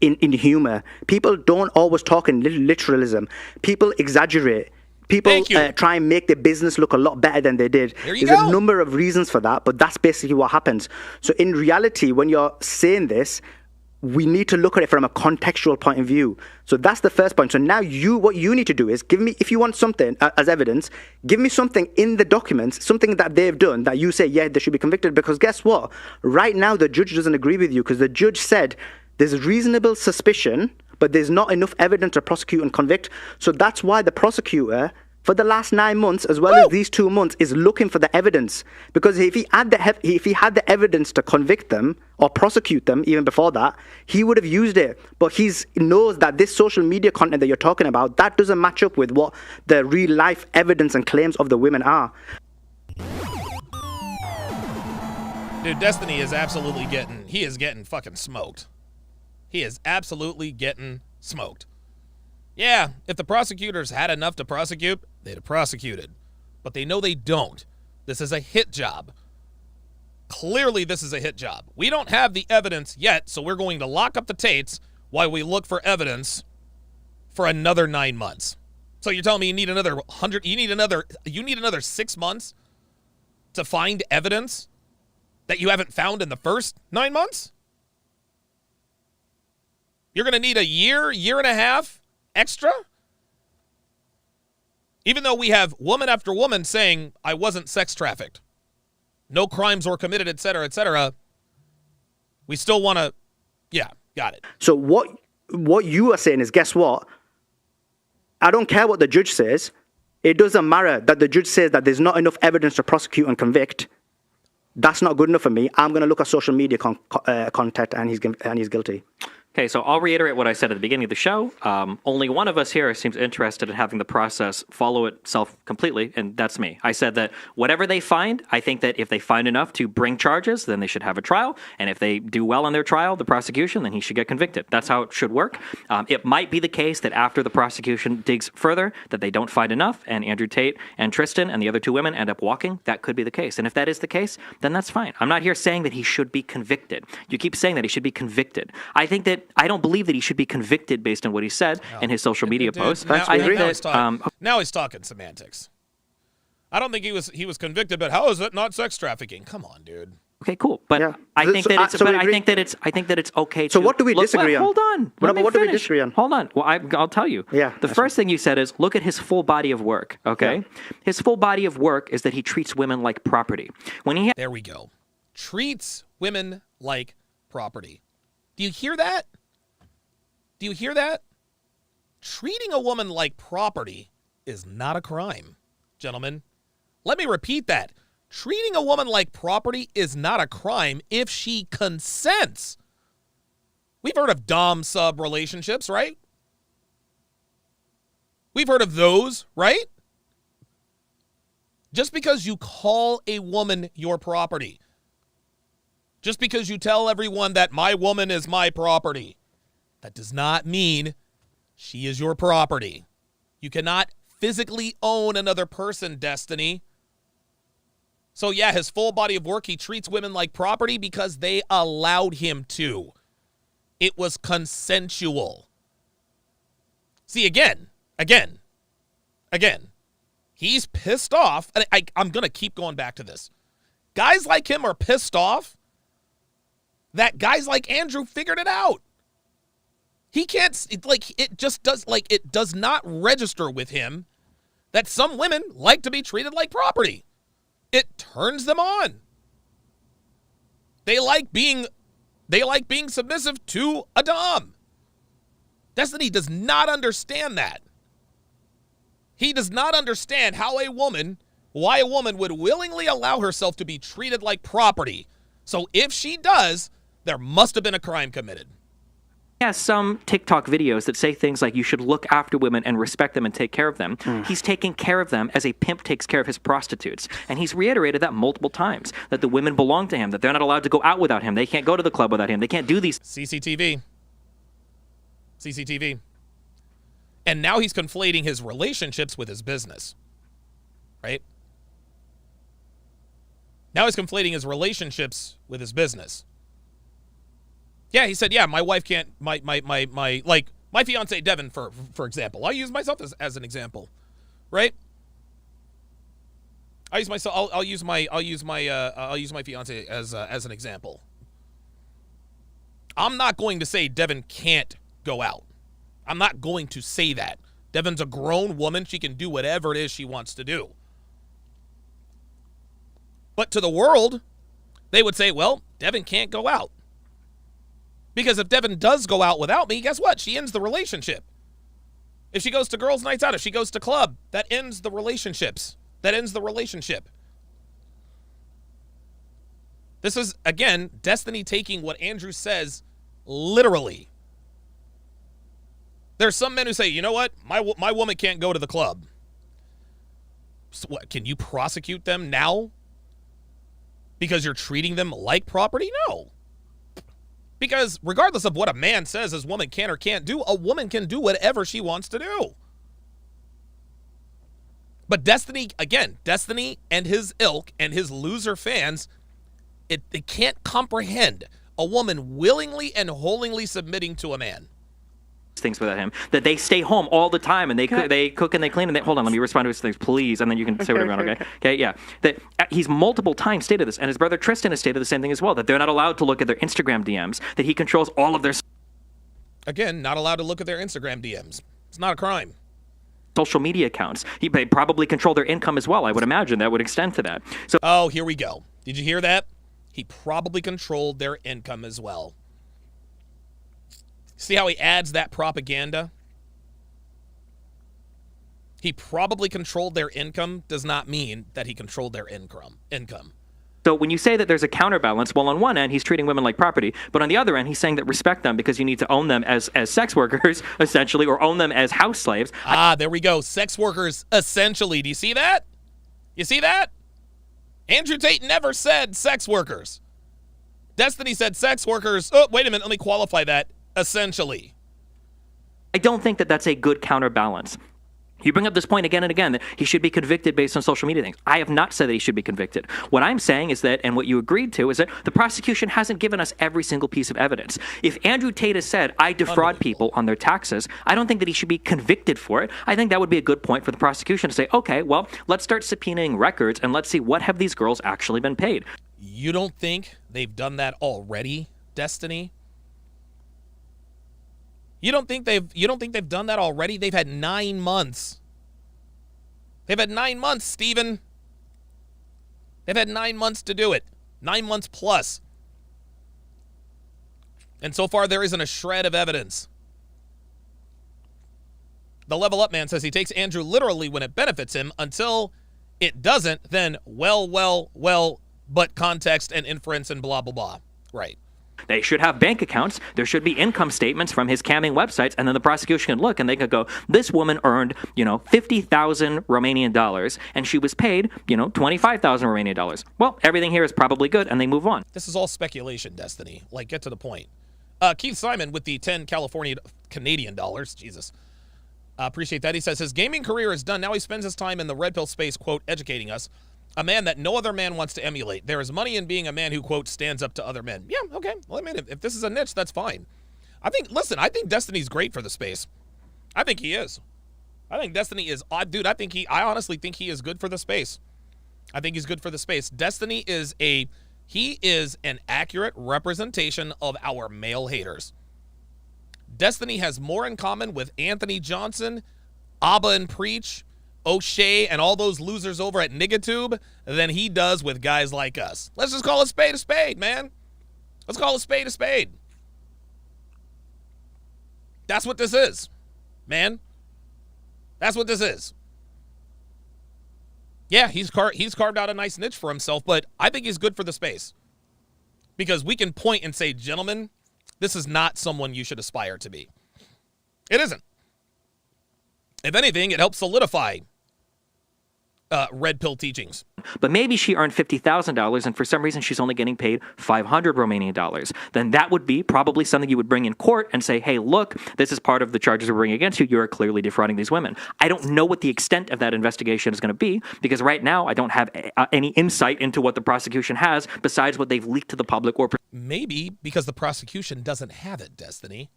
in humor. People don't always talk in literalism. People exaggerate. People try and make their business look a lot better than they did. There's a number of reasons for that, but that's basically what happens. So in reality, when you're saying this, we need to look at it from a contextual point of view. So that's the first point. So now what you need to do is give me, if you want something as evidence, give me something in the documents, something that they've done that you say, yeah, they should be convicted. Because guess what? Right now, the judge doesn't agree with you because the judge said there's reasonable suspicion, but there's not enough evidence to prosecute and convict. So that's why the prosecutor, for the last 9 months, as well as these 2 months, is looking for the evidence. Because if he had the evidence to convict them or prosecute them, even before that, he would have used it. But he knows that this social media content that you're talking about, that doesn't match up with what the real life evidence and claims of the women are. Dude, Destiny is absolutely getting fucking smoked. He is absolutely getting smoked. Yeah, if the prosecutors had enough to prosecute, they'd have prosecuted. But they know they don't. This is a hit job. Clearly, this is a hit job. We don't have the evidence yet, so we're going to lock up the Tates while we look for evidence for another 9 months. So you're telling me you need another 100, you need another 6 months to find evidence that you haven't found in the first 9 months? You're going to need a year and a half extra? Even though we have woman after woman saying, I wasn't sex trafficked, no crimes were committed, etc., we still want to, yeah, got it. So what you are saying is, guess what? I don't care what the judge says. It doesn't matter that the judge says that there's not enough evidence to prosecute and convict. That's not good enough for me. I'm going to look at social media content, and he's guilty. Okay, so I'll reiterate what I said at the beginning of the show. Only one of us here seems interested in having the process follow itself completely, and that's me. I said that whatever they find, I think that if they find enough to bring charges, then they should have a trial. And if they do well on their trial, the prosecution, then he should get convicted. That's how it should work. It might be the case that after the prosecution digs further, that they don't find enough, and Andrew Tate and Tristan and the other two women end up walking. That could be the case. And if that is the case, then that's fine. I'm not here saying that he should be convicted. You keep saying that he should be convicted. I don't believe that he should be convicted based on what he said in his social media posts. Now he's talking semantics. I don't think he was convicted, but how is it not sex trafficking? Come on, dude. Okay, cool. But I think that it's okay. So what do we disagree on? Hold on. What do we disagree on? Hold on. Well, I'll tell you. Yeah. The first thing you said is look at his full body of work. Okay. Yeah. His full body of work is that he treats women like property. There we go. Treats women like property. Do you hear that? Do you hear that? Treating a woman like property is not a crime, gentlemen. Let me repeat that. Treating a woman like property is not a crime if she consents. We've heard of dom-sub relationships, right? We've heard of those, right? Just because you call a woman your property, just because you tell everyone that my woman is my property, that does not mean she is your property. You cannot physically own another person, Destiny. So yeah, his full body of work, he treats women like property because they allowed him to. It was consensual. See, again, he's pissed off. And I'm going to keep going back to this. Guys like him are pissed off that guys like Andrew figured it out. He can't, it does not register with him that some women like to be treated like property. It turns them on. They like being submissive to a dom. Destiny does not understand that. He does not understand why a woman would willingly allow herself to be treated like property. So if she does, there must have been a crime committed. He has some TikTok videos that say things like you should look after women and respect them and take care of them. He's taking care of them as a pimp takes care of his prostitutes. And he's reiterated that multiple times, that the women belong to him, that they're not allowed to go out without him. They can't go to the club without him. They can't do these. CCTV. And now he's conflating his relationships with his business. Right? Now he's conflating his relationships with his business. Yeah, he said, yeah, my wife can't, my fiance Devin, for example. I'll use myself as an example, right? I'll use my fiance as an example. I'm not going to say Devin can't go out. I'm not going to say that. Devin's a grown woman. She can do whatever it is she wants to do. But to the world, they would say, well, Devin can't go out. Because if Devin does go out without me, guess what? She ends the relationship. If she goes to girls' nights out, if she goes to club, that ends the relationships. That ends the relationship. This is, again, Destiny taking what Andrew says literally. There's some men who say, you know what? My woman can't go to the club. So what, can you prosecute them now? Because you're treating them like property? No. Because regardless of what a man says his woman can or can't do, a woman can do whatever she wants to do. But Destiny, again, Destiny and his ilk and his loser fans, they can't comprehend a woman willingly and wholly submitting to a man. Things without him, that they stay home all the time and they cook and they clean and they hold on, let me respond to his things, please, and then you can say whatever you want. Okay, yeah, that he's multiple times stated this, and his brother Tristan has stated the same thing as well, that they're not allowed to look at their Instagram DMs, that he controls all of their again, not allowed to look at their Instagram DMs. It's not a crime. Social media accounts. He probably control their income as well. I would imagine that would extend to that. So oh, here we go. Did you hear that? He probably controlled their income as well. See how he adds that propaganda? He probably controlled their income does not mean that he controlled their income. So when you say that there's a counterbalance, well, on one end, he's treating women like property, but on the other end, he's saying that respect them because you need to own them as sex workers, essentially, or own them as house slaves. There we go. Sex workers, essentially. Do you see that? You see that? Andrew Tate never said sex workers. Destiny said sex workers. Oh, wait a minute. Let me qualify that. Essentially. I don't think that that's a good counterbalance. You bring up this point again and again that he should be convicted based on social media things. I have not said that he should be convicted. What I'm saying is that, and what you agreed to, is that the prosecution hasn't given us every single piece of evidence. If Andrew Tate has said, I defraud people on their taxes, I don't think that he should be convicted for it. I think that would be a good point for the prosecution to say, okay, well, let's start subpoenaing records and let's see what have these girls actually been paid. You don't think they've done that already, Destiny? You don't think they've done that already? They've had 9 months. They've had 9 months, Steven. They've had 9 months to do it. 9 months plus. And so far there isn't a shred of evidence. The Level Up man says he takes Andrew literally when it benefits him. Until it doesn't, then well, but context and inference and blah, blah, blah. Right. They should have bank accounts. There should be income statements from his camming websites, and then the prosecution can look and they could go, this woman earned, 50,000 Romanian dollars, and she was paid, 25,000 Romanian dollars. Well, everything here is probably good, and they move on. This is all speculation, Destiny. Get to the point. Keith Simon with the 10 Canadian dollars. Jesus. Appreciate that. He says his gaming career is done. Now he spends his time in the red pill space, quote, educating us. A man that no other man wants to emulate. There is money in being a man who, quote, stands up to other men. Yeah, okay. Well, I mean, if this is a niche, that's fine. I think Destiny's great for the space. I think he is. I think Destiny is, dude, I honestly think he is good for the space. I think he's good for the space. Destiny is an accurate representation of our male haters. Destiny has more in common with Anthony Johnson, Abba and Preach, O'Shea, and all those losers over at Nigatube than he does with guys like us. Let's just call a spade, man. Let's call a spade. That's what this is, man. That's what this is. Yeah, he's carved out a nice niche for himself, but I think he's good for the space. Because we can point and say, gentlemen, this is not someone you should aspire to be. It isn't. If anything, it helps solidify red pill teachings. But maybe she earned $50,000 and for some reason she's only getting paid 500 Romanian dollars. Then that would be probably something you would bring in court and say, hey, look, this is part of the charges we're bringing against you. You are clearly defrauding these women. I don't know what the extent of that investigation is going to be because right now I don't have any insight into what the prosecution has besides what they've leaked to the public or maybe because the prosecution doesn't have it, Destiny.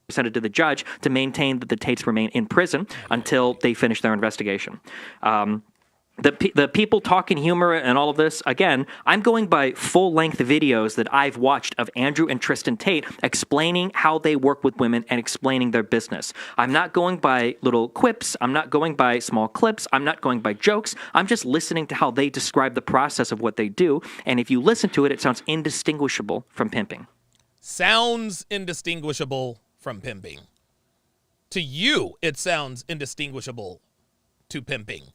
Presented to the judge to maintain that the Tates remain in prison until they finish their investigation. The people talking humor and all of this, again, I'm going by full-length videos that I've watched of Andrew and Tristan Tate explaining how they work with women and explaining their business. I'm not going by little quips. I'm not going by small clips. I'm not going by jokes. I'm just listening to how they describe the process of what they do. And if you listen to it, it sounds indistinguishable from pimping. Sounds indistinguishable from pimping. To you, it sounds indistinguishable to pimping.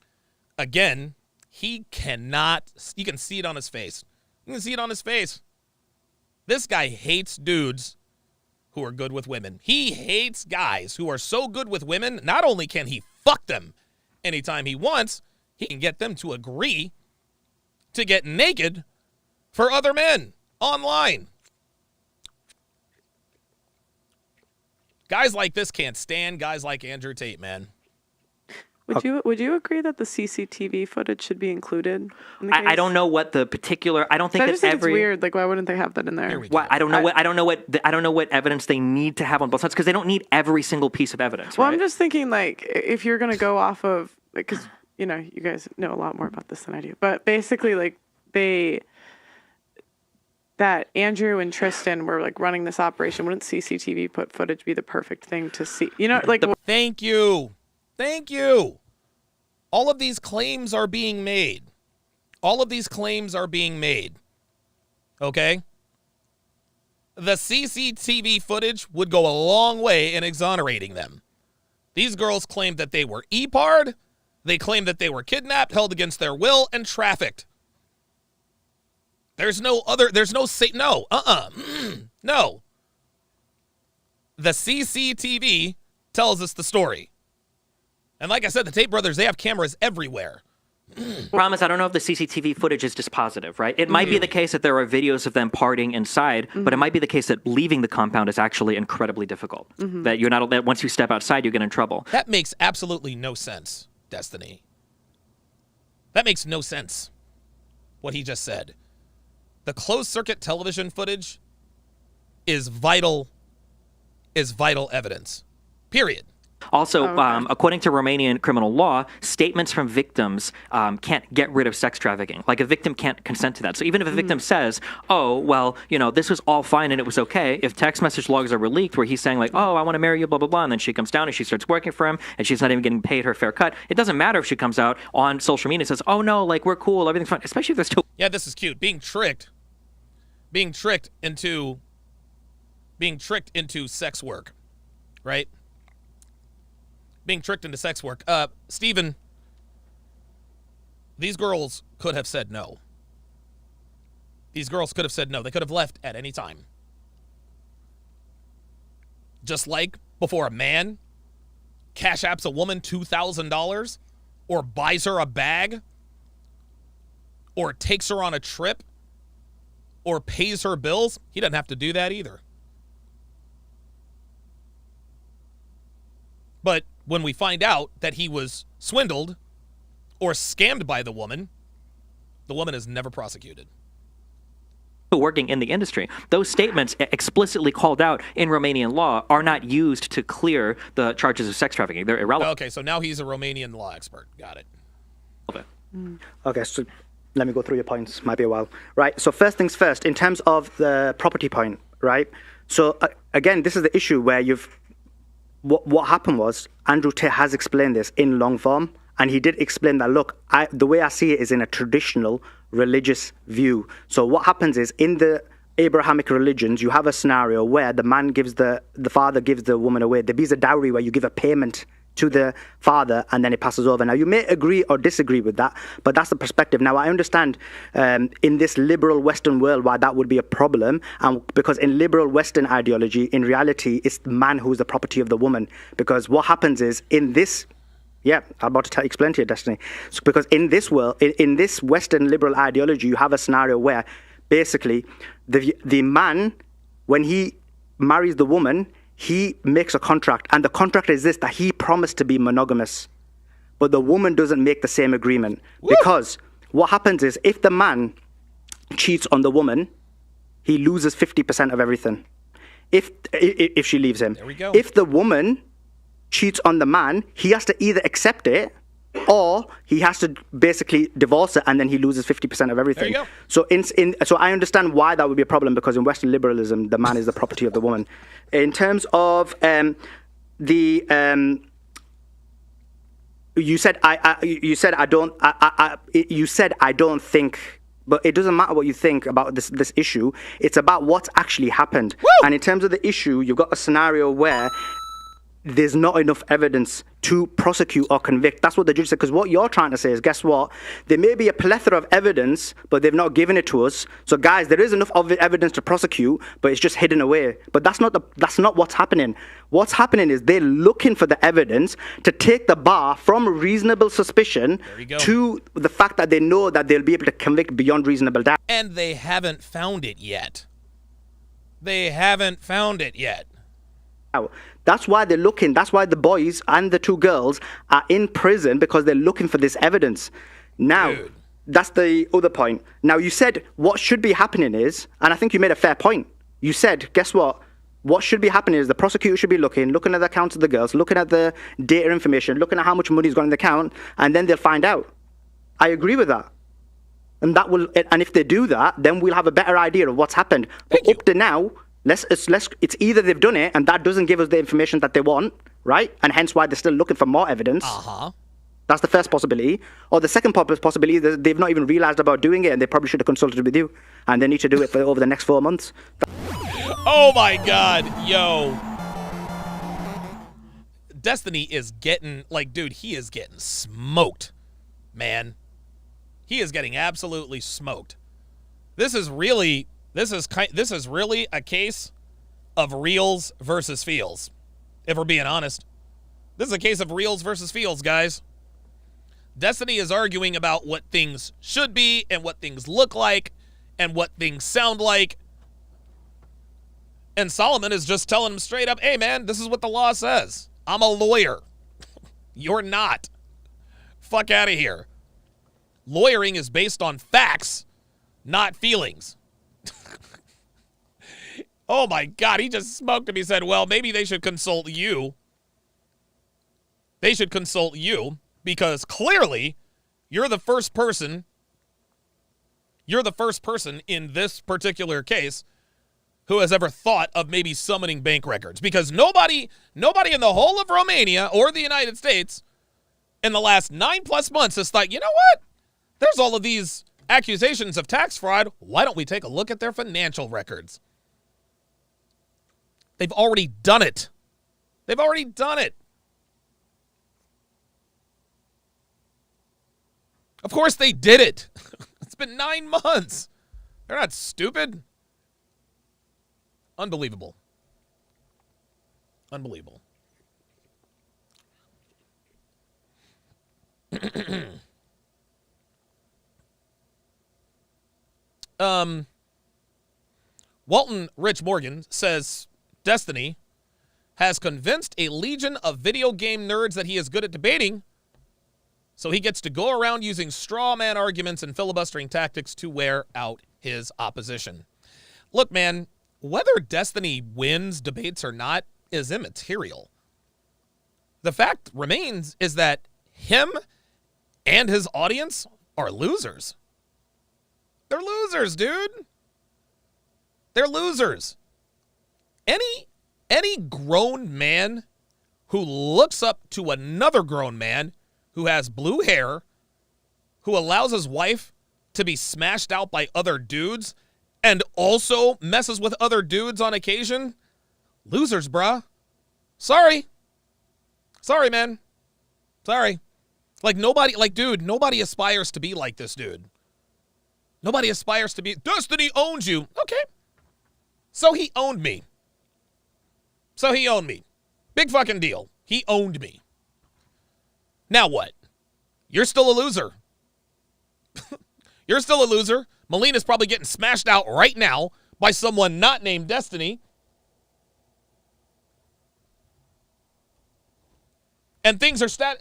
Again, he cannot, you can see it on his face. You can see it on his face. This guy hates dudes who are good with women. He hates guys who are so good with women, not only can he fuck them anytime he wants, he can get them to agree to get naked for other men online. Guys like this can't stand guys like Andrew Tate, man. Would you agree that the CCTV footage should be included in the case? I don't know what the particular. I don't think I just that think it's weird. Like, why wouldn't they have that in there? Why, I don't know what evidence they need to have on both sides because they don't need every single piece of evidence. Well, right? I'm just thinking like if you're gonna go off of because you guys know a lot more about this than I do, but basically like that Andrew and Tristan were like running this operation. Wouldn't CCTV footage be the perfect thing to see? Like Thank you. All of these claims are being made. Okay? The CCTV footage would go a long way in exonerating them. These girls claimed that they were EPAR'd. They claimed that they were kidnapped, held against their will, and trafficked. No. The CCTV tells us the story. And like I said, the Tate brothers, they have cameras everywhere. Promise, I don't know if the CCTV footage is dispositive, right? It might be the case that there are videos of them partying inside, but it might be the case that leaving the compound is actually incredibly difficult. That once you step outside, you get in trouble. That makes absolutely no sense, Destiny. That makes no sense, what he just said. The closed-circuit television footage is vital evidence, period. Also, according to Romanian criminal law, statements from victims can't get rid of sex trafficking. Like, a victim can't consent to that. So even if a victim says, oh, well, this was all fine and it was okay, if text message logs are released where he's saying, like, oh, I want to marry you, blah, blah, blah, and then she comes down and she starts working for him and she's not even getting paid her fair cut, it doesn't matter if she comes out on social media and says, oh, no, like, we're cool, everything's fine, especially if there's still... Yeah, this is cute. Being tricked into sex work, right? Being tricked into sex work. Stephen, these girls could have said no. They could have left at any time. Just like before a man cash apps a woman $2,000 or buys her a bag or takes her on a trip or pays her bills, he doesn't have to do that either. But when we find out that he was swindled or scammed by the woman is never prosecuted. Working in the industry. Those statements explicitly called out in Romanian law are not used to clear the charges of sex trafficking. They're irrelevant. Okay, so now he's a Romanian law expert. Got it. Okay, so let me go through your points. Might be a while. Right, so first things first, in terms of the property point, right? So again, this is the issue where what happened was Andrew Tate has explained this in long form, and he did explain that, look, the way I see it is in a traditional religious view. So what happens is in the Abrahamic religions, you have a scenario where the man gives the father gives the woman away. There is a dowry where you give a payment to the father and then it passes over. Now, you may agree or disagree with that, but that's the perspective. Now, I understand in this liberal Western world why that would be a problem, because in liberal Western ideology, in reality, it's the man who's the property of the woman. Because what happens is, in this Yeah, I'm about to explain to you, Destiny. So, because in this world, in this Western liberal ideology, you have a scenario where basically the man, when he marries the woman, he makes a contract, and the contract is this, that he promised to be monogamous, but the woman doesn't make the same agreement. Woo! Because what happens is, if the man cheats on the woman, he loses 50% of everything. If she leaves him. There we go. If the woman cheats on the man, he has to either accept it or he has to basically divorce it, and then he loses 50% of everything. There you go. So I understand why that would be a problem, because in Western liberalism, the man is the property of the woman. In terms of you said I don't think. But it doesn't matter what you think about this issue. It's about what's actually happened. Woo! And in terms of the issue, you've got a scenario where there's not enough evidence to prosecute or convict. That's what the judge said. Because what you're trying to say is, guess what? There may be a plethora of evidence, but they've not given it to us. So, guys, there is enough of evidence to prosecute, but it's just hidden away. But that's not what's happening. What's happening is they're looking for the evidence to take the bar from reasonable suspicion to the fact that they know that they'll be able to convict beyond reasonable doubt. And they haven't found it yet. They haven't found it yet. That's why they're looking. That's why the boys and the two girls are in prison, because they're looking for this evidence. Now, that's the other point. Now, you said what should be happening is, and I think you made a fair point. You said, guess what? What should be happening is the prosecutor should be looking at the accounts of the girls, looking at the data information, looking at how much money's gone in the account, and then they'll find out. I agree with that. And if they do that, then we'll have a better idea of what's happened. But up to now, it's either they've done it and that doesn't give us the information that they want, right? And hence why they're still looking for more evidence. That's the first possibility. Or the second possibility is they've not even realized about doing it, and they probably should have consulted with you, and they need to do it for over the next 4 months. Oh my God, yo. Destiny is getting, dude, he is getting smoked, man. He is getting absolutely smoked. This is really a case of reals versus feels, if we're being honest. This is a case of reals versus feels, guys. Destiny is arguing about what things should be and what things look like and what things sound like. And Solomon is just telling him straight up, hey, man, this is what the law says. I'm a lawyer. You're not. Fuck out of here. Lawyering is based on facts, not feelings. Oh my God, he just smoked him. He said, well, maybe they should consult you. They should consult you because clearly you're the first person in this particular case who has ever thought of maybe summoning bank records, because nobody in the whole of Romania or the United States in the last 9+ months has thought, you know what? There's all of these accusations of tax fraud. Why don't we take a look at their financial records? They've already done it. They've already done it. Of course they did it. It's been 9 months. They're not stupid. Unbelievable. Unbelievable. Walton Rich Morgan says Destiny has convinced a legion of video game nerds that he is good at debating, so he gets to go around using straw man arguments and filibustering tactics to wear out his opposition. Look, man, whether Destiny wins debates or not is immaterial. The fact remains is that him and his audience are losers. They're losers, dude. They're losers. Any grown man who looks up to another grown man who has blue hair, who allows his wife to be smashed out by other dudes and also messes with other dudes on occasion, losers, bruh. Sorry, man. Sorry. Nobody aspires to be like this dude. Nobody aspires to be. Destiny owns you. Okay. So he owned me. Big fucking deal. He owned me. Now what? You're still a loser. You're still a loser. Melina's probably getting smashed out right now by someone not named Destiny. And things are status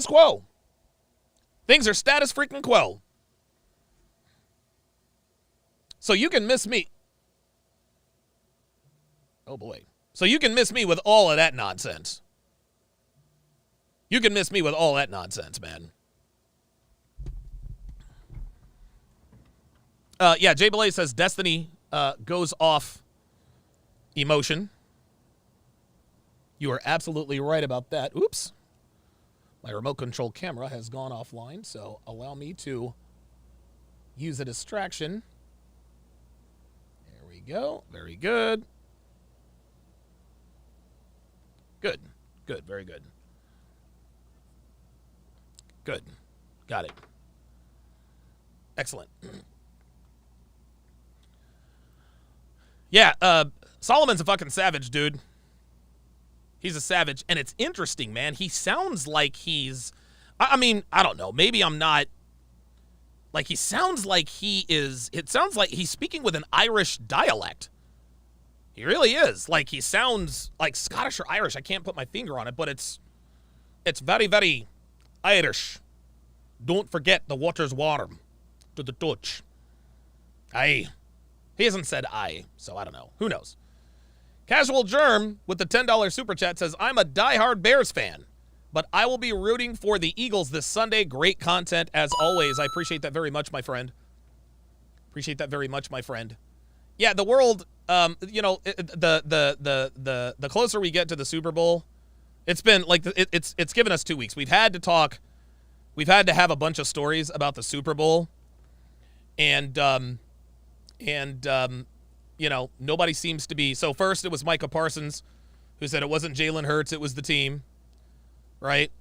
quo. Things are status freaking quo. So you can miss me. Oh boy. So you can miss me with all of that nonsense. You can miss me with all that nonsense, man. Yeah, Jay Belay says Destiny goes off emotion. You are absolutely right about that. Oops. My remote control camera has gone offline, so allow me to use a distraction. There we go. Very good. Good. Good. Very good. Good. Got it. Excellent. Yeah, Solomon's a fucking savage, dude. He's a savage, and it's interesting, man. He sounds like he's... I mean, I don't know. Maybe I'm not... Like, he sounds like he is... It sounds like he's speaking with an Irish dialect. He really is. Like, he sounds like Scottish or Irish. I can't put my finger on it, but it's very, very Irish. Don't forget the water's warm to the touch. Aye. He hasn't said aye, so I don't know. Who knows? Casual Germ with the $10 super chat says, I'm a diehard Bears fan, but I will be rooting for the Eagles this Sunday. Great content as always. I appreciate that very much, my friend. Appreciate that very much, my friend. Yeah, the world, you know, the closer we get to the Super Bowl, it's been like it's given us 2 weeks. We've had to talk. We've had to have a bunch of stories about the Super Bowl, and you know, nobody seems to be. So first it was Micah Parsons who said it wasn't Jalen Hurts, it was the team, right?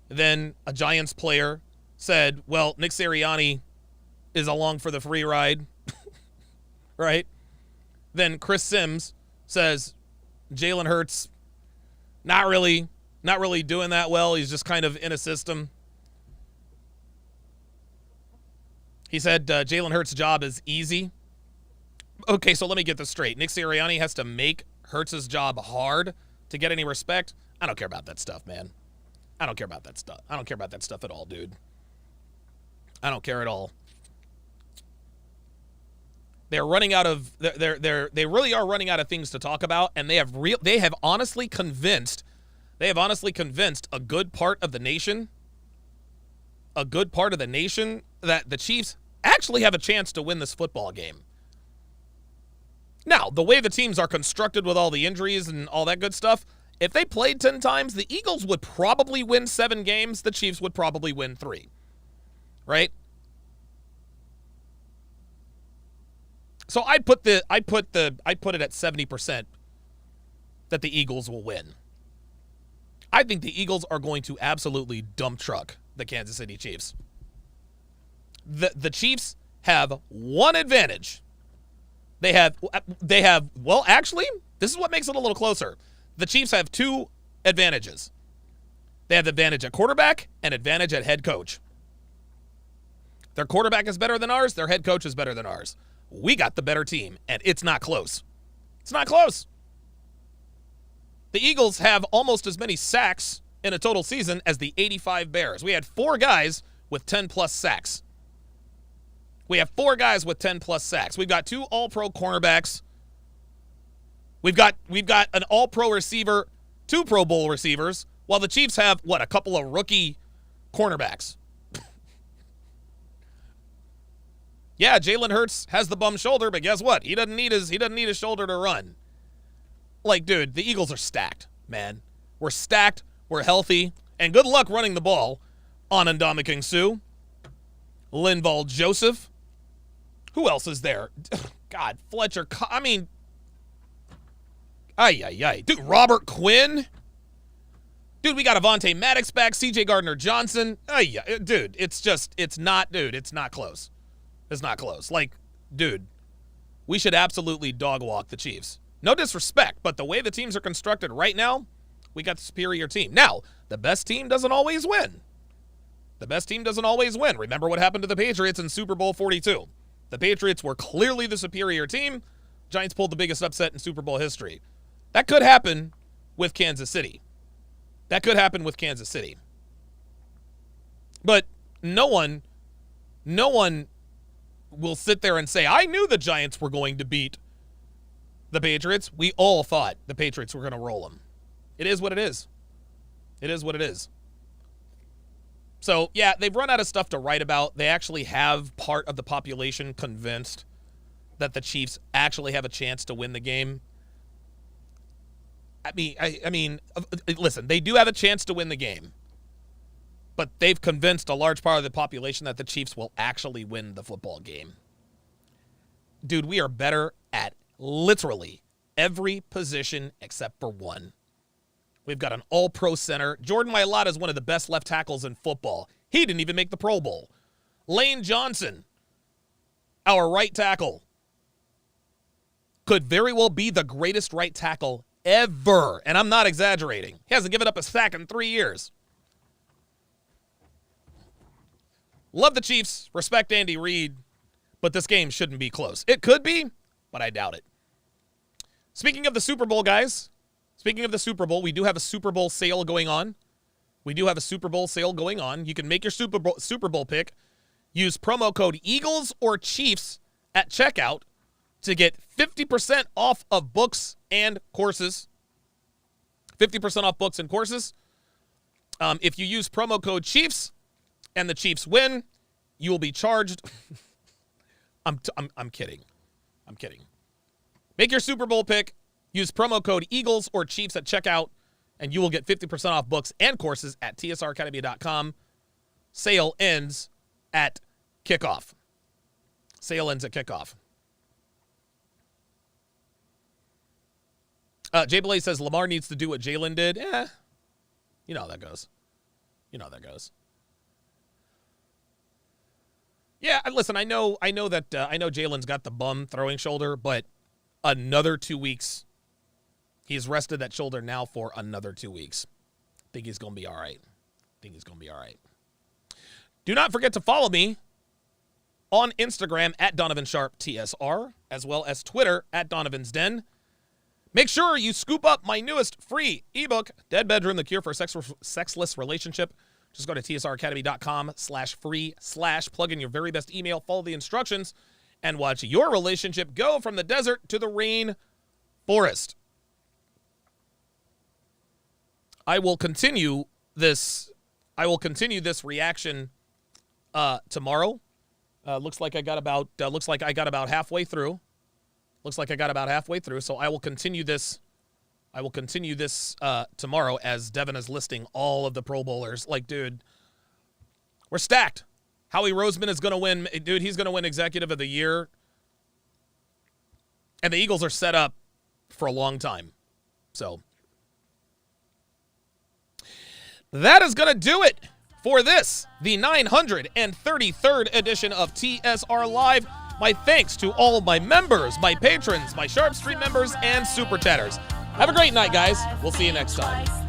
Then a Giants player said, well, Nick Sirianni is along for the free ride, right? Then Chris Sims says Jalen Hurts not really doing that well. He's just kind of in a system. He said Jalen Hurts' job is easy. Okay, so let me get this straight. Nick Sirianni has to make Hurts' job hard to get any respect? I don't care about that stuff, man. I don't care about that stuff. I don't care about that stuff at all, dude. I don't care at all. They're running out of they really are running out of things to talk about, and they have honestly convinced a good part of the nation that the Chiefs actually have a chance to win this football game. Now, the way the teams are constructed with all the injuries and all that good stuff, if they played 10 times, the Eagles would probably win 7 games. The Chiefs would probably win 3. Right? So I put it at 70% that the Eagles will win. I think the Eagles are going to absolutely dump truck the Kansas City Chiefs. The Chiefs have one advantage. They have, well, actually, this is what makes it a little closer. The Chiefs have 2 advantages. They have the advantage at quarterback and advantage at head coach. Their quarterback is better than ours. Their head coach is better than ours. We got the better team, and it's not close. It's not close. The Eagles have almost as many sacks in a total season as the 85 Bears. We had 4 guys with 10-plus sacks. We have 4 guys with 10-plus sacks. We've got 2 all-pro cornerbacks. We've got an all-pro receiver, 2 Pro Bowl receivers, while the Chiefs have, a couple of rookie cornerbacks. Yeah, Jalen Hurts has the bum shoulder, but guess what? He doesn't need his shoulder to run. Like, dude, the Eagles are stacked, man. We're stacked, we're healthy, and good luck running the ball on Ndamukong Suh, Linval Joseph. Who else is there? God, Fletcher. I mean, dude, Robert Quinn. Dude, we got Avonte Maddox back, CJ Gardner-Johnson. Dude, it's not close. It's not close. Like, dude, we should absolutely dog walk the Chiefs. No disrespect, but the way the teams are constructed right now, We got the superior team. Now, the best team doesn't always win. The best team doesn't always win. Remember what happened to the Patriots in Super Bowl 42. The Patriots were clearly the superior team. Giants pulled the biggest upset in Super Bowl history. That could happen with Kansas City. That could happen with Kansas City. But no one will sit there and say, I knew the Giants were going to beat the Patriots. We all thought the Patriots were going to roll them. It is what it is. It is what it is. So, yeah, they've run out of stuff to write about. They actually have part of the population convinced that the Chiefs actually have a chance to win the game. I mean, listen, they do have a chance to win the game. But they've convinced a large part of the population that the Chiefs will actually win the football game. Dude, we are better at literally every position except for one. We've got an all-pro center. Jordan Mailata is one of the best left tackles in football. He didn't even make the Pro Bowl. Lane Johnson, our right tackle, could very well be the greatest right tackle ever. And I'm not exaggerating. He hasn't given up a sack in 3 years. Love the Chiefs. Respect Andy Reid. But this game shouldn't be close. It could be, but I doubt it. Speaking of the Super Bowl, guys. Speaking of the Super Bowl, we do have a Super Bowl sale going on. You can make your Super Bowl pick. Use promo code Eagles or Chiefs at checkout to get 50% off of books and courses. 50% off books and courses. If you use promo code Chiefs and the Chiefs win, you will be charged. I'm kidding. I'm kidding. Make your Super Bowl pick. Use promo code Eagles or Chiefs at checkout, and you will get 50% off books and courses at tsracademy.com. Sale ends at kickoff. Jay Blaze says Lamar needs to do what Jalen did. You know how that goes. Yeah, listen, I know Jalen's got the bum throwing shoulder, but another 2 weeks. He's rested that shoulder now for another 2 weeks. I think he's going to be all right. Do not forget to follow me on Instagram at Donovan Sharpe TSR, as well as Twitter at Donovan's Den. Make sure you scoop up my newest free ebook, Dead Bedroom, The Cure for a Sexless Relationship. Just go to tsracademy.com/free/ plug in your very best email, follow the instructions, and watch your relationship go from the desert to the rain forest. I will continue this reaction tomorrow. Looks like I got about halfway through. So I will continue this tomorrow as Devin is listing all of the Pro Bowlers. Like, dude, we're stacked. Howie Roseman is going to win. Dude, he's going to win Executive of the Year. And the Eagles are set up for a long time. So that is going to do it for this, the 933rd edition of TSR Live. My thanks to all of my members, my patrons, my Sharpe Street members, and Super Chatters. Have a great night, guys. We'll see you next time.